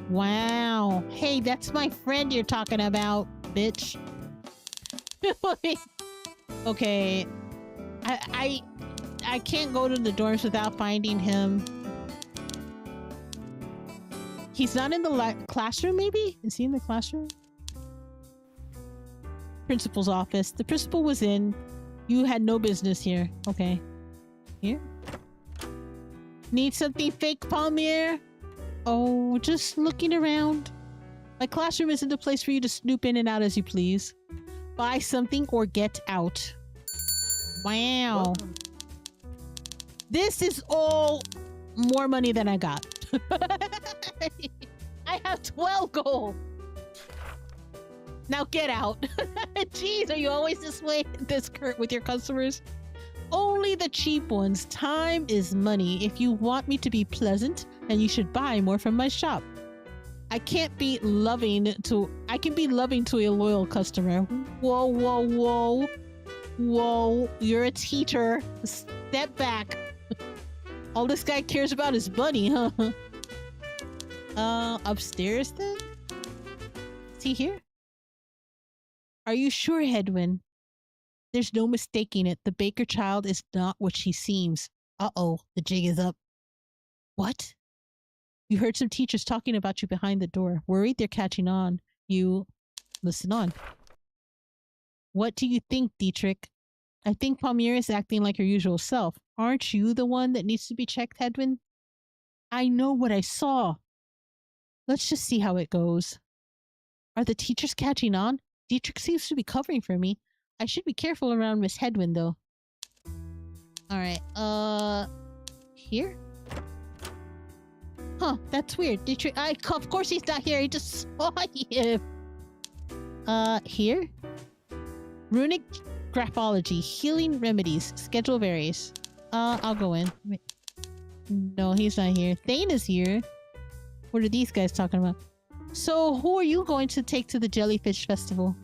Wow. Hey, that's my friend you're talking about, bitch. Okay. I can't go to the dorms without finding him. He's not in the classroom, maybe? Is he in the classroom? Principal's office. The principal was in. You had no business here. Okay. Here? Need something fake, Palmier? Oh, just looking around. My classroom isn't a place for you to snoop in and out as you please. Buy something or get out. Wow. This is all more money than I got. I have 12 gold. Now get out. Jeez, are you always this way, this curt with your customers? Only the cheap ones. Time is money. If you want me to be pleasant, then you should buy more from my shop. I can be loving to a loyal customer. Whoa, whoa, whoa. Whoa, you're a teacher. Step back. All this guy cares about is money, huh? Upstairs then? Is he here? Are you sure, Hedwin? There's no mistaking it. The baker child is not what she seems. Uh-oh, the jig is up. What? You heard some teachers talking about you behind the door. Worried they're catching on. You... listen on. What do you think, Dietrich? I think Palmier is acting like her usual self. Aren't you the one that needs to be checked, Hedwin? I know what I saw. Let's just see how it goes. Are the teachers catching on? Dietrich seems to be covering for me. I should be careful around Miss Hedwin, though. Alright, here? Huh, that's weird. Dietrich, of course he's not here. I just saw him. Here? Runic Graphology. Healing Remedies. Schedule varies. I'll go in. Wait. No, he's not here. Thane is here. What are these guys talking about? So, who are you going to take to the Jellyfish Festival?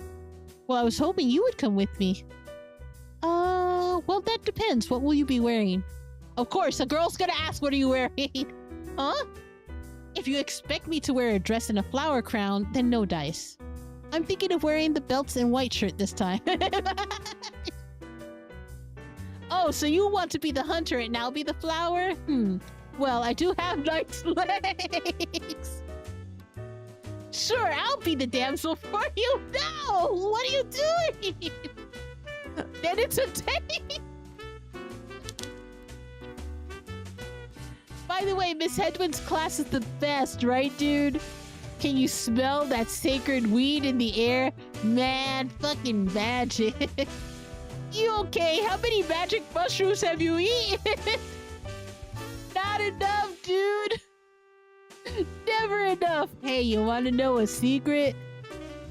Well, I was hoping you would come with me. Well, that depends. What will you be wearing? Of course, a girl's gonna ask, what are you wearing? Huh? If you expect me to wear a dress and a flower crown, then no dice. I'm thinking of wearing the belts and white shirt this time. Oh, so you want to be the hunter and I'll be the flower? Well, I do have nice legs. Sure, I'll be the damsel for you. No! What are you doing? Then it's a date. By the way, Miss Hedwin's class is the best, right, dude? Can you smell that sacred weed in the air? Man, fucking magic. You okay? How many magic mushrooms have you eaten? Not enough, dude. Never enough. Hey, you want to know a secret?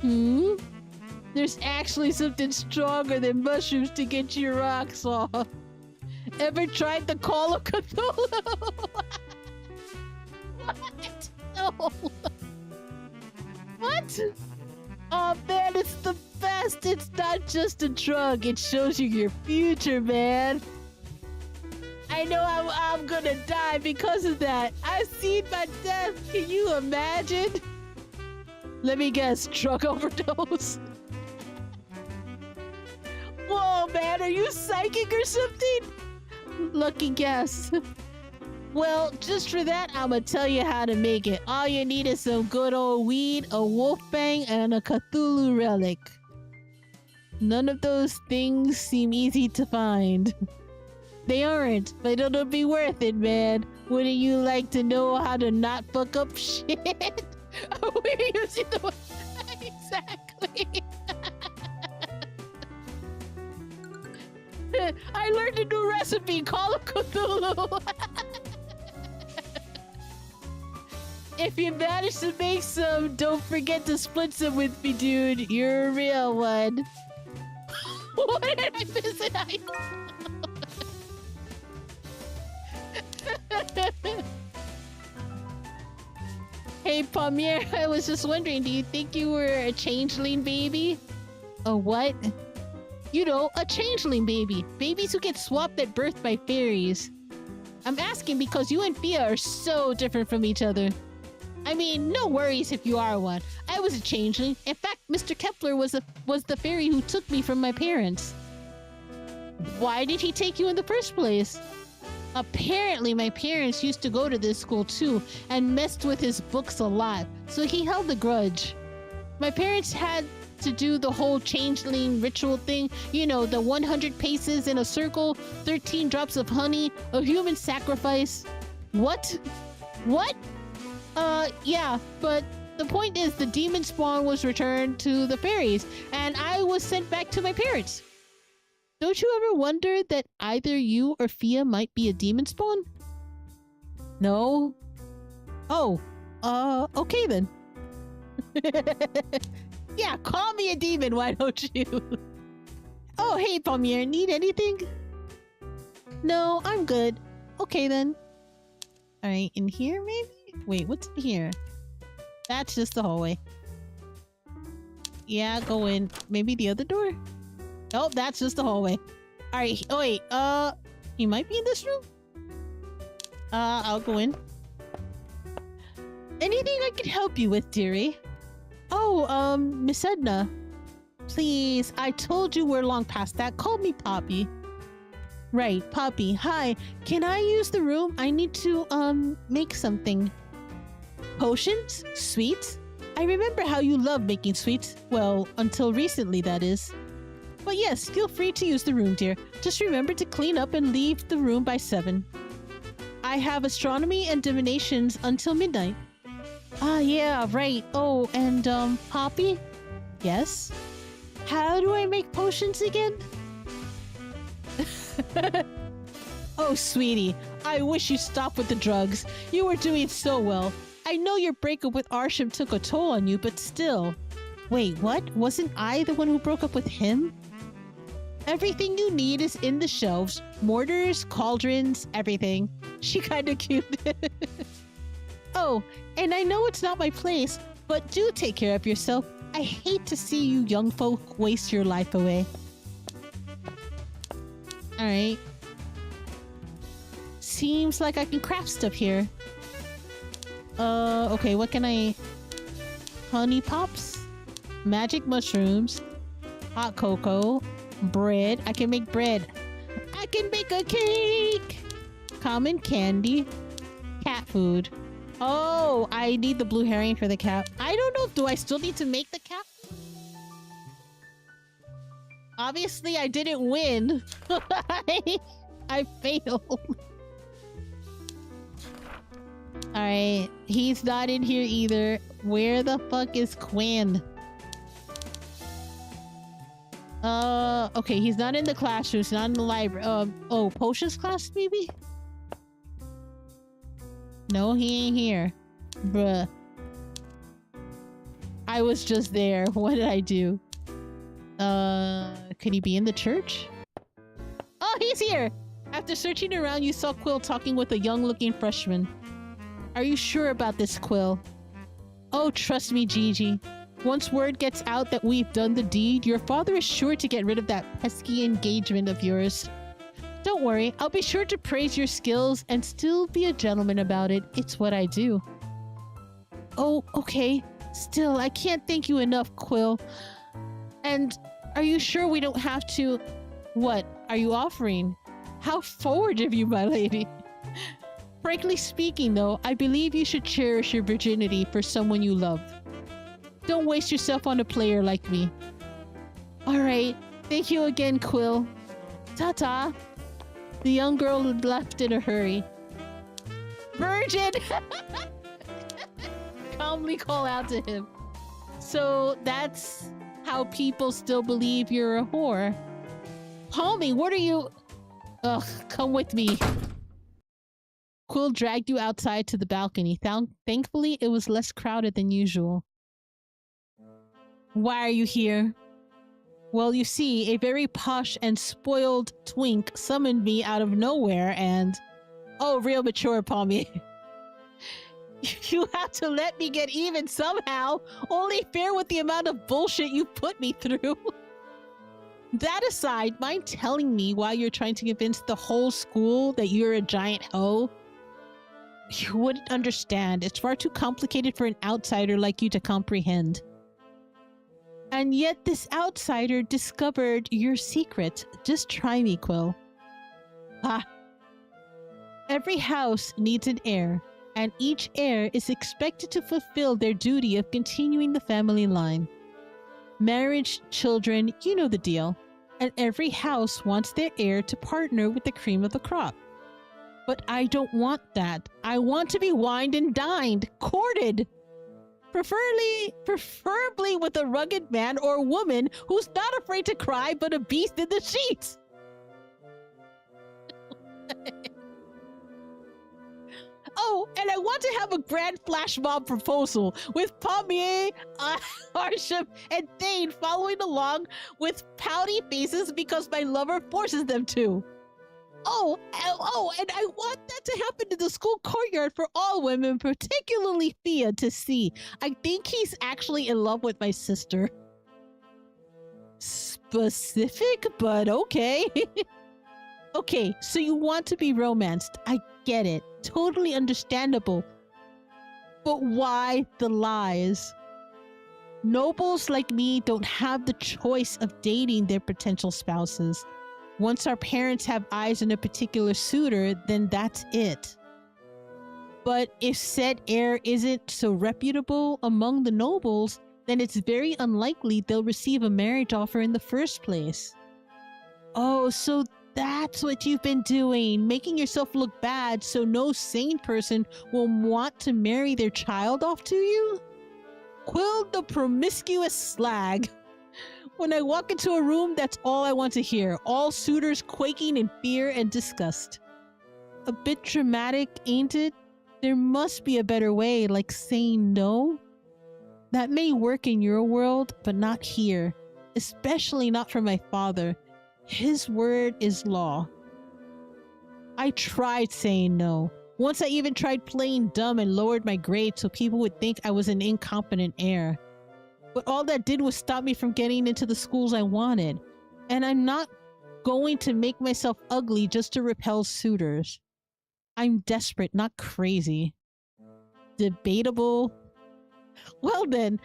There's actually something stronger than mushrooms to get your rocks off. Ever tried the Call of Cthulhu? What? No. What? Oh man, it's the best. It's not just a drug. It shows you your future, man. I know I'm gonna die because of that. I've seen my death. Can you imagine? Let me guess, drug overdose. Whoa, man, are you psychic or something? Lucky guess. Well, just for that, I'm gonna tell you how to make it. All you need is some good old weed, a wolf bang, and a Cthulhu relic. None of those things seem easy to find. They aren't, but it'll be worth it, man. Wouldn't you like to know how to not fuck up shit? We're using the exactly. I learned a new recipe, Call of Cthulhu. If you manage to make some, don't forget to split some with me, dude. You're a real one. What did I miss it? Hey, Palmier, I was just wondering, do you think you were a changeling baby? A what? You know, a changeling baby. Babies who get swapped at birth by fairies. I'm asking because you and Fia are so different from each other. I mean, no worries if you are one. I was a changeling. In fact, Mr. Kepler was the fairy who took me from my parents. Why did he take you in the first place? Apparently, my parents used to go to this school too and messed with his books a lot, so he held a grudge. My parents had to do the whole changeling ritual thing. You know, the 100 paces in a circle, 13 drops of honey, a human sacrifice. What? What? Yeah, but the point is the demon spawn was returned to the fairies, and I was sent back to my parents. Don't you ever wonder that either you or Fia might be a demon spawn? No? Oh, okay then. Yeah, call me a demon, why don't you? Oh, hey, Palmier, need anything? No, I'm good. Okay then. Alright, in here maybe? Wait, what's in here? That's just the hallway. Yeah, go in. Maybe the other door? Oh, that's just the hallway. Alright, oh wait, he might be in this room? I'll go in. Anything I can help you with, dearie? Oh, Miss Edna. Please, I told you we're long past that. Call me Poppy. Right, Poppy. Hi, can I use the room? I need to, make something. Potions? Sweets? I remember how you love making sweets. Well, until recently, that is. But yes, feel free to use the room, dear. Just remember to clean up and leave the room by 7. I have astronomy and divinations until midnight. Ah, yeah, right. Oh, and, Poppy? Yes? How do I make potions again? Oh, sweetie, I wish you stopped with the drugs. You were doing so well. I know your breakup with Arsham took a toll on you, but still. Wait, what? Wasn't I the one who broke up with him? Everything you need is in the shelves. Mortars, cauldrons, everything. She kinda cute. Oh, and I know it's not my place, but do take care of yourself. I hate to see you young folk waste your life away. Alright. Seems like I can craft stuff here. Okay, what can I... Honey pops? Magic mushrooms. Hot cocoa. Bread. I can make bread. I can make a cake! Common candy. Cat food. Oh, I need the blue herring for the cat. I don't know. Do I still need to make the cat? Obviously, I didn't win. I failed. Alright, he's not in here either. Where the fuck is Quinn? Okay, he's not in the classroom, he's not in the library. Oh, potions class maybe? No, he ain't here. Bruh. I was just there. What did I do? Could he be in the church? Oh, he's here! After searching around, you saw Quill talking with a young-looking freshman. Are you sure about this, Quill? Oh, trust me, Gigi. Once word gets out that we've done the deed, your father is sure to get rid of that pesky engagement of yours. Don't worry, I'll be sure to praise your skills and still be a gentleman about it. It's what I do. Oh, okay. Still, I can't thank you enough, Quill. And are you sure we don't have to... What are you offering? How forward of you, my lady. Frankly speaking, though, I believe you should cherish your virginity for someone you love. Don't waste yourself on a player like me. Alright, thank you again, Quill. Ta-ta. The young girl left in a hurry. Virgin! Calmly call out to him. So that's how people still believe you're a whore. Palmy, what are you... Ugh, come with me. Quill dragged you outside to the balcony. Thankfully, it was less crowded than usual. Why are you here? Well, you see, a very posh and spoiled twink summoned me out of nowhere and... Oh, real mature, Palmy. You have to let me get even somehow. Only fair with the amount of bullshit you put me through. That aside, mind telling me why you're trying to convince the whole school that you're a giant hoe? You wouldn't understand. It's far too complicated for an outsider like you to comprehend. And yet this outsider discovered your secret. Just try me, Quill. Ah. Every house needs an heir, and each heir is expected to fulfill their duty of continuing the family line. Marriage, children, you know the deal. And every house wants their heir to partner with the cream of the crop. But I don't want that. I want to be wined and dined, courted. Preferably with a rugged man or woman who's not afraid to cry but a beast in the sheets. Oh, and I want to have a grand flash mob proposal with Pommier, Arsham, and Thane following along with pouty faces because my lover forces them to. Oh, and I want that to happen in the school courtyard for all women, particularly Thea, to see. I think he's actually in love with my sister. Specific, but okay. Okay, so you want to be romanced. I get it. Totally understandable. But why the lies? Nobles like me don't have the choice of dating their potential spouses. Once our parents have eyes on a particular suitor, then that's it. But if said heir isn't so reputable among the nobles, then it's very unlikely they'll receive a marriage offer in the first place. Oh, so that's what you've been doing, making yourself look bad so no sane person will want to marry their child off to you? Quill the promiscuous slag. When I walk into a room, that's all I want to hear. All suitors quaking in fear and disgust. A bit dramatic, ain't it? There must be a better way, like saying no. That may work in your world, but not here. Especially not for my father. His word is law. I tried saying no. Once I even tried playing dumb and lowered my grade so people would think I was an incompetent heir. But all that did was stop me from getting into the schools I wanted. And I'm not going to make myself ugly just to repel suitors. I'm desperate, not crazy. Debatable? Well then,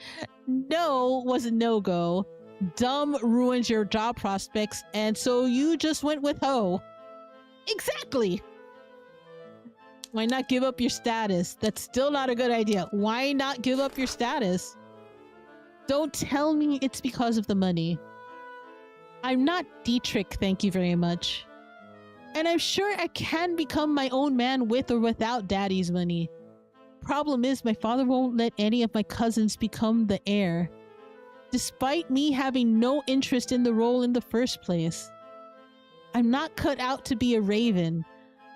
no was a no-go. Dumb ruins your job prospects, and so you just went with ho. Exactly! Why not give up your status? That's still not a good idea. Why not give up your status? Don't tell me it's because of the money. I'm not Dietrich, thank you very much. And I'm sure I can become my own man with or without daddy's money. Problem is, my father won't let any of my cousins become the heir, despite me having no interest in the role in the first place. I'm not cut out to be a raven.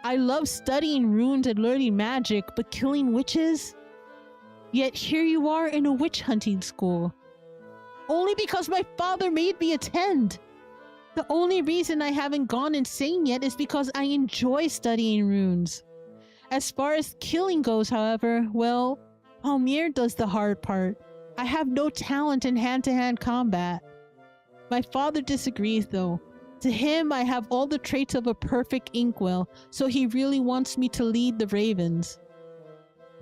I love studying runes and learning magic, but killing witches? Yet here you are in a witch hunting school. Only because my father made me attend. The only reason I haven't gone insane yet is because I enjoy studying runes. As far as killing goes, however, well, Palmier does the hard part. I have no talent in hand-to-hand combat. My father disagrees, though. To him, I have all the traits of a perfect inkwell, so he really wants me to lead the ravens.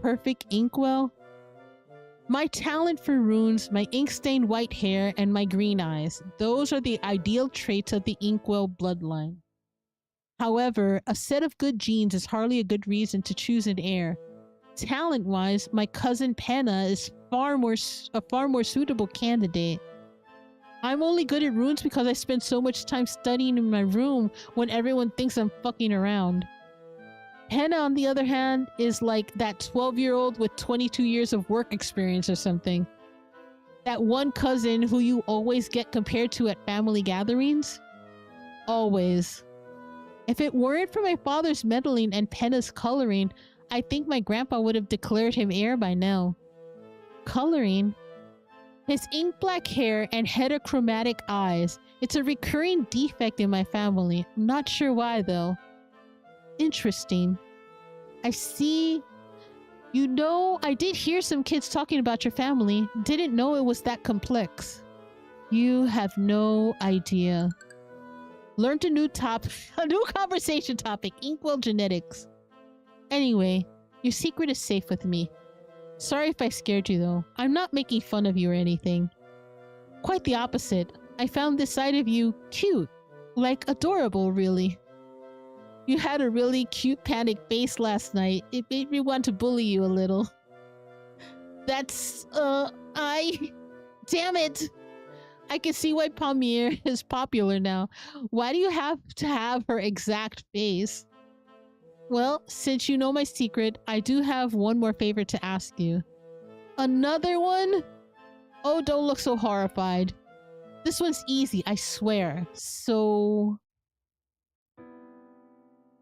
Perfect inkwell? My talent for runes, my ink-stained white hair, and my green eyes. Those are the ideal traits of the inkwell bloodline. However, a set of good genes is hardly a good reason to choose an heir. Talent-wise, my cousin Penna is a far more suitable candidate. I'm only good at runes because I spend so much time studying in my room when everyone thinks I'm fucking around. Penna, on the other hand, is like that 12-year-old with 22 years of work experience or something. That one cousin who you always get compared to at family gatherings? Always. If it weren't for my father's meddling and Penna's coloring, I think my grandpa would have declared him heir by now. Coloring? His ink black hair and heterochromatic eyes. It's a recurring defect in my family. I'm not sure why, though. Interesting. I see. You know, I did hear some kids talking about your family. Didn't know it was that complex. You have no idea. Learned a new conversation topic, inkwell genetics. Anyway, your secret is safe with me. Sorry if I scared you though. I'm not making fun of you or anything. Quite the opposite. I found this side of you cute. Like adorable, really. You had a really cute panic face last night. It made me want to bully you a little. That's, damn it! I can see why Palmier is popular now. Why do you have to have her exact face? Well, since you know my secret, I do have one more favor to ask you. Another one? Oh, don't look so horrified. This one's easy, I swear. So...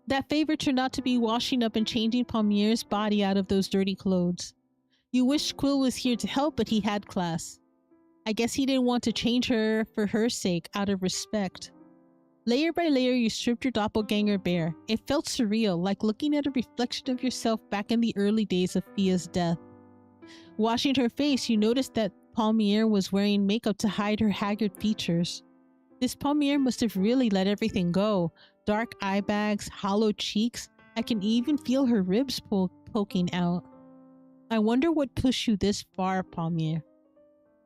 that favor turned out to be washing up and changing Palmier's body out of those dirty clothes. You wished Quill was here to help, but he had class. I guess he didn't want to change her for her sake, out of respect. Layer by layer, you stripped your doppelganger bare. It felt surreal, like looking at a reflection of yourself back in the early days of Fia's death. Washing her face, you noticed that Palmier was wearing makeup to hide her haggard features. This Palmier must have really let everything go. Dark eye bags, hollow cheeks. I can even feel her ribs poking out. I wonder what pushed you this far, Palmier.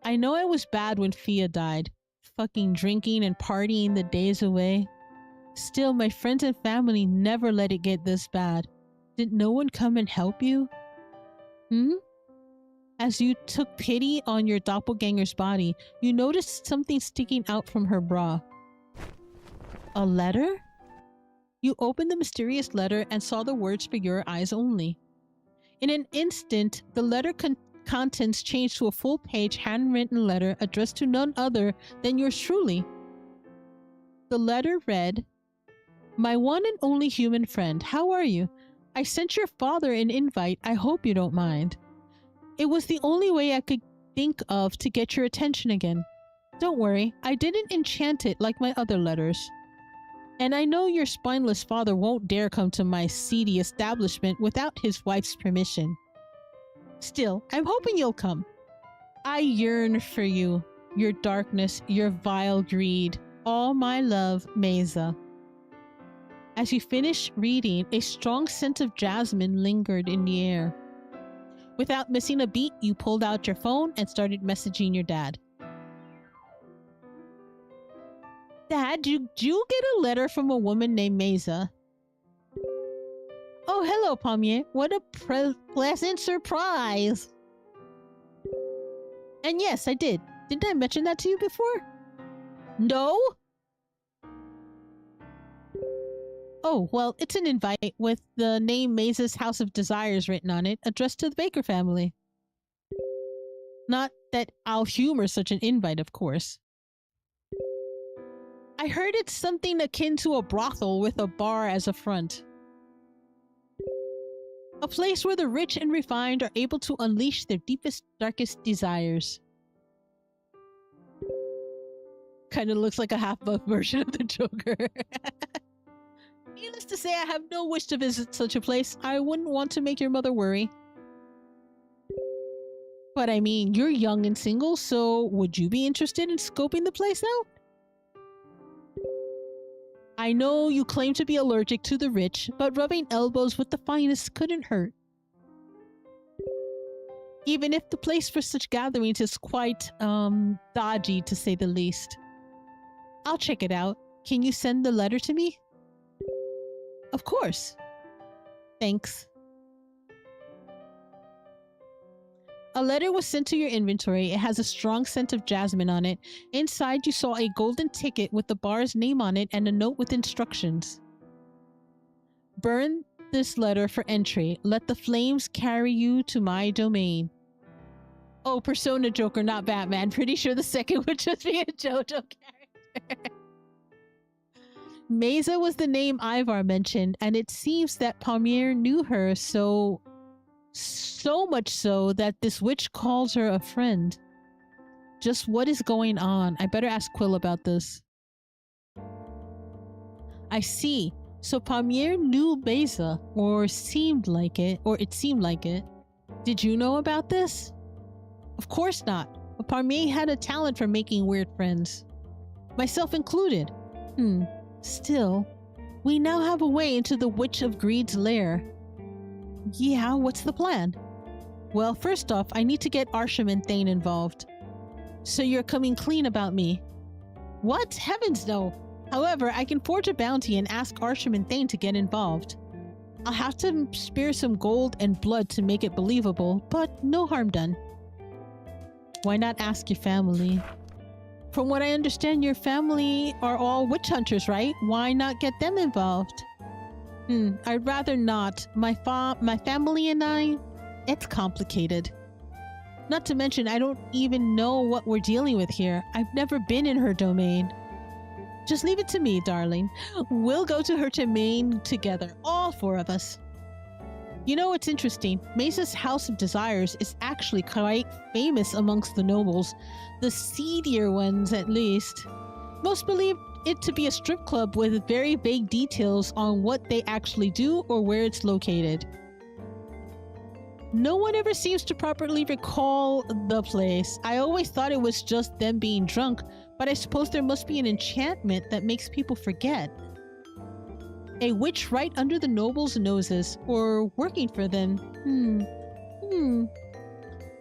I know I was bad when Fia died. Fucking drinking and partying the days away. Still, my friends and family never let it get this bad. Did no one come and help you? As you took pity on your doppelganger's body, you noticed something sticking out from her bra. A letter? You opened the mysterious letter and saw the words "for your eyes only." In an instant, the letter contents changed to a full-page handwritten letter addressed to none other than yours truly. The letter read, "My one and only human friend, how are you? I sent your father an invite. I hope you don't mind. It was the only way I could think of to get your attention again. Don't worry, I didn't enchant it like my other letters. And I know your spineless father won't dare come to my seedy establishment without his wife's permission. Still, I'm hoping you'll come. I yearn for you, your darkness, your vile greed. All my love, Mesa." As you finished reading, a strong scent of jasmine lingered in the air. Without missing a beat, you pulled out your phone and started messaging your dad. Dad, did you get a letter from a woman named Mesa? Oh, hello, Palmier. What a pleasant surprise. And yes, I did. Didn't I mention that to you before? No? Oh, well, it's an invite with the name Maze's House of Desires written on it, addressed to the Baker family. Not that I'll humor such an invite, of course. I heard it's something akin to a brothel with a bar as a front. A place where the rich and refined are able to unleash their deepest, darkest desires. Kind of looks like a half-buff version of the Joker. Needless to say, I have no wish to visit such a place. I wouldn't want to make your mother worry. But I mean, you're young and single, so would you be interested in scoping the place out? I know you claim to be allergic to the rich, but rubbing elbows with the finest couldn't hurt. Even if the place for such gatherings is quite, dodgy to say the least. I'll check it out. Can you send the letter to me? Of course. Thanks. A letter was sent to your inventory. It has a strong scent of jasmine on it. Inside, you saw a golden ticket with the bar's name on it and a note with instructions. Burn this letter for entry. Let the flames carry you to my domain. Oh, Persona Joker, not Batman. Pretty sure the second would just be a JoJo character. Mesa was the name Ivar mentioned, and it seems that Palmier knew her so much so that this witch calls her a friend. Just what is going on? I better ask Quill about this. I see. So Palmier knew Mesa, or it seemed like it. Did you know about this? Of course not. But Palmier had a talent for making weird friends. Myself included. Still, we now have a way into the Witch of Greed's lair. Yeah, what's the plan? Well, first off, I need to get Arsham and Thane involved. So you're coming clean about me? What? Heavens no! However, I can forge a bounty and ask Arsham and Thane to get involved. I'll have to spare some gold and blood to make it believable, but no harm done. Why not ask your family? From what I understand, your family are all witch hunters, right? Why not get them involved? I'd rather not. My family and I, it's complicated. Not to mention, I don't even know what we're dealing with here. I've never been in her domain. Just leave it to me, darling. We'll go to her domain together, all four of us. You know what's interesting? Mesa's House of Desires is actually quite famous amongst the nobles. The seedier ones, at least. Most believe it to be a strip club with very vague details on what they actually do or where it's located. No one ever seems to properly recall the place. I always thought it was just them being drunk, but I suppose there must be an enchantment that makes people forget. A witch right under the nobles' noses, or working for them.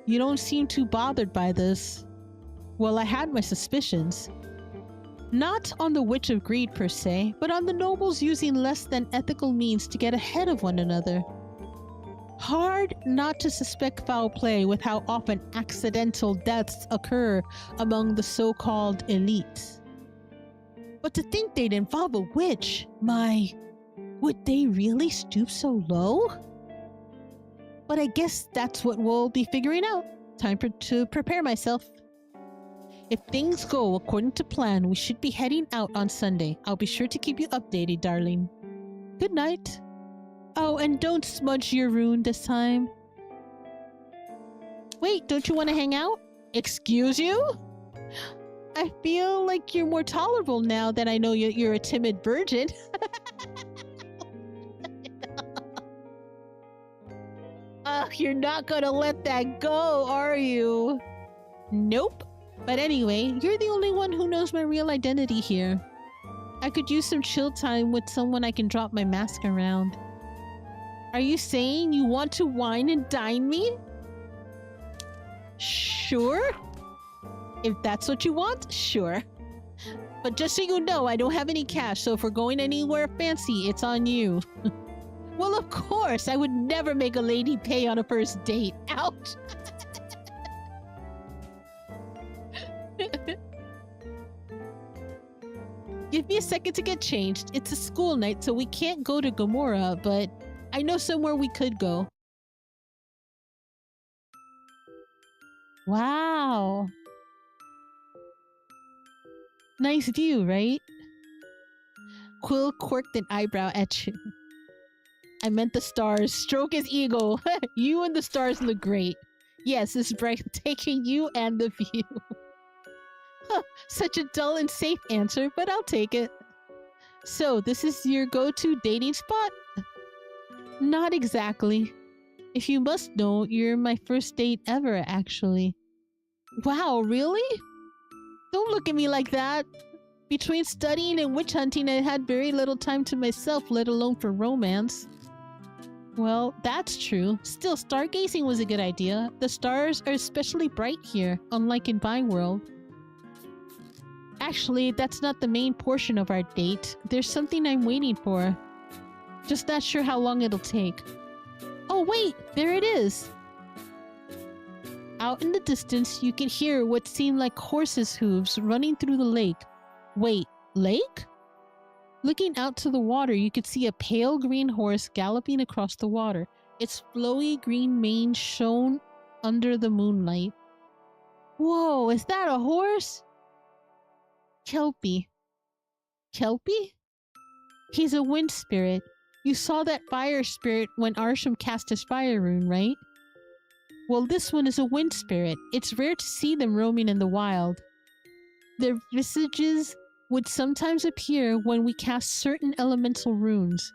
You don't seem too bothered by this. Well, I had my suspicions. Not on the Witch of Greed per se, but on the nobles using less than ethical means to get ahead of one another. Hard not to suspect foul play with how often accidental deaths occur among the so-called elite. But to think they'd involve a witch, would they really stoop so low? But I guess that's what we'll be figuring out. Time to prepare myself. If things go according to plan, we should be heading out on Sunday. I'll be sure to keep you updated, darling. Good night. Oh, and don't smudge your rune this time. Wait, don't you want to hang out? Excuse you? I feel like you're more tolerable now that I know you're a timid virgin. You're not gonna let that go, are you? Nope. But anyway, you're the only one who knows my real identity here. I could use some chill time with someone I can drop my mask around. Are you saying you want to wine and dine me? Sure. If that's what you want, sure. But just so you know, I don't have any cash, so if we're going anywhere fancy, it's on you. Well, of course, I would never make a lady pay on a first date. Ouch. Give me a second to get changed. It's a school night, so we can't go to Gamora, but I know somewhere we could go. Wow. Nice view, right? Quill quirked an eyebrow at you. I meant the stars. Stroke his ego. You and the stars look great. Yes, it's breathtaking, you and the view. Such a dull and safe answer, but I'll take it. So, this is your go-to dating spot? Not exactly. If you must know, you're my first date ever, actually. Wow, really? Don't look at me like that. Between studying and witch hunting, I had very little time to myself, let alone for romance. Well, that's true. Still, stargazing was a good idea. The stars are especially bright here, unlike in my world. Actually, that's not the main portion of our date. There's something I'm waiting for. Just not sure how long it'll take. Oh wait, there it is! Out in the distance, you can hear what seem like horses' hooves running through the lake. Wait, lake? Looking out to the water, you could see a pale green horse galloping across the water. Its flowy green mane shone under the moonlight. Whoa, is that a horse? Kelpie. Kelpie? He's a wind spirit. You saw that fire spirit when Arsham cast his fire rune, right? Well, this one is a wind spirit. It's rare to see them roaming in the wild. Their visages would sometimes appear when we cast certain elemental runes,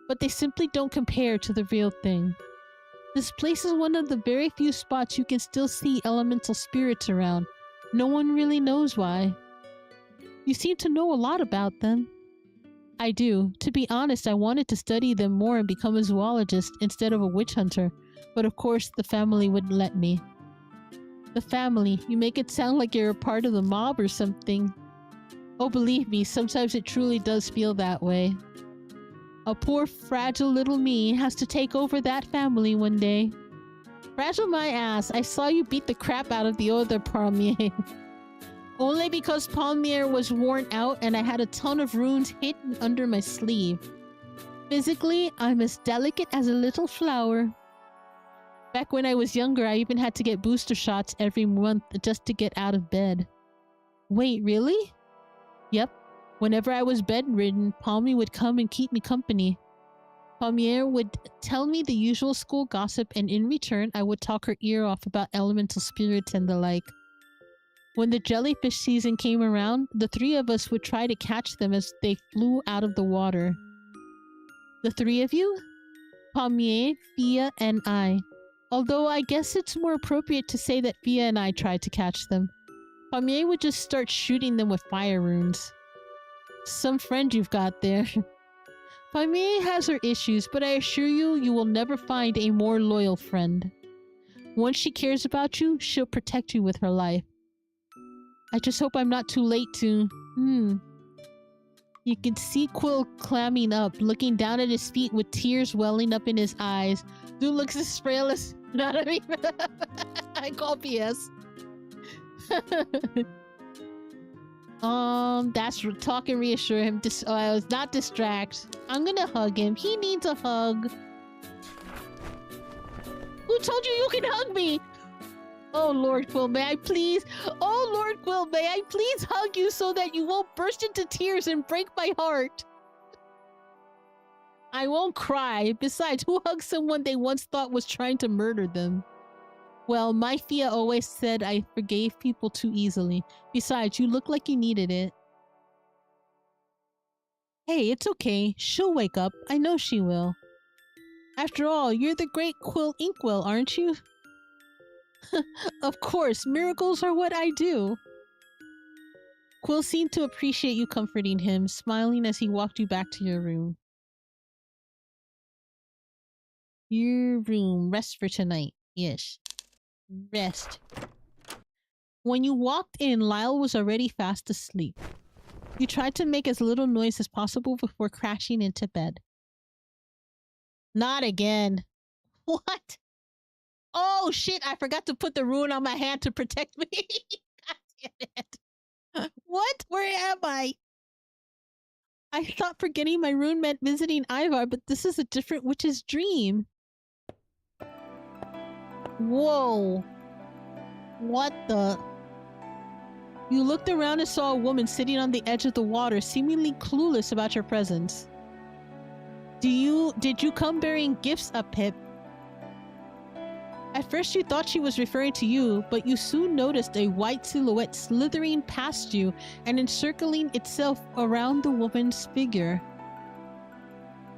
but they simply don't compare to the real thing. This place is one of the very few spots you can still see elemental spirits around. No one really knows why. You seem to know a lot about them. I do. To be honest, I wanted to study them more and become a zoologist instead of a witch hunter, but of course the family wouldn't let me. The family? You make it sound like you're a part of the mob or something. Oh, believe me, sometimes it truly does feel that way. A poor, fragile little me has to take over that family one day. Fragile my ass, I saw you beat the crap out of the other Palmier. Only because Palmier was worn out and I had a ton of runes hidden under my sleeve. Physically, I'm as delicate as a little flower. Back when I was younger, I even had to get booster shots every month just to get out of bed. Wait, really? Yep. Whenever I was bedridden, Palmy would come and keep me company. Palmier would tell me the usual school gossip, and in return, I would talk her ear off about elemental spirits and the like. When the jellyfish season came around, the three of us would try to catch them as they flew out of the water. The three of you? Palmier, Fia, and I. Although I guess it's more appropriate to say that Fia and I tried to catch them. Palmier would just start shooting them with fire runes. Some friend you've got there. Palmier has her issues, but I assure you, you will never find a more loyal friend. Once she cares about you, she'll protect you with her life. I just hope I'm not too late to... You can see Quill clamming up, looking down at his feet with tears welling up in his eyes. Dude looks as frail as... Not I mean... I call PS. That's talk and reassure him. I was not distract. I'm gonna hug him. He needs a hug. Who told you you can hug me? Oh, Lord Quill, may I please? Oh, Lord Quill, may I please hug you so that you won't burst into tears and break my heart? I won't cry. Besides, who hugs someone they once thought was trying to murder them? Well, my Fia always said I forgave people too easily. Besides, you look like you needed it. Hey, it's okay. She'll wake up. I know she will. After all, you're the great Quill Inkwell, aren't you? Of course, miracles are what I do. Quill seemed to appreciate you comforting him, smiling as he walked you back to your room. Your room. Rest for tonight. Yes. Rest. When you walked in, Lyle was already fast asleep. You tried to make as little noise as possible before crashing into bed. Not again. What? Oh shit, I forgot to put the rune on my hand to protect me. God damn it. What? Where am I? I thought forgetting my rune meant visiting Ivar, but this is a different witch's dream. Whoa. What the? You looked around and saw a woman sitting on the edge of the water, seemingly clueless about your presence. Did you come bearing gifts, Pip? At first you thought she was referring to you, but you soon noticed a white silhouette slithering past you and encircling itself around the woman's figure.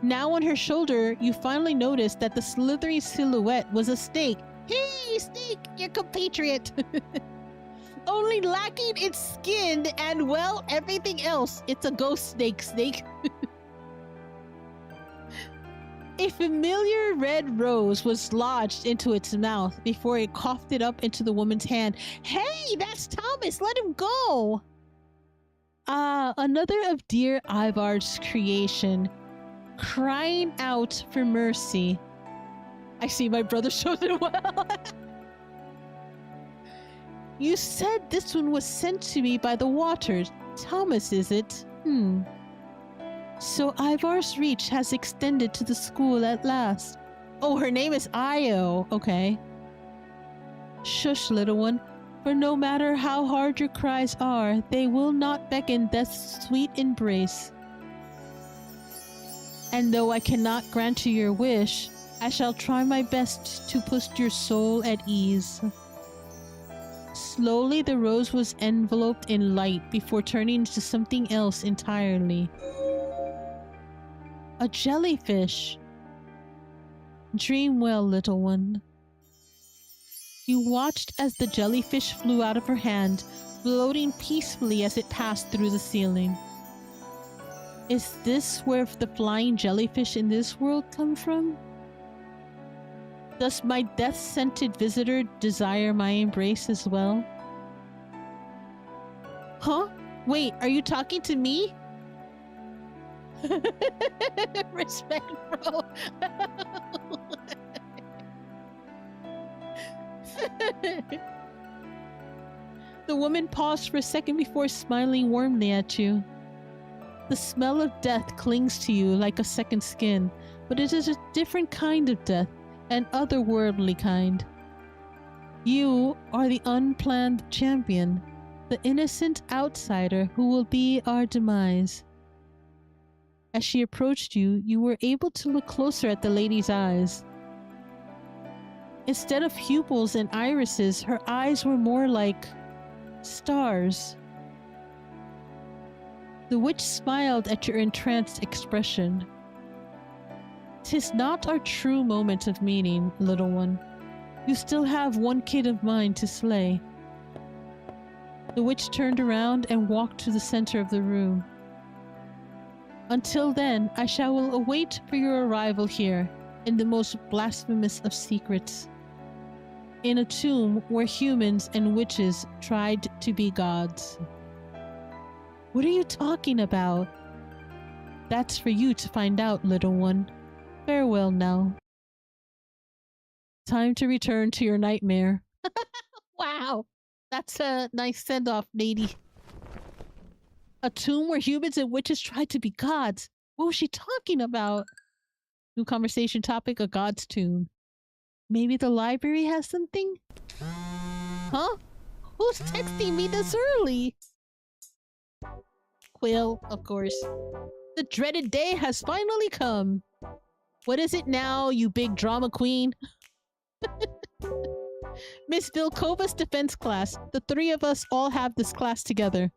Now on her shoulder, you finally noticed that the slithering silhouette was a snake. Hey, snake, your compatriot! Only lacking its skin and, well, everything else. It's a ghost snake. A familiar red rose was lodged into its mouth before it coughed it up into the woman's hand. Hey, that's Thomas! Let him go! Ah, another of dear Ivar's creation, crying out for mercy. I see my brother showed it well. You said this one was sent to me by the waters. Thomas, is it? So Ivar's reach has extended to the school at last. Oh, her name is Io. Okay. Shush, little one. For no matter how hard your cries are, they will not beckon death's sweet embrace. And though I cannot grant you your wish, I shall try my best to put your soul at ease. Slowly the rose was enveloped in light before turning into something else entirely. A jellyfish. Dream well, little one. You watched as the jellyfish flew out of her hand, floating peacefully as it passed through the ceiling. Is this where the flying jellyfish in this world come from? Does my death-scented visitor desire my embrace as well? Huh? Wait, are you talking to me? Respect, bro. The woman paused for a second before smiling warmly at you. The smell of death clings to you like a second skin, but it is a different kind of death, an otherworldly kind. You are the unplanned champion, the innocent outsider who will be our demise. As she approached you, you were able to look closer at the lady's eyes. Instead of pupils and irises, her eyes were more like stars. The witch smiled at your entranced expression. "'Tis not our true moment of meeting, little one. You still have one kid of mine to slay." The witch turned around and walked to the center of the room. "Until then, I shall await for your arrival here, in the most blasphemous of secrets. In a tomb where humans and witches tried to be gods." What are you talking about? That's for you to find out, little one. Farewell now. Time to return to your nightmare. Wow, that's a nice send-off, lady. A tomb where humans and witches tried to be gods. What was she talking about? New conversation topic, a god's tomb. Maybe the library has something? Huh? Who's texting me this early? Quill, of course. The dreaded day has finally come. What is it now, you big drama queen? Miss Vilkova's defense class. The three of us all have this class together.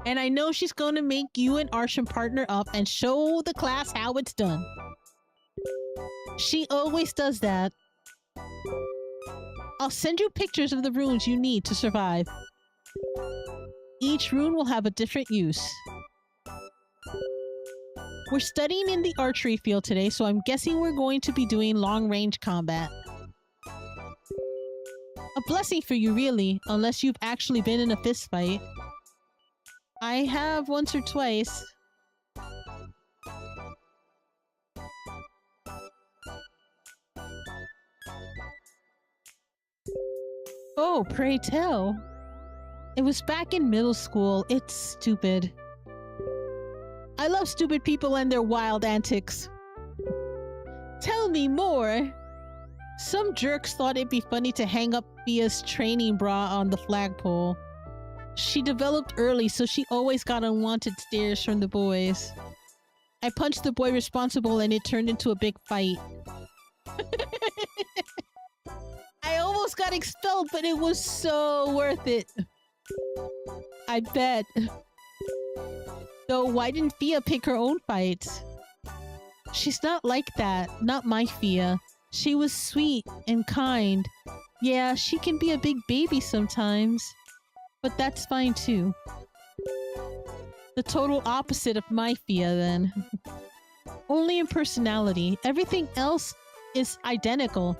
And I know she's going to make you and Arsham partner up and show the class how it's done. She always does that. I'll send you pictures of the runes you need to survive. Each rune will have a different use. We're studying in the archery field today, so I'm guessing we're going to be doing long-range combat. A blessing for you, really, unless you've actually been in a fistfight. I have once or twice. Oh, pray tell. It was back in middle school. It's stupid. I love stupid people and their wild antics. Tell me more. Some jerks thought it'd be funny to hang up Fia's training bra on the flagpole. She developed early, so she always got unwanted stares from the boys. I punched the boy responsible and it turned into a big fight. I almost got expelled, but it was so worth it. I bet. Though, why didn't Fia pick her own fights? She's not like that. Not my Fia. She was sweet and kind. Yeah, she can be a big baby sometimes. But that's fine too. The total opposite of my Fia, then. Only in personality. Everything else is identical.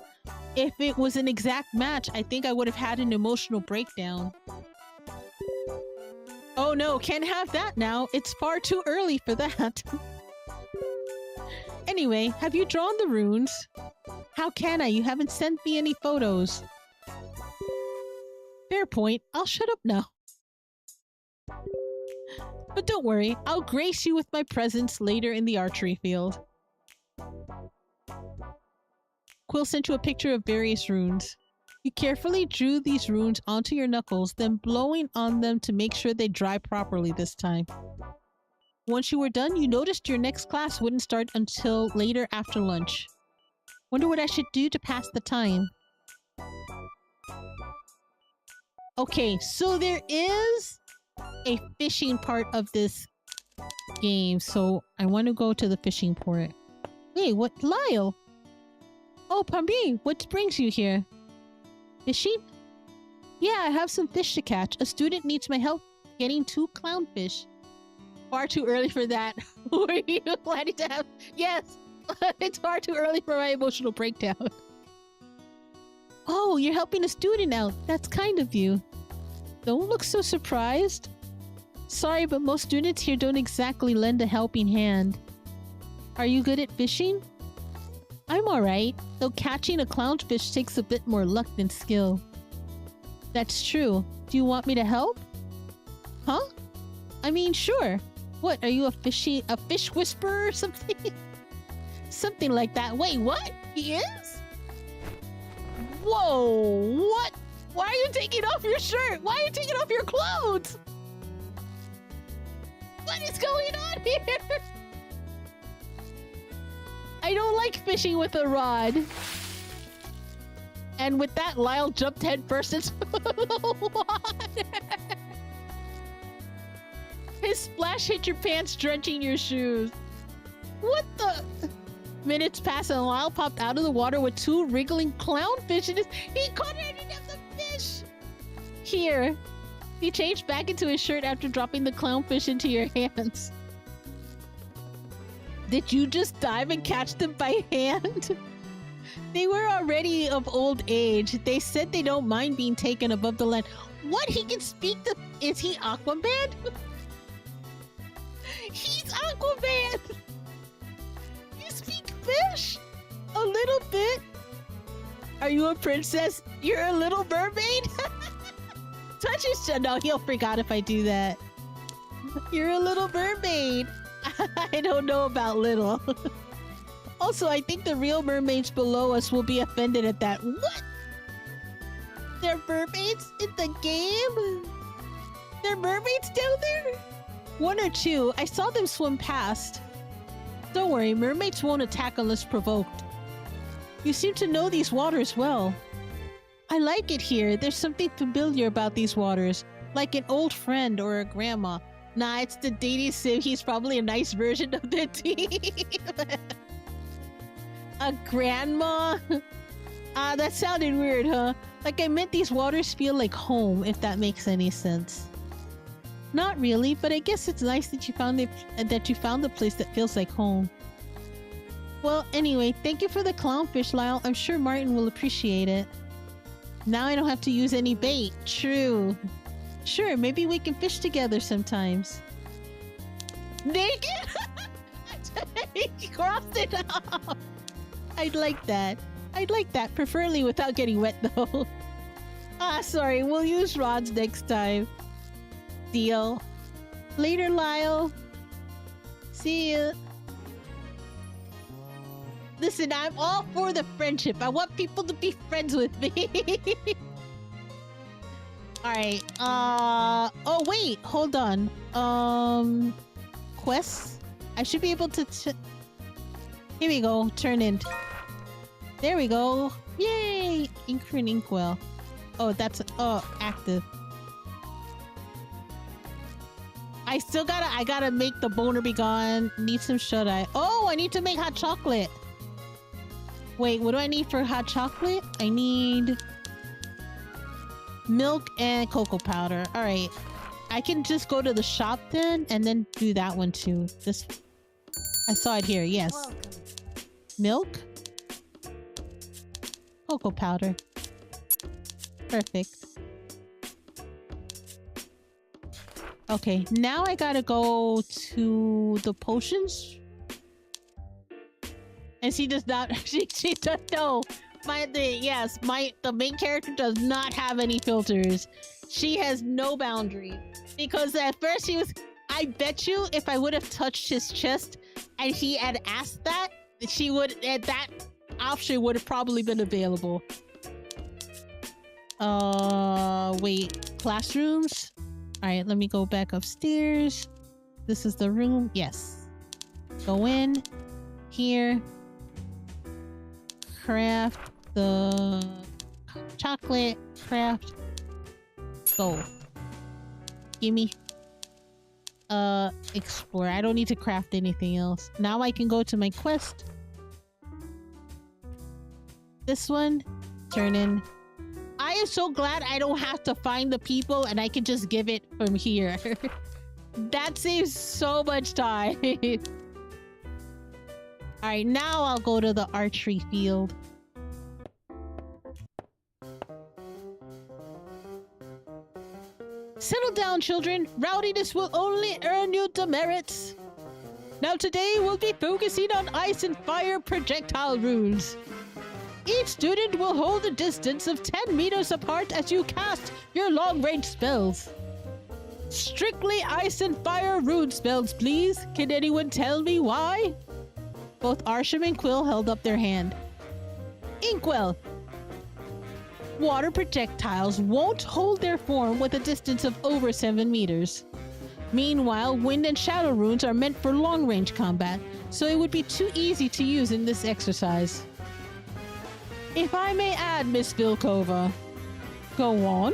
If it was an exact match, I think I would have had an emotional breakdown. Oh no, can't have that now. It's far too early for that. Anyway, have you drawn the runes? How can I? You haven't sent me any photos. Fair point. I'll shut up now. But don't worry, I'll grace you with my presence later in the archery field. Quill sent you a picture of various runes. You carefully drew these runes onto your knuckles, then blowing on them to make sure they dry properly this time. Once you were done, you noticed your next class wouldn't start until later after lunch. Wonder what I should do to pass the time. Okay, so there is a fishing part of this game, so I want to go to the fishing port. Hey, what? Lyle! Oh, Pambi, what brings you here? Fishing? Yeah, I have some fish to catch. A student needs my help getting 2 clownfish. Far too early for that. Were you planning to have... Yes! It's far too early for my emotional breakdown. Oh, you're helping a student out. That's kind of you. Don't look so surprised. Sorry, but most students here don't exactly lend a helping hand. Are you good at fishing? I'm alright, though catching a clownfish takes a bit more luck than skill. That's true. Do you want me to help? Huh? I mean, sure. What, are you a fish whisperer or something? Something like that. Wait, what? He is? Whoa, what? Why are you taking off your shirt? Why are you taking off your clothes? What is going on here? I don't like fishing with a rod. And with that, Lyle jumped headfirst into the water. His splash hit your pants, drenching your shoes. What the? Minutes passed and Lyle popped out of the water with 2 wriggling clownfish in his... He caught it and the fish! Here. He changed back into his shirt after dropping the clownfish into your hands. Did you just dive and catch them by hand? They were already of old age. They said they don't mind being taken above the land. What? He can speak the... Is he Aquaman? He's Aquaman! You speak fish? A little bit? Are you a princess? You're a little mermaid? Touch his... No, he'll freak out if I do that. You're a little mermaid. I don't know about little. Also, I think the real mermaids below us will be offended at that. What? They're mermaids in the game? They're mermaids down there? 1 or 2. I saw them swim past. Don't worry, mermaids won't attack unless provoked. You seem to know these waters well. I like it here. There's something familiar about these waters. Like an old friend or a grandma. Nah, it's the dating sim. He's probably a nice version of the team. A grandma? Ah, that sounded weird, huh? Like I meant these waters feel like home, if that makes any sense. Not really, but I guess it's nice that you found the place that feels like home. Well, anyway, thank you for the clownfish, Lyle. I'm sure Martin will appreciate it. Now I don't have to use any bait. True. Sure, maybe we can fish together sometimes. Naked? He crossed it off. I'd like that. I'd like that, preferably without getting wet though. Ah, sorry, we'll use rods next time. Deal. Later, Lyle. See ya. Listen, I'm all for the friendship. I want people to be friends with me. Alright, oh wait, hold on. Quests? I should be able to here we go, turn in. There we go. Yay! Ink and Inkwell. Oh, that's, active. I gotta make the boner be gone. Need some shut-eye. Oh, I need to make hot chocolate. Wait, what do I need for hot chocolate? I need milk and cocoa powder. All right. I can just go to the shop then and then do that one too. This, I saw it here. Yes. Welcome. Milk. Cocoa powder. Perfect. Okay, now I gotta go to the potions. And she does not, she does, no. The main character does not have any filters. She has no boundary. Because at first I bet you if I would have touched his chest and he had asked that, that option would have probably been available. Wait, classrooms? Alright, let me go back upstairs. This is the room. Yes. Go in. Here. Craft the chocolate. Craft. Go. Gimme. Explore. I don't need to craft anything else. Now I can go to my quest. This one. Turn in. I am so glad I don't have to find the people and I can just give it from here. That saves so much time. Alright, now I'll go to the archery field. Settle down, children. Rowdiness will only earn you demerits. Now today we'll be focusing on ice and fire projectile rules. Each student will hold a distance of 10 meters apart as you cast your long-range spells. Strictly ice and fire rune spells, please. Can anyone tell me why? Both Arsham and Quill held up their hand. Inkwell. Water projectiles won't hold their form with a distance of over 7 meters. Meanwhile, wind and shadow runes are meant for long-range combat, so it would be too easy to use in this exercise. If I may add, Miss Vilkova. Go on.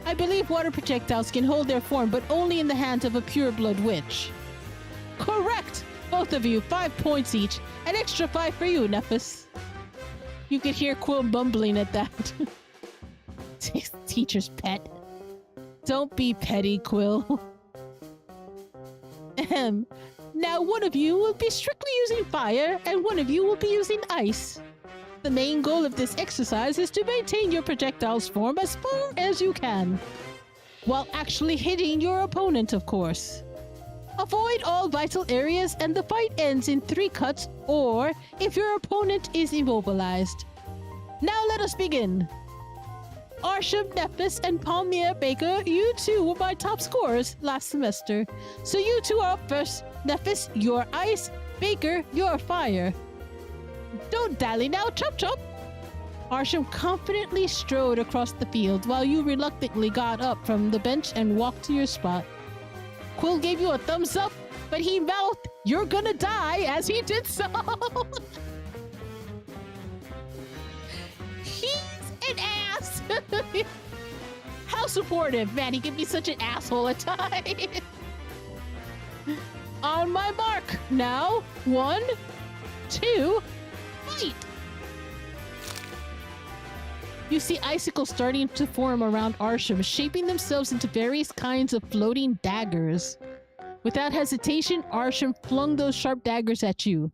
I believe water projectiles can hold their form, but only in the hands of a pure-blood witch. Correct! Both of you, 5 points each. An extra 5 for you, Nephis. You could hear Quill mumbling at that. Teacher's pet. Don't be petty, Quill. Ahem. Now one of you will be strictly using fire, and one of you will be using ice. The main goal of this exercise is to maintain your projectile's form as far as you can, while actually hitting your opponent, of course. Avoid all vital areas and the fight ends in 3 cuts, or if your opponent is immobilized. Now let us begin. Arsham, Nephis, and Palmier Baker, you two were my top scorers last semester. So you two are up first. Nephis, you're ice. Baker, you're fire. Don't dally now, chop chop! Arsham confidently strode across the field while you reluctantly got up from the bench and walked to your spot. Quill gave you a thumbs up, but he mouthed, "You're gonna die," as he did so. He's an ass! How supportive, man, he can be such an asshole at times. On my mark, now, 1, 2, fight! You see icicles starting to form around Arsham, shaping themselves into various kinds of floating daggers. Without hesitation, Arsham flung those sharp daggers at you.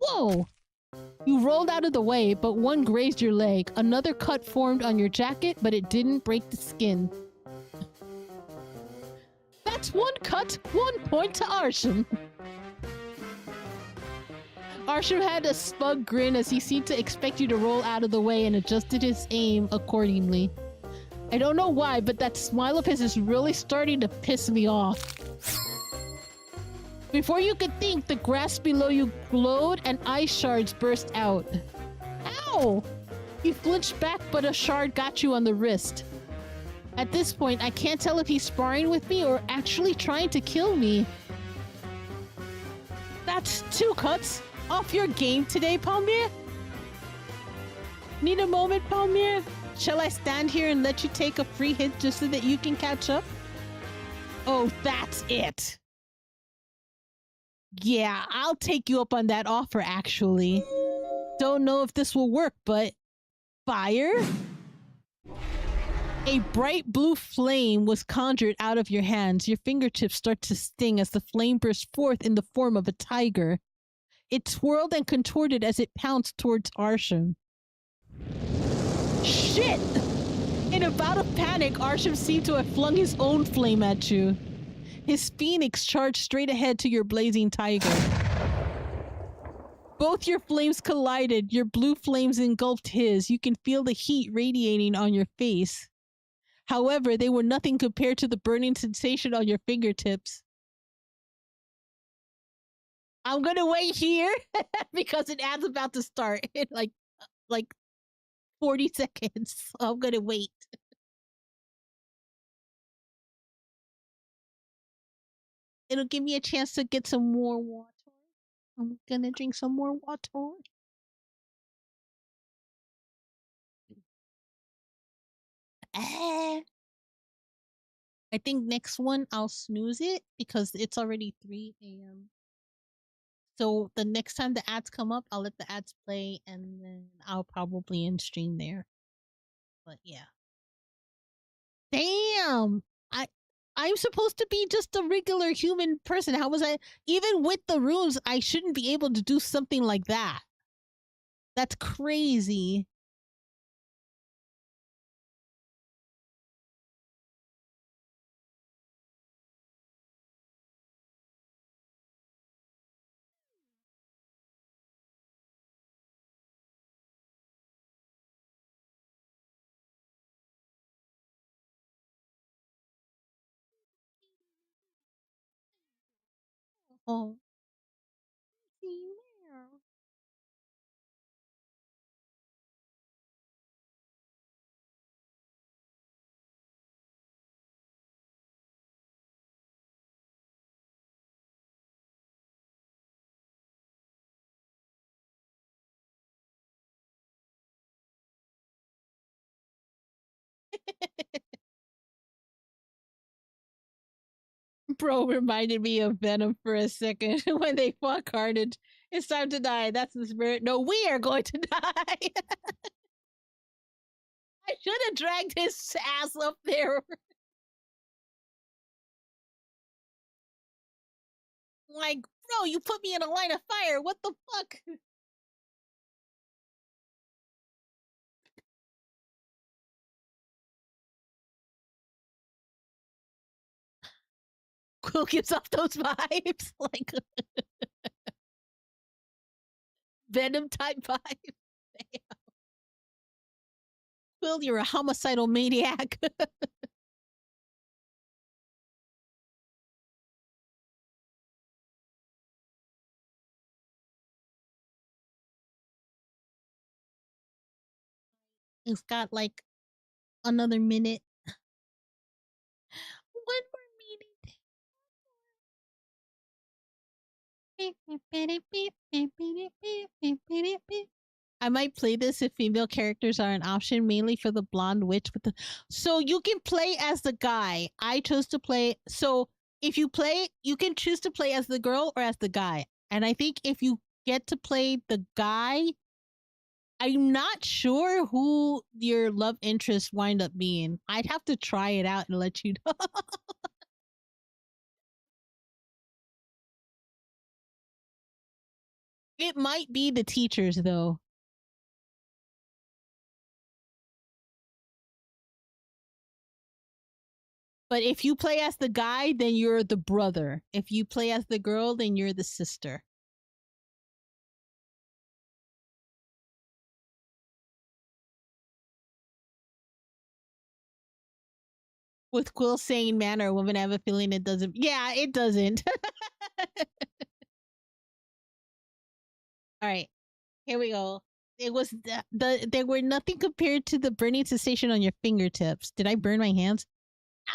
Whoa! You rolled out of the way, but one grazed your leg. Another cut formed on your jacket, but it didn't break the skin. That's 1 cut, 1 point to Arsham. Arsham had a smug grin as he seemed to expect you to roll out of the way and adjusted his aim accordingly. I don't know why, but that smile of his is really starting to piss me off. Before you could think, the grass below you glowed and ice shards burst out. Ow! You flinched back, but a shard got you on the wrist. At this point, I can't tell if he's sparring with me or actually trying to kill me. That's 2 cuts off your game today, Palmyra? Need a moment, Palmyra? Shall I stand here and let you take a free hit just so that you can catch up? Oh, that's it. Yeah, I'll take you up on that offer, actually. Don't know if this will work, but... Fire? A bright blue flame was conjured out of your hands. Your fingertips start to sting as the flame bursts forth in the form of a tiger. It twirled and contorted as it pounced towards Arsham. Shit! In a bout of panic, Arsham seemed to have flung his own flame at you. His phoenix charged straight ahead to your blazing tiger. Both your flames collided. Your blue flames engulfed his. You can feel the heat radiating on your face. However, they were nothing compared to the burning sensation on your fingertips. I'm gonna wait here because an ad's about to start in like 40 seconds. So I'm gonna wait. It'll give me a chance to get some more water. I'm gonna drink some more water. I think next one I'll snooze it because it's already 3 a.m. So the next time the ads come up, I'll let the ads play and then I'll probably end stream there. But yeah. Damn! I'm supposed to be just a regular human person. How was I? Even with the runes, I shouldn't be able to do something like that. That's crazy. Oh. Bro reminded me of Venom for a second when they fought Carnage. It's time to die. That's the spirit. No, we are going to die. I should have dragged his ass up there. Like, bro, you put me in a line of fire. What the fuck? Quill gives off those vibes. Like, Venom type vibes. Quill, you're a homicidal maniac. It's got like another minute. One more minute. I might play this if female characters are an option, mainly for the blonde witch with the. So you can play as the guy. I chose to play. So if you play, you can choose to play as the girl or as the guy. And I think if you get to play the guy, I'm not sure who your love interest wind up being. I'd have to try it out and let you know. It might be the teachers though. But if you play as the guy, then you're the brother. If you play as the girl, then you're the sister. With Quill saying man or woman, I have a feeling it doesn't. Yeah, it doesn't. All right, here we go. It was they were nothing compared to the burning sensation on your fingertips. Did I burn my hands?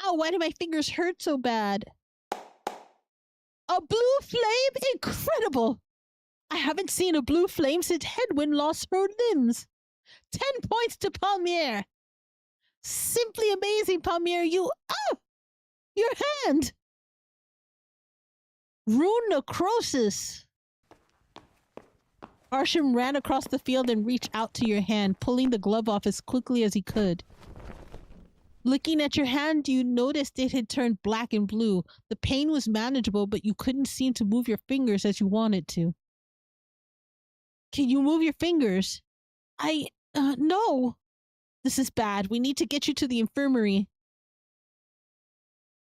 Ow, why do my fingers hurt so bad? A blue flame? Incredible! I haven't seen a blue flame since Hedwyn lost her limbs. 10 points to Palmier. Simply amazing, Palmier. Your hand. Rune necrosis. Arsham ran across the field and reached out to your hand, pulling the glove off as quickly as he could. Looking at your hand, you noticed it had turned black and blue. The pain was manageable, but you couldn't seem to move your fingers as you wanted to. Can you move your fingers? No. This is bad. We need to get you to the infirmary.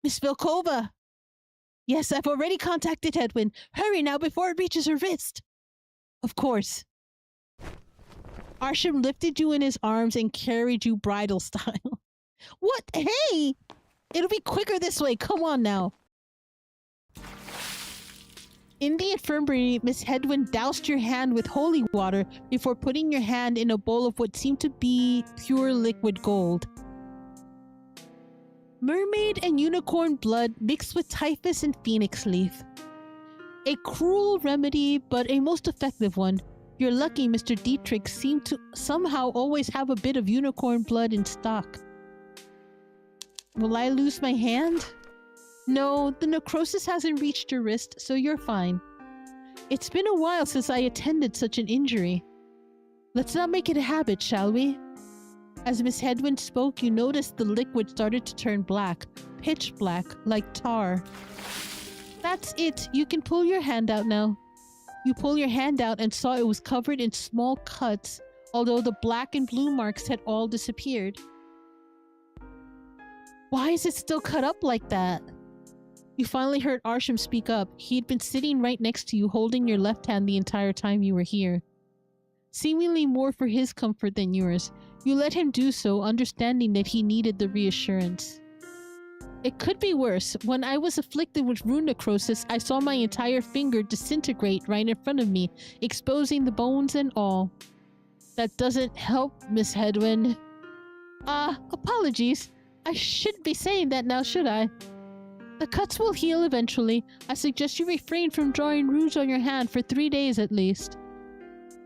Miss Vilkova. Yes, I've already contacted Hedwyn. Hurry now before it reaches her wrist. Of course. Arsham lifted you in his arms and carried you bridal style. What? Hey! It'll be quicker this way. Come on now. In the infirmary, Miss Hedwyn doused your hand with holy water before putting your hand in a bowl of what seemed to be pure liquid gold. Mermaid and unicorn blood mixed with typhus and phoenix leaf. A cruel remedy, but a most effective one. You're lucky Mr. Dietrich seemed to somehow always have a bit of unicorn blood in stock. Will I lose my hand? No, the necrosis hasn't reached your wrist, so you're fine. It's been a while since I attended such an injury. Let's not make it a habit, shall we? As Miss Hedwyn spoke, you noticed the liquid started to turn black, pitch black, like tar. That's it. You can pull your hand out now. You pull your hand out and saw it was covered in small cuts, although the black and blue marks had all disappeared. Why is it still cut up like that? You finally heard Arsham speak up. He'd been sitting right next to you, holding your left hand the entire time you were here. Seemingly more for his comfort than yours, you let him do so, understanding that he needed the reassurance. It could be worse. When I was afflicted with rune necrosis, I saw my entire finger disintegrate right in front of me, exposing the bones and all. That doesn't help, Miss Hedwyn. Apologies. I shouldn't be saying that now, should I? The cuts will heal eventually. I suggest you refrain from drawing runes on your hand for 3 days at least.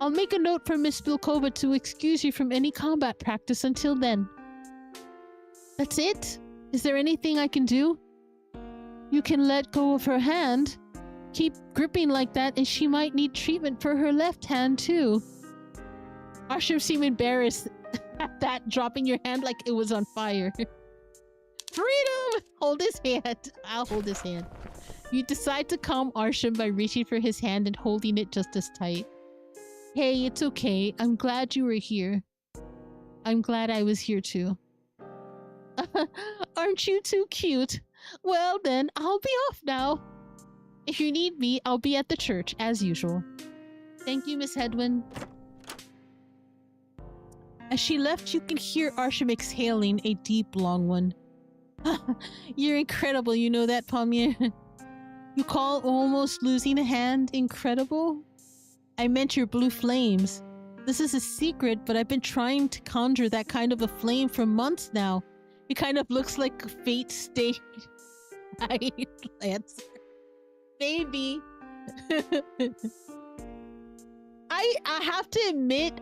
I'll make a note for Miss Vilkova to excuse you from any combat practice until then. That's it? Is there anything I can do? You can let go of her hand. Keep gripping like that and she might need treatment for her left hand too. Arsham seemed embarrassed at that, dropping your hand like it was on fire. Freedom! Hold his hand. I'll hold his hand. You decide to calm Arsham by reaching for his hand and holding it just as tight. Hey, it's okay. I'm glad you were here. I'm glad I was here too. Aren't you too cute? Well then, I'll be off now. If you need me, I'll be at the church, as usual. Thank you, Miss Hedwyn. As she left, you can hear Arsham exhaling a deep, long one. You're incredible, you know that, Palmier? You call almost losing a hand incredible? I meant your blue flames. This is a secret, but I've been trying to conjure that kind of a flame for months now. It kind of looks like a fate-stayed lancer. Maybe. I have to admit,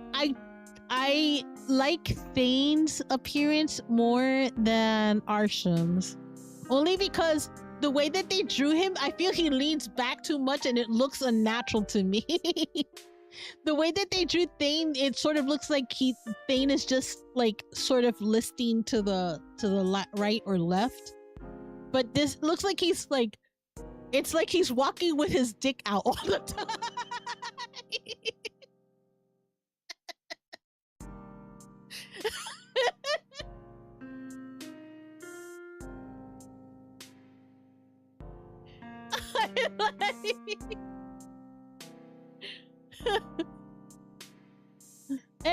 I like Thane's appearance more than Arsham's. Only because the way that they drew him, I feel he leans back too much and it looks unnatural to me. The way that they drew Thane, it sort of looks like Thane is just like sort of listing to the right or left. But this looks like he's like, it's like he's walking with his dick out all the time.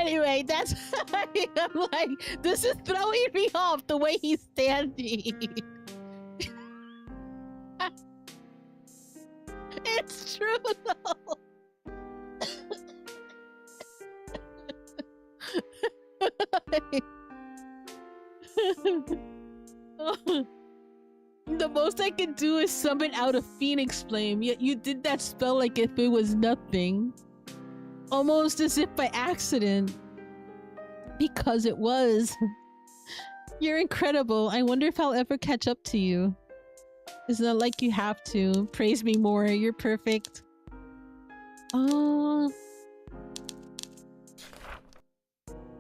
Anyway, that's I'm like, this is throwing me off the way he's standing. It's true though. The most I can do is summon out a phoenix flame, yet you did that spell like if it was nothing. Almost as if by accident. Because it was. You're incredible. I wonder if I'll ever catch up to you. It's not like you have to. Praise me more. You're perfect.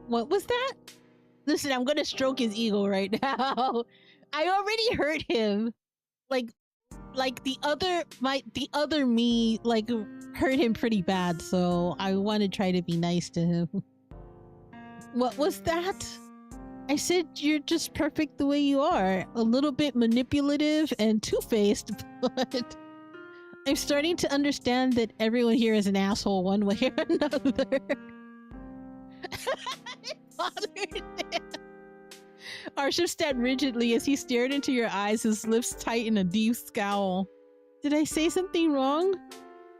What was that? Listen, I'm gonna stroke his ego right now. I already hurt him. Like the other me like hurt him pretty bad, so I want to try to be nice to him. What was that? I said you're just perfect the way you are. A little bit manipulative and two-faced, but I'm starting to understand that everyone here is an asshole one way or another. It bothered him. Arsham stared rigidly as he stared into your eyes, his lips tight in a deep scowl. Did I say something wrong?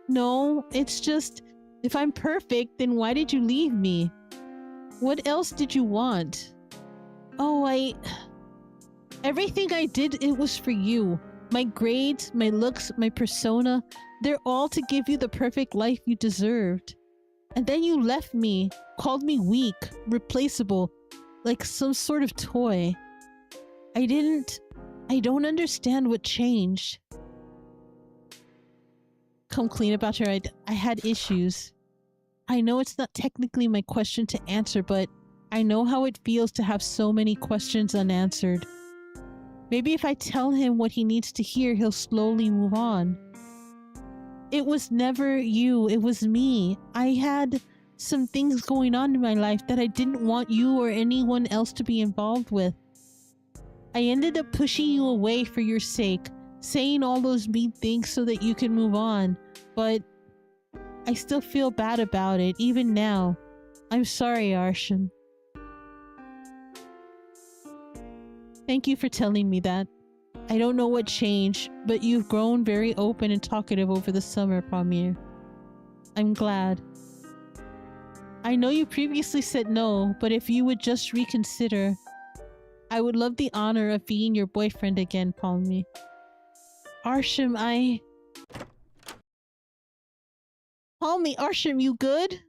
No, it's just, if I'm perfect, then why did you leave me? What else did you want? Oh, everything I did, it was for you. My grades, my looks, my persona, they're all to give you the perfect life you deserved. And then you left me, called me weak, replaceable, like some sort of toy. I don't understand what changed. Come clean about your I had issues. I know it's not technically my question to answer, but I know how it feels to have so many questions unanswered. Maybe if I tell him what he needs to hear, he'll slowly move on. It was never you, it was me. I had some things going on in my life that I didn't want you or anyone else to be involved with. I ended up pushing you away for your sake, saying all those mean things so that you can move on, but I still feel bad about it, even now. I'm sorry, Arsham. Thank you for telling me that. I don't know what changed, but you've grown very open and talkative over the summer, Pamir. I'm glad. I know you previously said no, but if you would just reconsider, I would love the honor of being your boyfriend again, Pamir. Arsham, Pamir, Arsham, you good?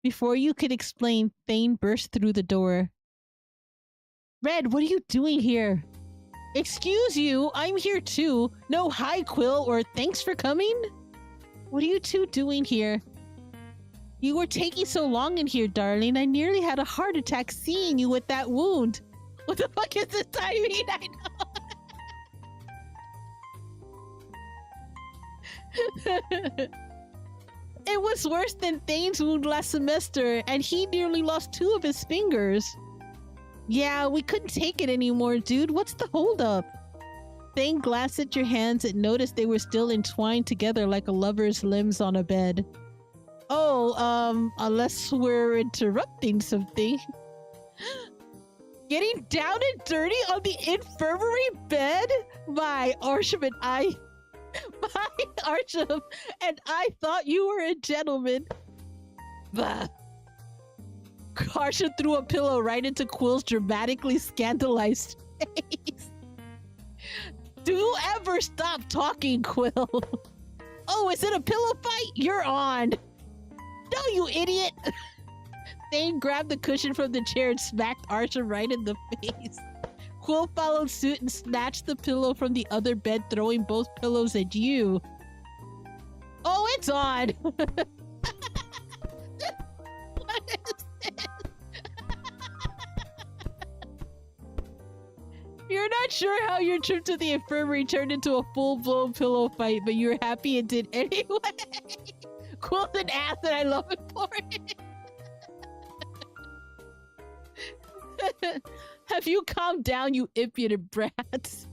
Before you could explain, Thane burst through the door. Red, what are you doing here? Excuse you, I'm here too. No hi, Quill, or thanks for coming? What are you two doing here? You were taking so long in here, darling. I nearly had a heart attack seeing you with that wound. What the fuck is this timing? I know. It was worse than Thane's wound last semester, and he nearly lost 2 of his fingers. Yeah, we couldn't take it anymore, dude. What's the holdup? Thane glanced at your hands and noticed they were still entwined together like a lover's limbs on a bed. Oh, unless we're interrupting something. Getting down and dirty on the infirmary bed? My Arsham and I thought you were a gentleman. Bah. Arsham threw a pillow right into Quill's dramatically scandalized face. Do you ever stop talking, Quill? Oh, is it a pillow fight? You're on. No, you idiot! Thane grabbed the cushion from the chair and smacked Arsham right in the face. Quill followed suit and snatched the pillow from the other bed, throwing both pillows at you. Oh, it's on! What is this? You're not sure how your trip to the infirmary turned into a full-blown pillow fight, but you're happy it did anyway. Quill's an ass and I love it for it. Have you calmed down, you impudent brats?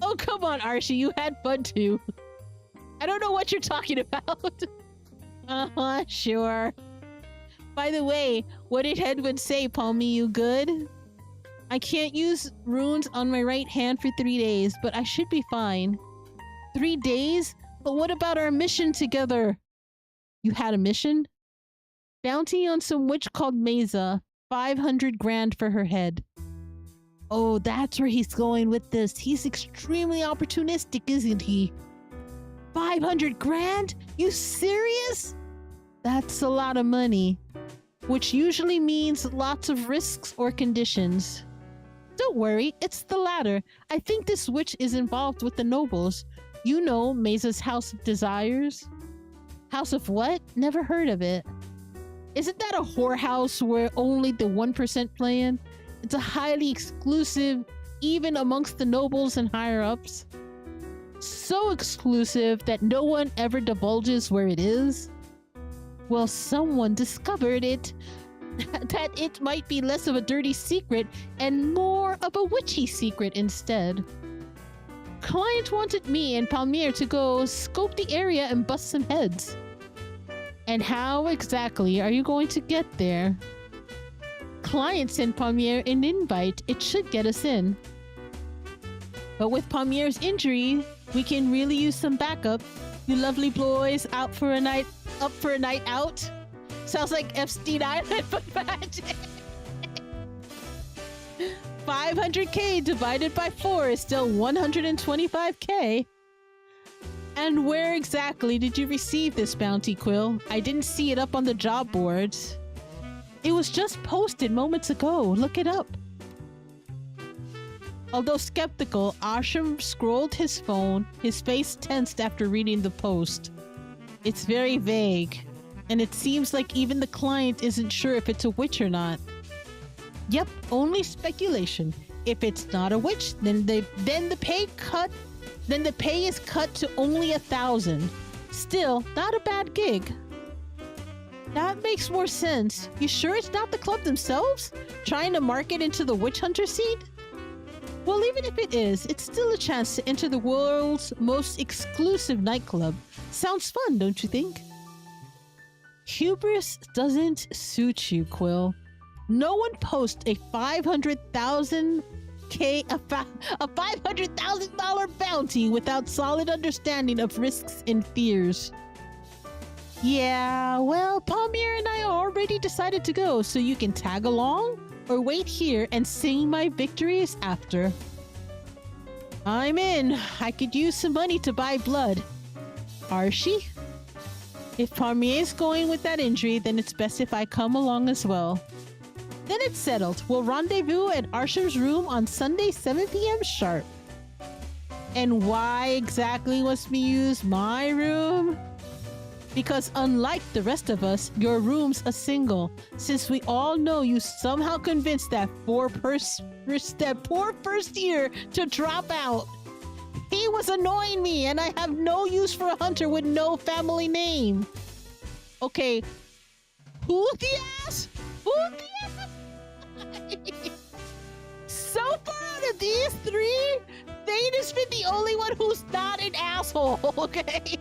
Oh, come on, Archie. You had fun too. I don't know what you're talking about. Uh-huh, sure. By the way, what did Hedwig say, Palmy? You good? I can't use runes on my right hand for 3 days, but I should be fine. 3 days? But what about our mission together? You had a mission? Bounty on some witch called Mesa. 500 grand for her head. Oh, that's where he's going with this. He's extremely opportunistic, isn't he? 500 grand? You serious? That's a lot of money. Which usually means lots of risks or conditions. Don't worry, it's the latter. I think this witch is involved with the nobles. You know, Mesa's House of Desires. House of what? Never heard of it. Isn't that a whorehouse where only the 1% play in? It's a highly exclusive, even amongst the nobles and higher-ups. So exclusive that no one ever divulges where it is. Well, someone discovered it. That it might be less of a dirty secret and more of a witchy secret instead. Client wanted me and Palmier to go scope the area and bust some heads. And how exactly are you going to get there? Client sent Palmier an invite. It should get us in. But with Palmier's injury, we can really use some backup. You lovely boys up for a night out? Sounds like Epstein Island but magic. 500k divided by 4 is still 125k. And where exactly did you receive this bounty, Quill? I didn't see it up on the job boards. It was just posted moments ago. Look it up. Although skeptical, Ashram scrolled his phone, his face tensed after reading the post. It's very vague, and it seems like even the client isn't sure if it's a witch or not. Yep, only speculation. If it's not a witch, then the pay is cut to only 1,000. Still, not a bad gig. That makes more sense. You sure it's not the club themselves? Trying to market into the witch hunter seat? Well, even if it is, it's still a chance to enter the world's most exclusive nightclub. Sounds fun, don't you think? Hubris doesn't suit you, Quill. No one posts a $500,000 bounty without solid understanding of risks and fears. Yeah, well, Palmier and I already decided to go, so you can tag along or wait here and sing my victories after. I'm in. I could use some money to buy blood. Archie? If Palmier's going with that injury, then it's best if I come along as well. Then it's settled. We'll rendezvous at Arsham's room on Sunday, 7 p.m. sharp. And why exactly must we use my room? Because unlike the rest of us, your room's a single. Since we all know you somehow convinced that poor first year to drop out. He was annoying me, and I have no use for a hunter with no family name. Okay, who the ass? Who the ass? So far out of these three, Thane has been the only one who's not an asshole, okay?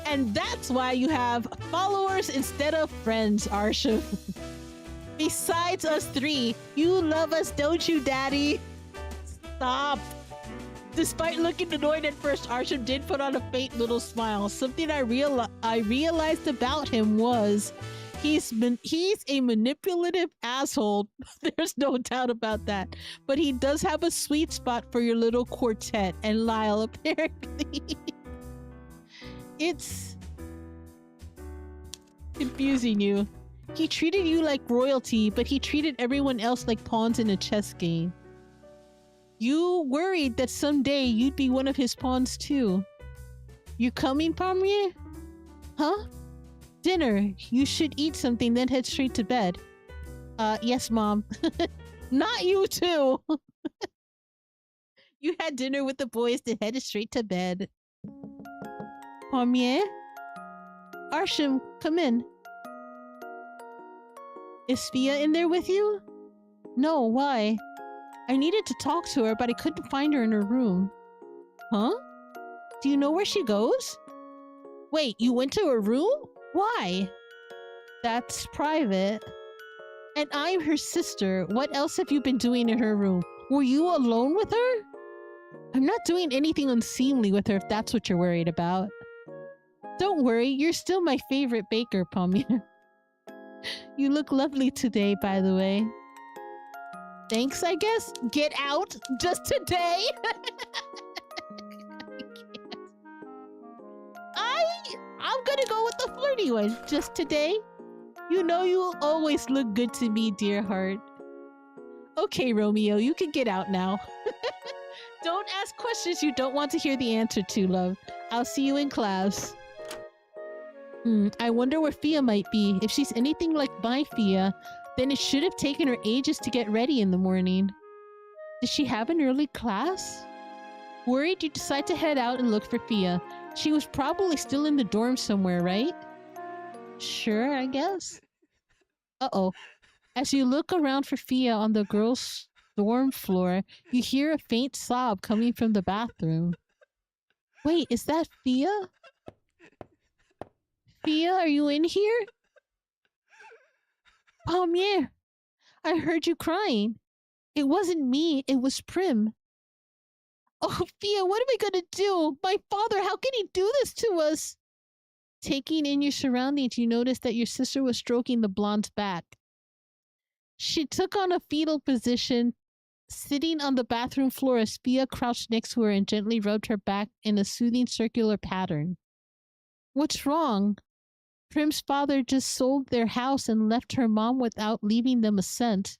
And that's why you have followers instead of friends, Arsha. Besides us three, you love us, don't you, Daddy? Stop. Despite looking annoyed at first, Arsham did put on a faint little smile. Something I realized about him was he's a manipulative asshole. There's no doubt about that. But he does have a sweet spot for your little quartet and Lyle, apparently. It's confusing you. He treated you like royalty, but he treated everyone else like pawns in a chess game. You worried that someday you'd be one of his pawns too. You coming, Palmier? Huh? Dinner. You should eat something, then head straight to bed. Yes, Mom. Not you too! You had dinner with the boys, then headed straight to bed. Palmier? Arsham, come in. Is Fia in there with you? No, why? I needed to talk to her, but I couldn't find her in her room. Huh? Do you know where she goes? Wait, you went to her room? Why? That's private. And I'm her sister. What else have you been doing in her room? Were you alone with her? I'm not doing anything unseemly with her if that's what you're worried about. Don't worry, you're still my favorite baker, Palmir. You look lovely today, by the way. Thanks, I guess? Get out? Just today? I'm gonna go with the flirty one. Just today? You know you'll always look good to me, dear heart. Okay, Romeo, you can get out now. Don't ask questions you don't want to hear the answer to, love. I'll see you in class. I wonder where Fia might be. If she's anything like my Fia, then it should have taken her ages to get ready in the morning. Did she have an early class? Worried, you decide to head out and look for Fia. She was probably still in the dorm somewhere, right? Sure, I guess. Uh-oh. As you look around for Fia on the girls' dorm floor, you hear a faint sob coming from the bathroom. Wait, is that Fia? Fia, are you in here? Palmier, I heard you crying. It wasn't me, it was Prim. Oh, Fia, what are we gonna do? My father, how can he do this to us? Taking in your surroundings, you notice that your sister was stroking the blonde's back. She took on a fetal position, sitting on the bathroom floor as Fia crouched next to her and gently rubbed her back in a soothing circular pattern. What's wrong? Prim's father just sold their house and left her mom without leaving them a cent.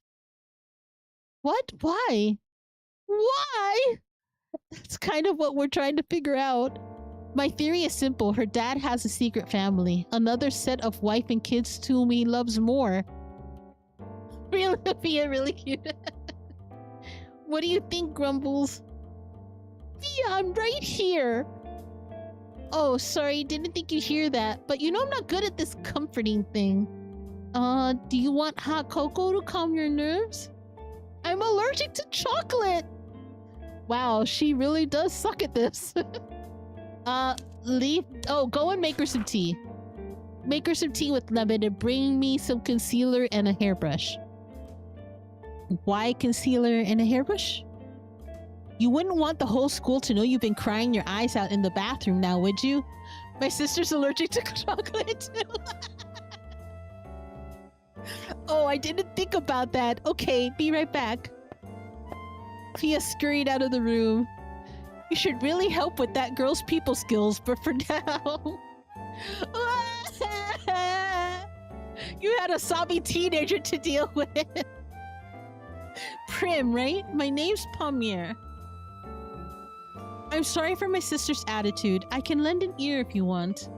What? Why? Why? That's kind of what we're trying to figure out. My theory is simple. Her dad has a secret family. Another set of wife and kids to whom he loves more. Really, Fia, really cute. What do you think, Grumbles? Fia, I'm right here. Oh, sorry, didn't think you'd hear that. But you know I'm not good at this comforting thing. Do you want hot cocoa to calm your nerves? I'm allergic to chocolate. Wow, she really does suck at this. Go and make her some tea. Make her some tea with lemon and bring me some concealer and a hairbrush. Why concealer and a hairbrush? You wouldn't want the whole school to know you've been crying your eyes out in the bathroom now, would you? My sister's allergic to chocolate too. Oh, I didn't think about that. Okay, be right back. Fia scurried out of the room. You should really help with that girl's people skills, but for now... You had a sobby teenager to deal with. Prim, right? My name's Palmier. I'm sorry for my sister's attitude. I can lend an ear if you want.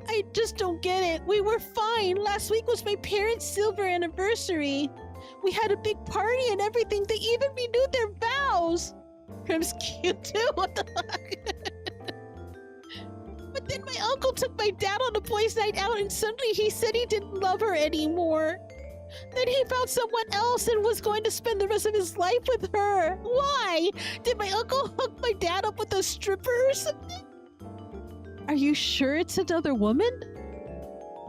I just don't get it. We were fine. Last week was my parents' silver anniversary. We had a big party and everything. They even renewed their vows. Prim's cute too. What the fuck? But then my uncle took my dad on a boys' night out and suddenly he said he didn't love her anymore. Then he found someone else and was going to spend the rest of his life with her. Why? Did my uncle hook my dad up with a stripper or something? Are you sure it's another woman?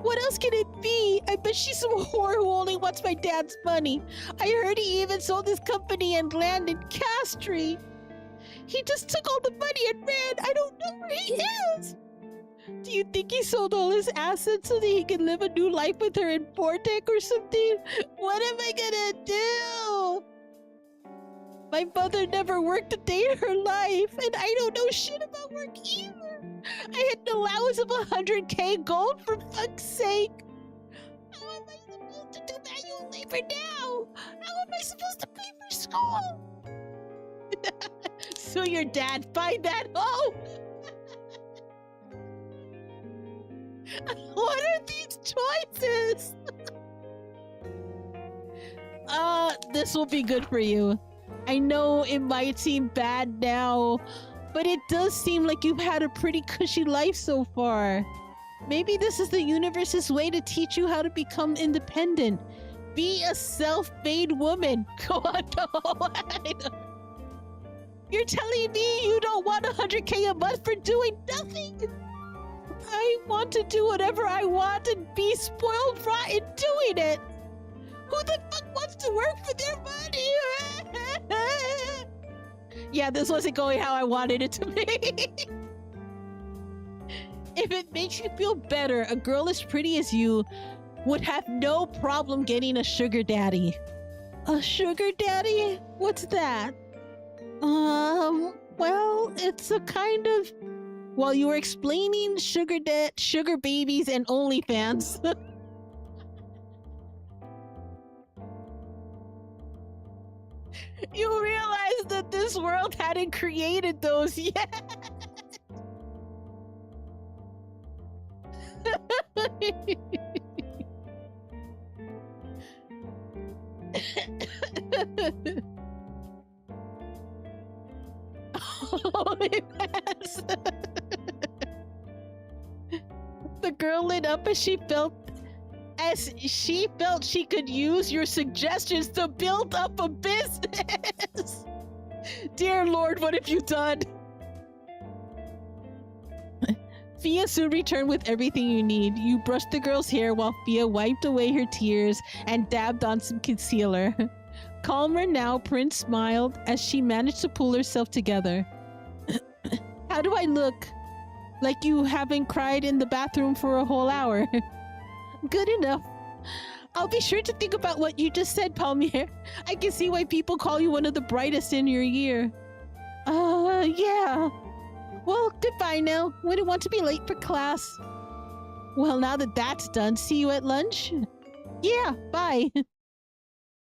What else can it be? I bet she's some whore who only wants my dad's money. I heard he even sold his company and land in Castry. He just took all the money and ran. I don't know where he is. Do you think he sold all his assets so that he can live a new life with her in Vortec or something? What am I gonna do? My mother never worked a day in her life, and I don't know shit about work either. I had an allowance of 100k gold, for fuck's sake. How am I supposed to do manual labor now? How am I supposed to pay for school? So your dad find that hoe? What are these choices? This will be good for you. I know it might seem bad now, but it does seem like you've had a pretty cushy life so far. Maybe this is the universe's way to teach you how to become independent. Be a self-made woman. Go on, no. You're telling me you don't want 100k a month for doing nothing? I want to do whatever I want and be spoiled rotten doing it. Who the fuck wants to work for their money? Yeah, this wasn't going how I wanted it to be. If it makes you feel better, a girl as pretty as you would have no problem getting a sugar daddy. A sugar daddy? What's that? Well, it's a kind of... While you were explaining sugar babies and OnlyFans. You realize that this world hadn't created those yet. The girl lit up as she felt she could use your suggestions to build up a business. Dear Lord, what have you done? Fia soon returned with everything you need. You brushed the girl's hair while Fia wiped away her tears and dabbed on some concealer. Calmer now, Prince smiled as she managed to pull herself together. How do I look? Like you haven't cried in the bathroom for a whole hour. Good enough. I'll be sure to think about what you just said, Palmier. I can see why people call you one of the brightest in your year. Yeah. Well, goodbye now. Wouldn't want to be late for class. Well, now that that's done, see you at lunch? Yeah, bye.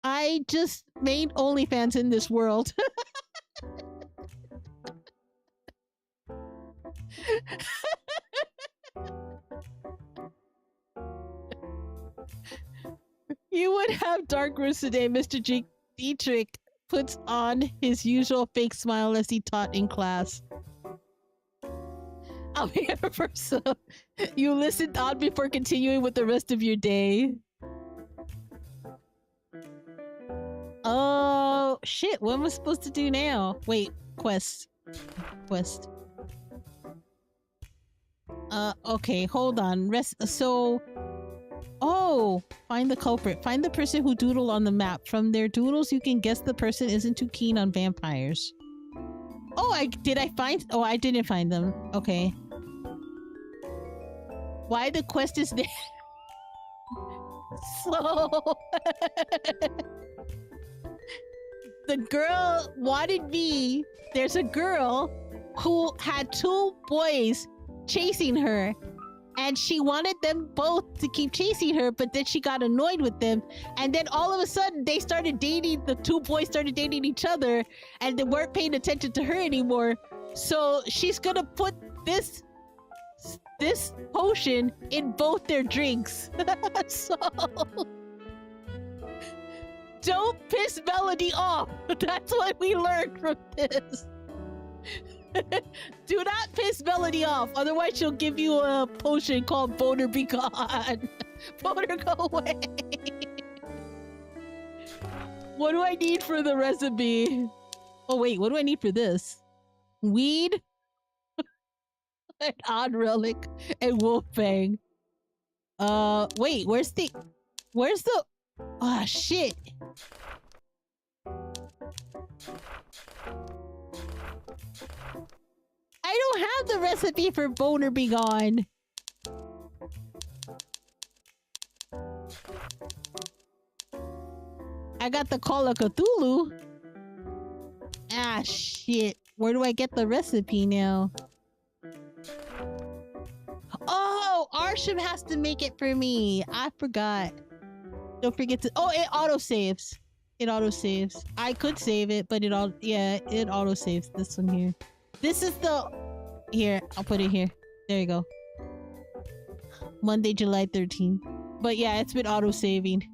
I just made OnlyFans in this world. You would have dark rooms today, Mr. Dietrich puts on his usual fake smile as he taught in class. I'll be here for some. You listened on before continuing with the rest of your day. Oh, shit. What am I supposed to do now? Wait, quest. Okay, hold on. Oh, find the culprit. Find the person who doodled on the map. From their doodles, you can guess the person isn't too keen on vampires. Oh, I didn't find them. Okay. Why the quest is there? So... the girl wanted me. There's a girl who had two boys chasing her. And she wanted them both to keep chasing her, but then she got annoyed with them. And then all of a sudden, they started dating, the two boys started dating each other, and they weren't paying attention to her anymore. So she's gonna put this potion in both their drinks. So... don't piss Melody off! That's what we learned from this. Do not piss Melody off, otherwise she'll give you a potion called Boner Be Gone. Boner, go away. What do I need for the recipe? Oh wait, what do I need for this? Weed? An odd relic and wolf fang. Wait, where's the... Ah, shit. I don't have the recipe for Boner Be Gone. I got the Call of Cthulhu. Ah, shit. Where do I get the recipe now? Oh, Arsham has to make it for me. I forgot. Don't forget to... Oh, it autosaves. It autosaves. I could save it, but it autosaves this one here. This is the... Here, I'll put it here. There you go. Monday, July 13th. But yeah, it's been auto-saving.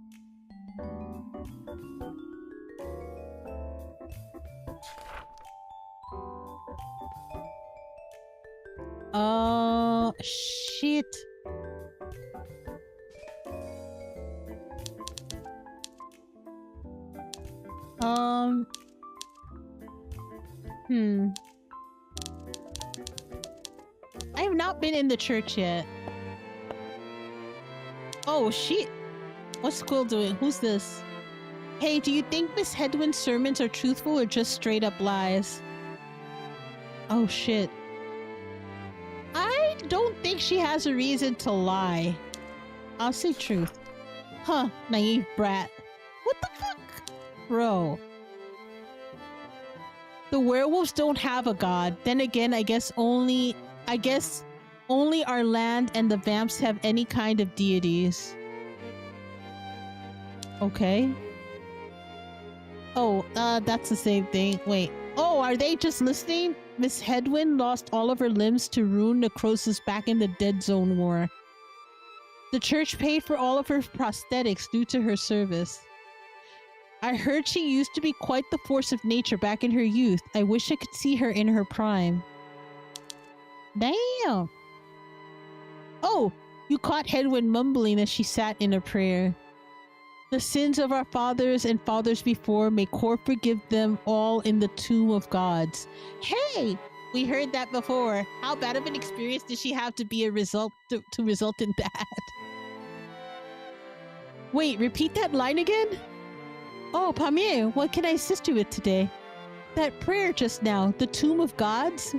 Oh, shit. I have not not been in the church yet. Oh, shit. What's Quill doing? Who's this? Hey, do you think Miss Hedwin's sermons are truthful or just straight up lies? Oh, shit. I don't think she has a reason to lie. I'll say truth. Huh, naive brat. What the fuck? Bro. The werewolves don't have a god. Then again, I guess only our land and the vamps have any kind of deities. Okay. Oh, that's the same thing. Wait. Oh, are they just listening? Miss Hedwin lost all of her limbs to rune necrosis back in the Dead Zone War. The church paid for all of her prosthetics due to her service. I heard she used to be quite the force of nature back in her youth. I wish I could see her in her prime. Damn! Oh, you caught Hedwin mumbling as she sat in a prayer. The sins of our fathers and fathers before, may Kor forgive them all in the tomb of gods. Hey! We heard that before. How bad of an experience did she have to be a result to result in that? Wait, repeat that line again? Oh, Pamir, what can I assist you with today? That prayer just now, the tomb of gods?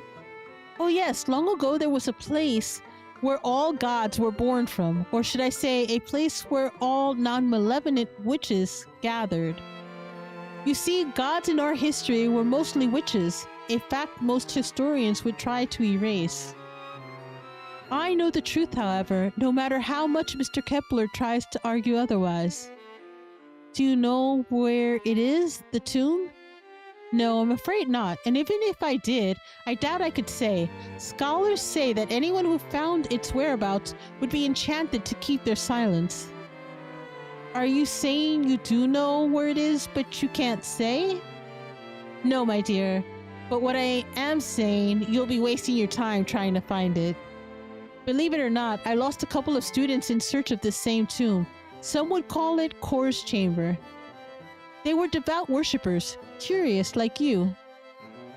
Oh yes, long ago there was a place where all gods were born from, or should I say, a place where all non-malevolent witches gathered. You see, gods in our history were mostly witches, a fact most historians would try to erase. I know the truth, however, no matter how much Mr. Kepler tries to argue otherwise. Do you know where it is, the tomb? No, I'm afraid not, and even if I did, I doubt I could say. Scholars say that anyone who found its whereabouts would be enchanted to keep their silence. Are you saying you do know where it is, but you can't say? No, my dear, but what I am saying, you'll be wasting your time trying to find it. Believe it or not, I lost a couple of students in search of this same tomb. Some would call it Kor's chamber. They were devout worshippers, curious like you.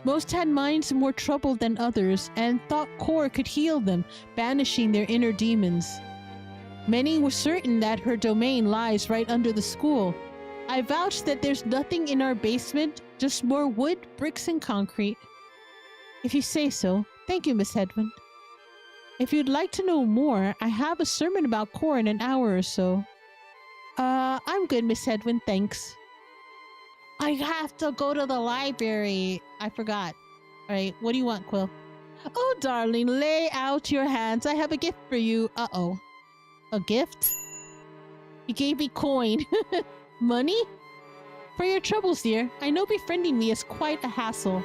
Most had minds more troubled than others and thought Kor could heal them, banishing their inner demons. Many were certain that her domain lies right under the school. I vouch that there's nothing in our basement, just more wood, bricks, and concrete. If you say so, thank you, Miss Hedwin. If you'd like to know more, I have a sermon about Kor in an hour or so. I'm good, Miss Hedwin, thanks. I have to go to the library. I forgot. All right, what do you want, Quill? Oh, darling, lay out your hands. I have a gift for you. Uh-oh. A gift? You gave me coin. Money? For your troubles, dear. I know befriending me is quite a hassle.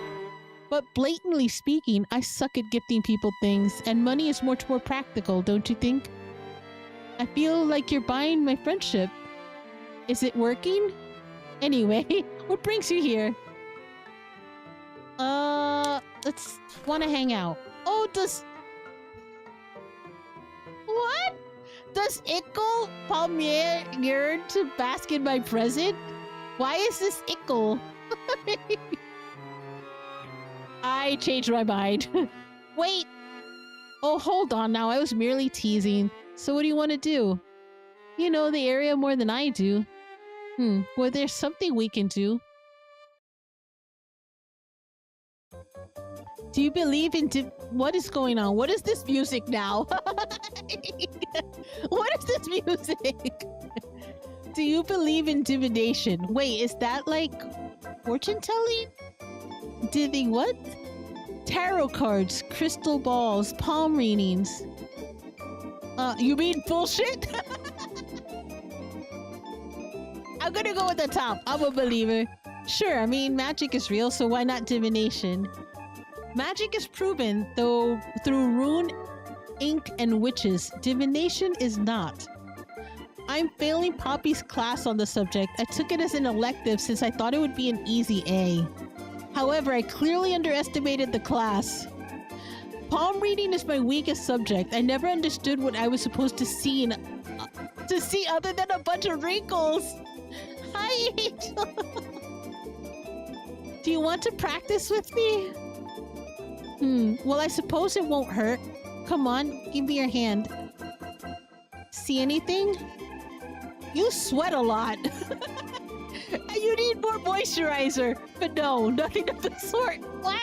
But blatantly speaking, I suck at gifting people things, and money is much more practical, don't you think? I feel like you're buying my friendship. Is it working? Anyway, what brings you here? Let's wanna hang out. Oh, what? Does Ickle Palmier yearn to bask in my present? Why is this Ickle? I changed my mind. Wait! Oh, hold on now. I was merely teasing. So what do you want to do? You know the area more than I do. Well, there's something we can do. Do you believe in what is going on? What is this music now? What is this music? Do you believe in divination? Wait, is that like fortune telling? Diving what? Tarot cards, crystal balls, palm readings. You mean bullshit? I'm gonna go with the top. I'm a believer. Sure, I mean, magic is real, so why not divination? Magic is proven, though, through rune, ink, and witches. Divination is not. I'm failing Poppy's class on the subject. I took it as an elective since I thought it would be an easy A. However, I clearly underestimated the class. Palm reading is my weakest subject. I never understood what I was supposed to see other than a bunch of wrinkles. Hi, Angel. Do you want to practice with me? Well, I suppose it won't hurt. Come on, give me your hand. See anything? You sweat a lot. And you need more moisturizer. But no, nothing of the sort. Wow.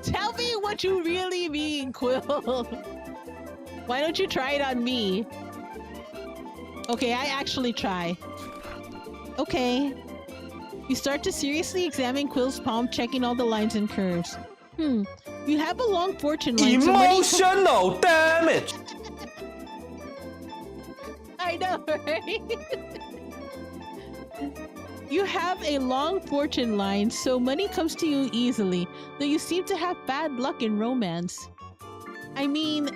Tell me what you really mean, Quill. Why don't you try it on me? Okay, I actually try. Okay. You start to seriously examine Quill's palm, checking all the lines and curves. You have a long fortune line. Emotional damage! I know, right? You have a long fortune line, so money comes to you easily, though you seem to have bad luck in romance. I mean,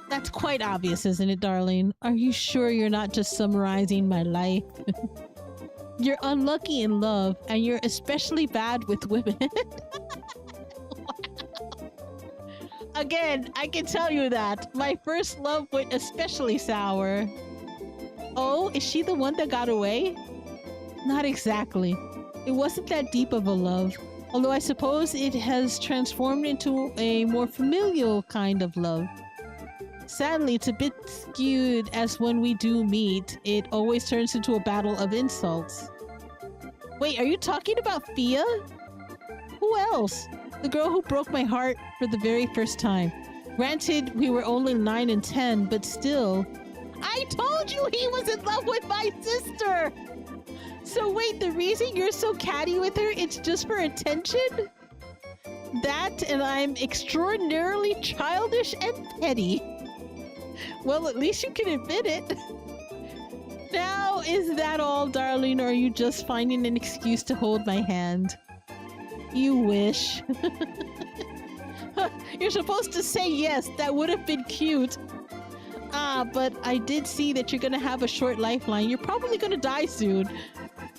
that's quite obvious, isn't it, darling? Are you sure you're not just summarizing my life? You're unlucky in love, and you're especially bad with women. Again, I can tell you that. My first love went especially sour. Oh, is she the one that got away? Not exactly. It wasn't that deep of a love, although I suppose it has transformed into a more familial kind of love. Sadly, it's a bit skewed, as when we do meet, it always turns into a battle of insults. Wait, are you talking about Fia? Who else? The girl who broke my heart for the very first time. Granted, we were only 9 and 10, but still. I told you he was in love with my sister! So wait, the reason you're so catty with her, it's just for attention? That, and I'm extraordinarily childish and petty. Well, at least you can admit it. Now, is that all, darling, or are you just finding an excuse to hold my hand? You wish. You're supposed to say yes, that would have been cute. Ah, but I did see that you're gonna have a short lifeline. You're probably gonna die soon.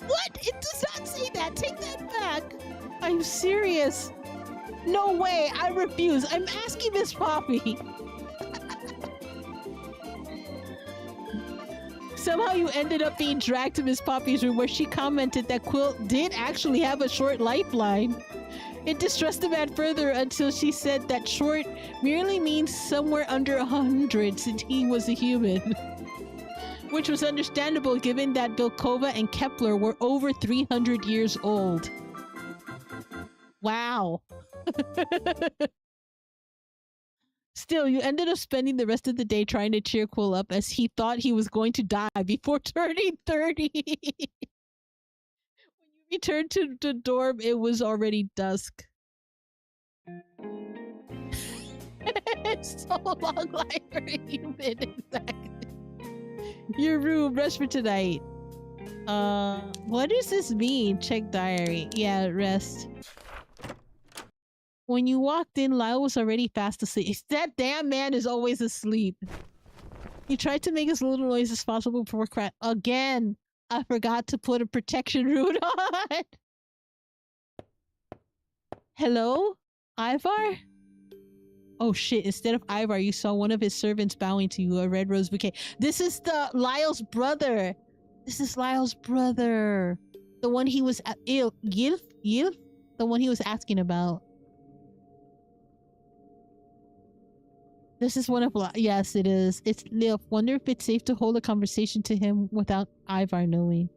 What? It does not say that. Take that back. I'm serious. No way. I refuse. I'm asking Miss Poppy. Somehow you ended up being dragged to Miss Poppy's room, where she commented that Quill did actually have a short lifeline. It distressed the man further until she said that short merely means somewhere under 100, since he was a human. Which was understandable given that Bilkova and Kepler were over 300 years old. Wow. Still, you ended up spending the rest of the day trying to cheer Quill up, as he thought he was going to die before turning 30. When you returned to the dorm, it was already dusk. So long life for a human, exactly. Your room, rest for tonight. What does this mean? Check diary. Yeah, rest. When you walked in, Lyle was already fast asleep. That damn man is always asleep. He tried to make as little noise as possible before crack. Again, I forgot to put a protection root on. Hello? Ivar? Oh shit, instead of Ivar, you saw one of his servants bowing to you, a red rose bouquet. This is Lyle's brother. This is Lyle's brother. The one he was Yilf? The one he was asking about. This is one of yes, it is. It's Lilf. Wonder if it's safe to hold a conversation to him without Ivar knowing.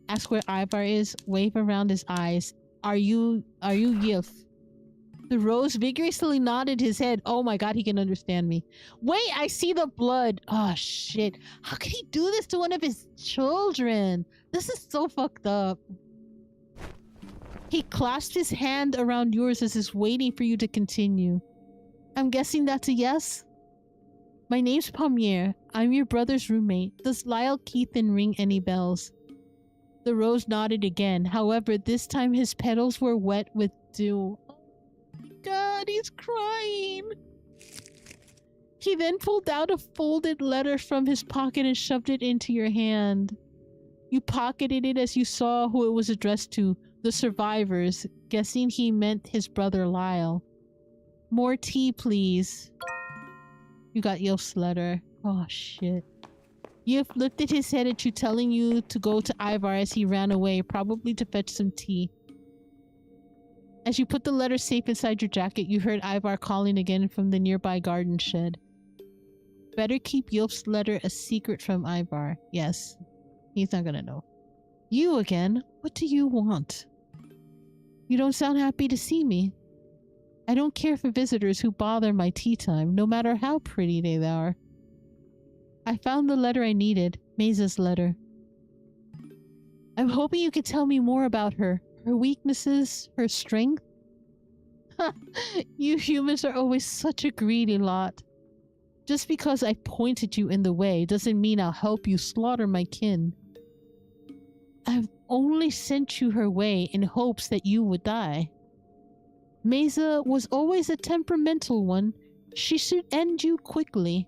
Ask where Ivar is. Wave around his eyes. Are you Yilf? The rose vigorously nodded his head. Oh my god, he can understand me. Wait, I see the blood. Oh shit. How could he do this to one of his children? This is so fucked up. He clasped his hand around yours as he's waiting for you to continue. I'm guessing that's a yes? My name's Palmier. I'm your brother's roommate. Does Lyle Keithan ring any bells? The rose nodded again. However, this time his petals were wet with dew. God, he's crying. He then pulled out a folded letter from his pocket and shoved it into your hand. You pocketed it as you saw who it was addressed to, the survivors, guessing he meant his brother Lyle. More tea, please. You got Yilf's letter. Oh, shit. Yilf lifted his head at you, telling you to go to Ivar as he ran away, probably to fetch some tea. As you put the letter safe inside your jacket, you heard Ivar calling again from the nearby garden shed. Better keep Yop's letter a secret from Ivar. Yes, he's not gonna know. You again? What do you want? You don't sound happy to see me. I don't care for visitors who bother my tea time, no matter how pretty they are. I found the letter I needed, Mesa's letter. I'm hoping you can tell me more about her. Her weaknesses, her strength. You humans are always such a greedy lot. Just because I pointed you in the way doesn't mean I'll help you slaughter my kin. I've only sent you her way in hopes that you would die. Mesa was always a temperamental one. She should end you quickly.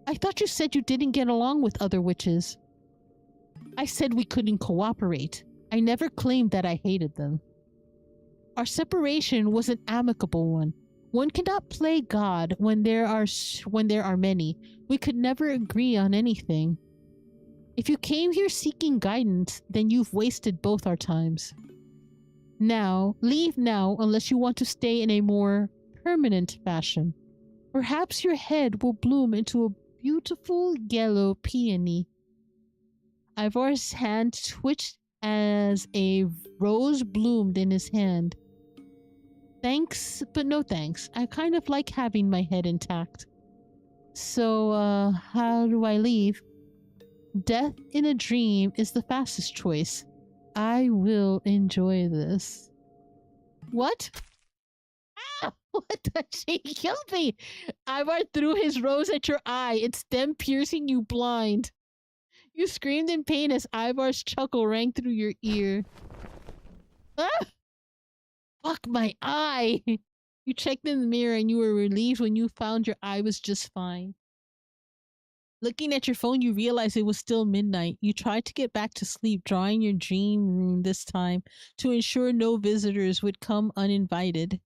I thought you said you didn't get along with other witches. I said we couldn't cooperate. I never claimed that I hated them. Our separation was an amicable one. One cannot play God when there are many. We could never agree on anything. If you came here seeking guidance, then you've wasted both our times. Now, leave now unless you want to stay in a more permanent fashion. Perhaps your head will bloom into a beautiful yellow peony. Ivar's hand twitched as a rose bloomed in his hand. Thanks, but no thanks. I kind of like having my head intact. So, how do I leave? Death in a dream is the fastest choice. I will enjoy this. What? Ah! What the? She killed me! Ivar threw his rose at your eye, its stem piercing you blind. You screamed in pain as Ivar's chuckle rang through your ear. Ah! Fuck my eye! You checked in the mirror and you were relieved when you found your eye was just fine. Looking at your phone, you realized it was still midnight. You tried to get back to sleep, drawing your dream rune this time to ensure no visitors would come uninvited.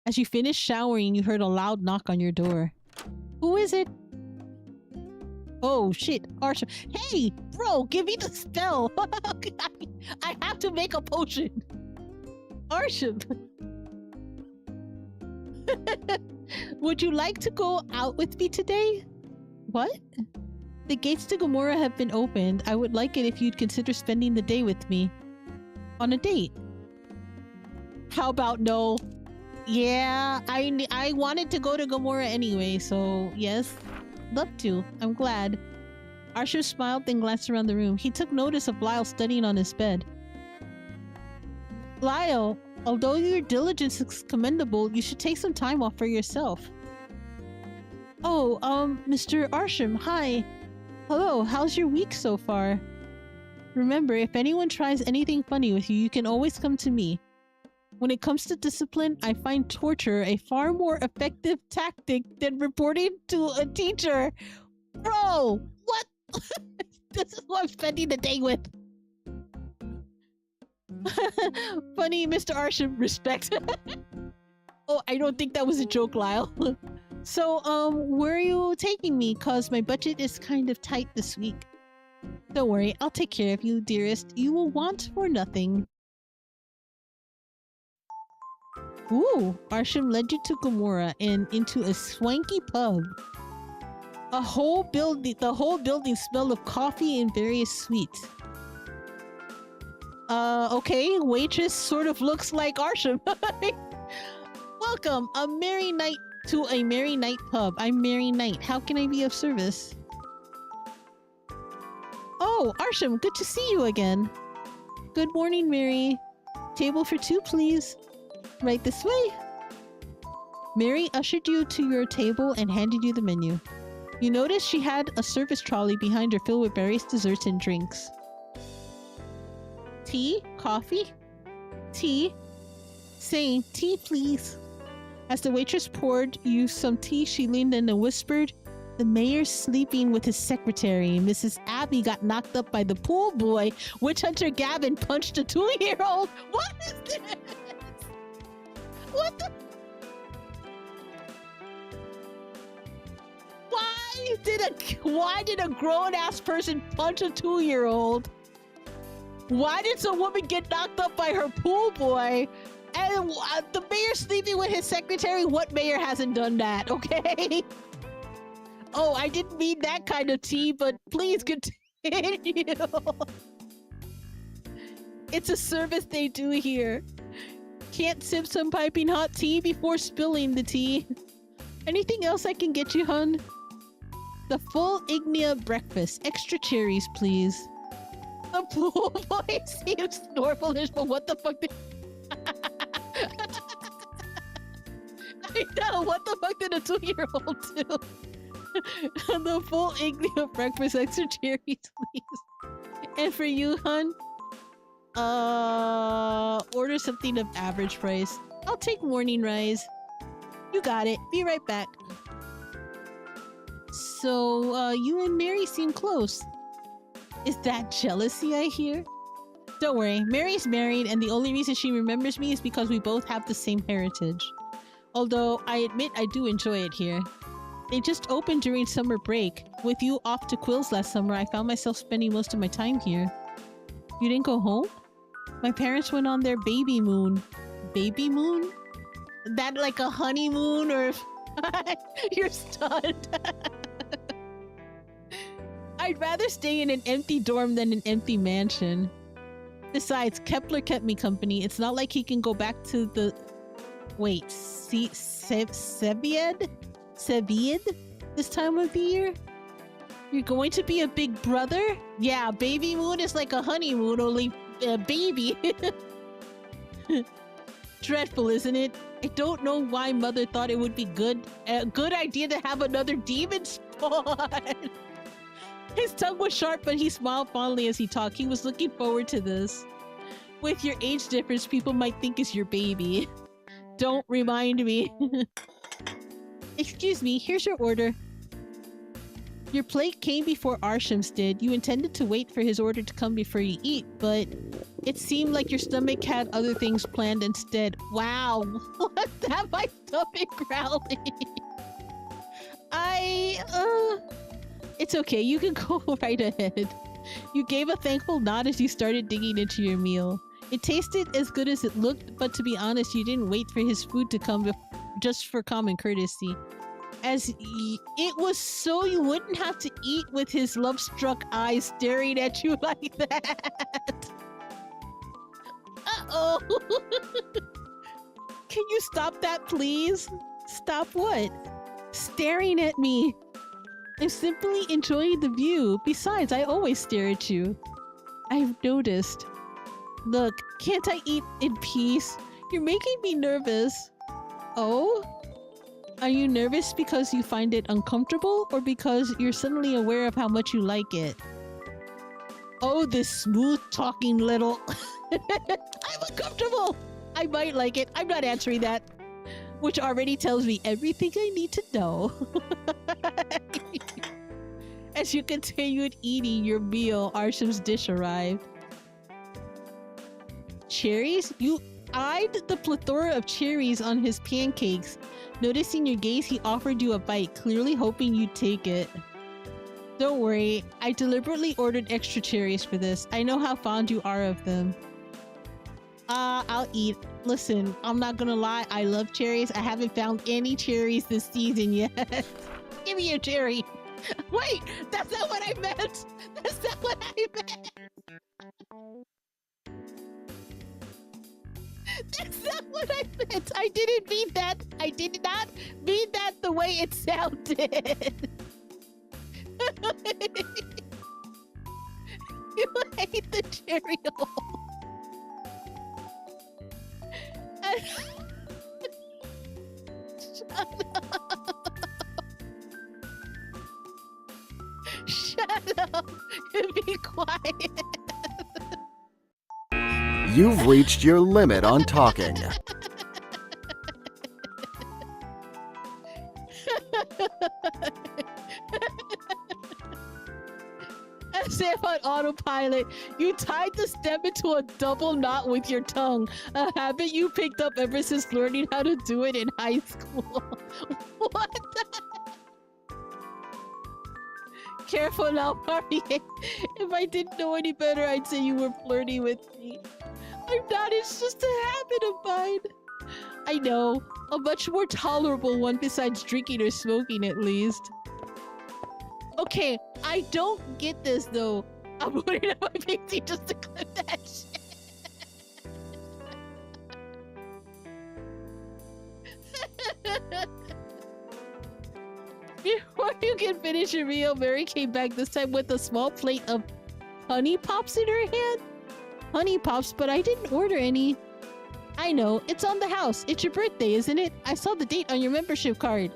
As you finished showering, you heard a loud knock on your door. Who is it? Oh shit, Arsham. Hey, bro, give me the spell. I have to make a potion. Arsham. Would you like to go out with me today? What? The gates to Gomorrah have been opened. I would like it if you'd consider spending the day with me. On a date. How about no? Yeah, I wanted to go to Gomorrah anyway, so yes. Love to. I'm glad. Arsham smiled, then glanced around the room. He took notice of Lyle studying on his bed. Lyle, although your diligence is commendable, you should take some time off for yourself. Oh, Mr. Arsham, hi. Hello, how's your week so far? Remember, if anyone tries anything funny with you, you can always come to me. When it comes to discipline, I find torture a far more effective tactic than reporting to a teacher. Bro, what? This is who I'm spending the day with. Funny, Mr. Arsham, respect. Oh, I don't think that was a joke, Lyle. So, where are you taking me? Cause my budget is kind of tight this week. Don't worry, I'll take care of you, dearest. You will want for nothing. Ooh, Arsham led you to Gomorrah and into a swanky pub. The whole building smelled of coffee and various sweets. Okay, waitress sort of looks like Arsham. Welcome, a merry night to a merry night pub. I'm Merry Knight. How can I be of service? Oh, Arsham, good to see you again. Good morning, Mary. Table for two, please. Right this way. Mary ushered you to your table and handed you the menu. You noticed she had a service trolley behind her filled with various desserts and drinks. Tea? Coffee? Tea? Same. Tea, please. As the waitress poured you some tea, she leaned in and whispered, "The mayor's sleeping with his secretary. Mrs. Abby got knocked up by the pool boy. Witch Hunter Gavin punched a 2-year-old. What is this? What the? Why did a grown-ass person punch a 2-year-old? Why did some woman get knocked up by her pool boy? And the mayor sleeping with his secretary? What mayor hasn't done that, okay? Oh, I didn't mean that kind of tea, but please continue. It's a service they do here. Can't sip some piping hot tea before spilling the tea. Anything else I can get you, hun? The full Ignia breakfast. Extra cherries, please. The pool boy seems normalish, but what the fuck did... I know, what the fuck did a 2-year-old do? The full Ignia breakfast. Extra cherries, please. And for you, hun? Order something of average price. I'll take morning rise. You got it. Be right back. So, you and Mary seem close. Is that jealousy I hear? Don't worry, Mary's married and the only reason she remembers me is because we both have the same heritage. Although, I admit I do enjoy it here. They just opened during summer break. With you off to Quills last summer, I found myself spending most of my time here. You didn't go home? My parents went on their baby moon. Baby moon? That like a honeymoon or... You're stunned. I'd rather stay in an empty dorm than an empty mansion. Besides, Kepler kept me company. It's not like he can go back to the... Wait, Sevied? This time of the year? You're going to be a big brother? Yeah, baby moon is like a honeymoon, only baby. Dreadful, isn't it? I don't know why Mother thought it would be a good idea to have another demon spawn. His tongue was sharp, but he smiled fondly as he talked. He was looking forward to this. With your age difference, people might think it's your baby. Don't remind me. Excuse me, here's your order. Your plate came before Arsham's did. You intended to wait for his order to come before you eat, but it seemed like your stomach had other things planned instead. Wow, what's that? My stomach growling. It's okay, you can go right ahead. You gave a thankful nod as you started digging into your meal. It tasted as good as it looked, but to be honest, you didn't wait for his food to come just for common courtesy. As it was so you wouldn't have to eat with his love-struck eyes staring at you like that. Uh-oh. Can you stop that, please? Stop what? Staring at me. I'm simply enjoying the view. Besides, I always stare at you. I've noticed. Look, can't I eat in peace? You're making me nervous. Oh? Are you nervous because you find it uncomfortable or because you're suddenly aware of how much you like it? Oh, this smooth-talking little... I'm uncomfortable! I might like it. I'm not answering that. Which already tells me everything I need to know. As you continued eating your meal, Arsham's dish arrived. Cherries? You eyed the plethora of cherries on his pancakes. Noticing your gaze, he offered you a bite, clearly hoping you'd take it. Don't worry, I deliberately ordered extra cherries for this. I know how fond you are of them. I'll eat. Listen, I'm not gonna lie, I love cherries. I haven't found any cherries this season yet. Give me a cherry. Wait, that's not what I meant. That's not what I meant. That's not what I meant. I didn't mean that. I did not mean that the way it sounded. You hate the cereal. Shut up. Shut up and be quiet. You've reached your limit on talking. As if on autopilot, you tied the stem into a double knot with your tongue, a habit you picked up ever since learning how to do it in high school. What the careful now, Barbie. If I didn't know any better, I'd say you were flirting with me. I'm not, it's just a habit of mine. I know, a much more tolerable one besides drinking or smoking at least. Okay, I don't get this though. I'm putting up my PC just to clip that shit. Before you can finish your meal, Mary came back this time with a small plate of honey pops in her hand. Honey pops, but I didn't order any. I know, it's on the house. It's your birthday, isn't it? I saw the date on your membership card.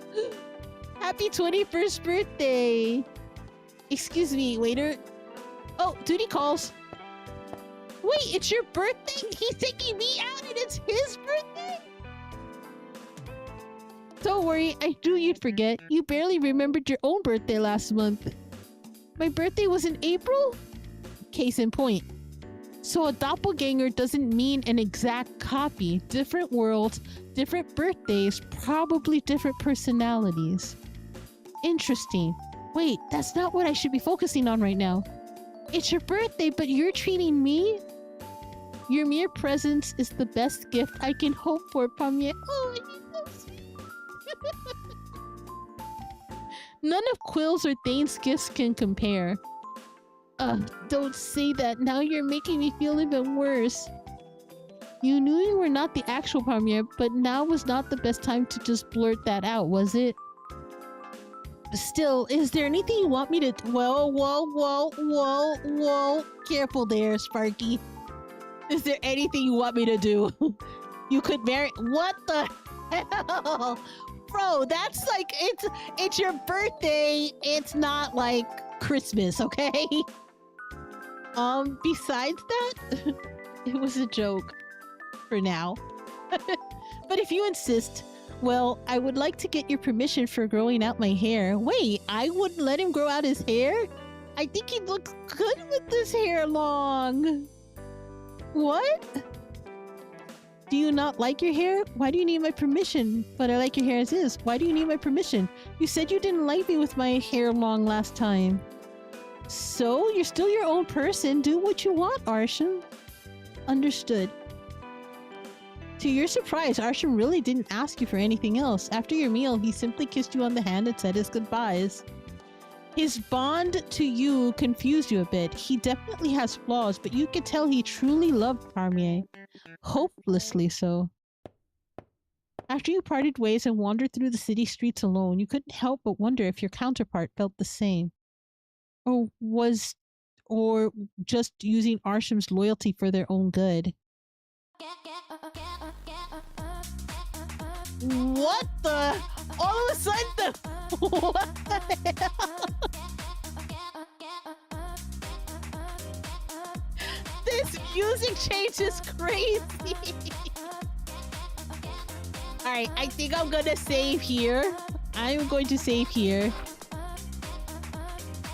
Happy 21st birthday. Excuse me, waiter. Oh, duty calls. Wait, it's your birthday? He's taking me out and it's his birthday? Don't worry, I knew you'd forget. You barely remembered your own birthday last month. My birthday was in April? Case in point. So a doppelganger doesn't mean an exact copy. Different worlds, different birthdays, probably different personalities. Interesting. Wait, that's not what I should be focusing on right now. It's your birthday, but you're treating me? Your mere presence is the best gift I can hope for, Pamye. Oh, you're so sweet. None of Quill's or Thane's gifts can compare. Don't say that. Now you're making me feel even worse. You knew you were not the actual Pamye, but now was not the best time to just blurt that out, was it? Still, is there anything you want me to... Whoa. Careful there, Sparky. Is there anything you want me to do? You could marry... What the hell? Bro, that's like... It's your birthday. It's not like Christmas, okay? Besides that, it was a joke. For now. But if you insist... Well, I would like to get your permission for growing out my hair. Wait, I wouldn't let him grow out his hair? I think he looks good with this hair long. What? Do you not like your hair? Why do you need my permission? But I like your hair as is. Why do you need my permission? You said you didn't like me with my hair long last time. So, you're still your own person. Do what you want, Arsham. Understood. To your surprise, Arsham really didn't ask you for anything else. After your meal, he simply kissed you on the hand and said his goodbyes. His bond to you confused you a bit. He definitely has flaws, but you could tell he truly loved Pamye. Hopelessly so. After you parted ways and wandered through the city streets alone, you couldn't help but wonder if your counterpart felt the same. Or just using Arsham's loyalty for their own good. What the? All of a sudden, what the hell? This music change is crazy. Alright, I think I'm gonna save here. I'm going to save here.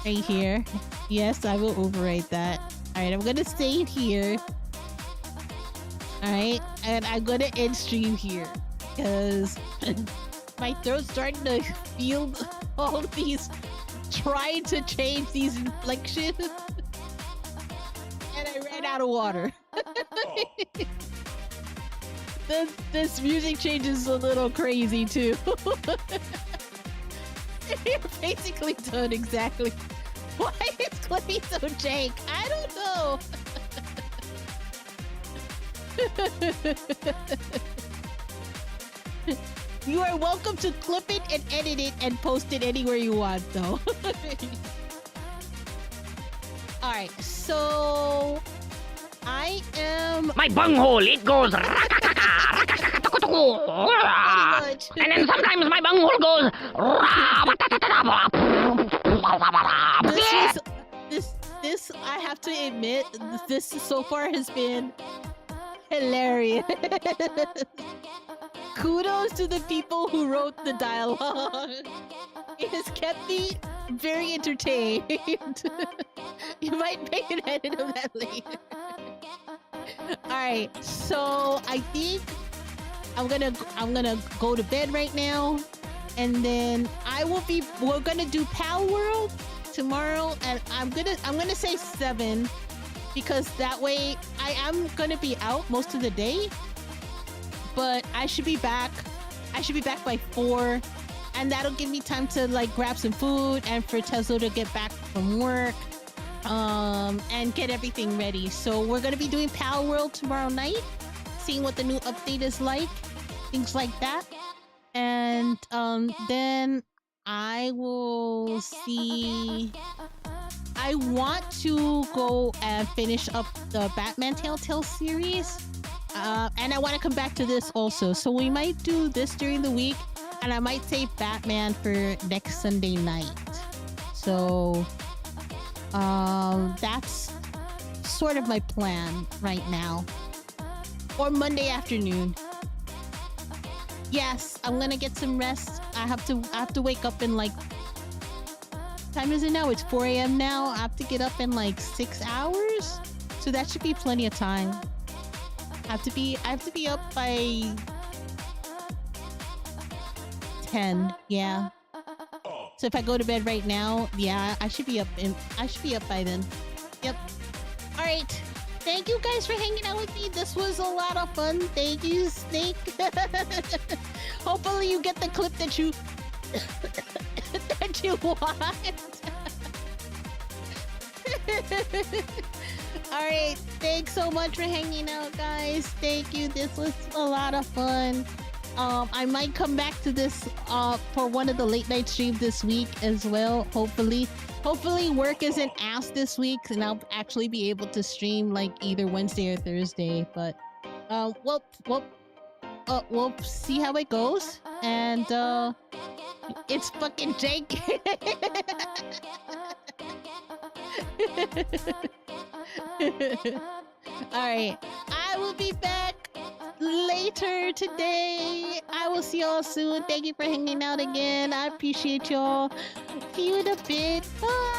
Right here. Yes, I will overwrite that. Alright, I'm gonna save here. Alright, and I'm gonna end stream here. Because my throat's starting to feel all these... trying to change these inflections. And I ran out of water. This music change is a little crazy too. You're basically done exactly. Why is Clippy so jank? I don't know. You are welcome to clip it and edit it and post it anywhere you want, though. Alright, so... I am... My bunghole, it goes... And then sometimes my bunghole goes... This, I have to admit, this so far has been hilarious. Kudos to the people who wrote the dialogue. It has kept me very entertained. You might make an edit of that later. Alright, so I think I'm gonna go to bed right now, and then we're gonna do Pal World tomorrow, and I'm gonna say 7, because that way I am gonna be out most of the day, but I should be back by 4, and that'll give me time to like grab some food and for Tesla to get back from work, and get everything ready. So we're gonna be doing Pal World tomorrow night, seeing what the new update is like, things like that. And then I will see. I want to go and finish up the Batman Telltale series, and I want to come back to this also. So we might do this during the week, and I might save Batman for next Sunday night. So that's sort of my plan right now, or Monday afternoon. Yes, I'm gonna get some rest. I have to wake up in like, time is it now? It's 4 a.m. now. I have to get up in like 6 hours, so that should be plenty of time. I have to be up by 10. Yeah. So if I go to bed right now, yeah, I should be up by then. Yep. All right. Thank you guys for hanging out with me. This was a lot of fun. Thank you, Snake. Hopefully you get the clip that you that you want. All right. Thanks so much for hanging out, guys. Thank you. This was a lot of fun. I might come back to this for one of the late night streams this week as well. Hopefully work isn't asked this week, and I'll actually be able to stream like either Wednesday or Thursday. But we'll see how it goes. And it's fucking Jake. All right, I will be back later today. I will see y'all soon. Thank you for hanging out again. I appreciate y'all. See you in a bit. Bye.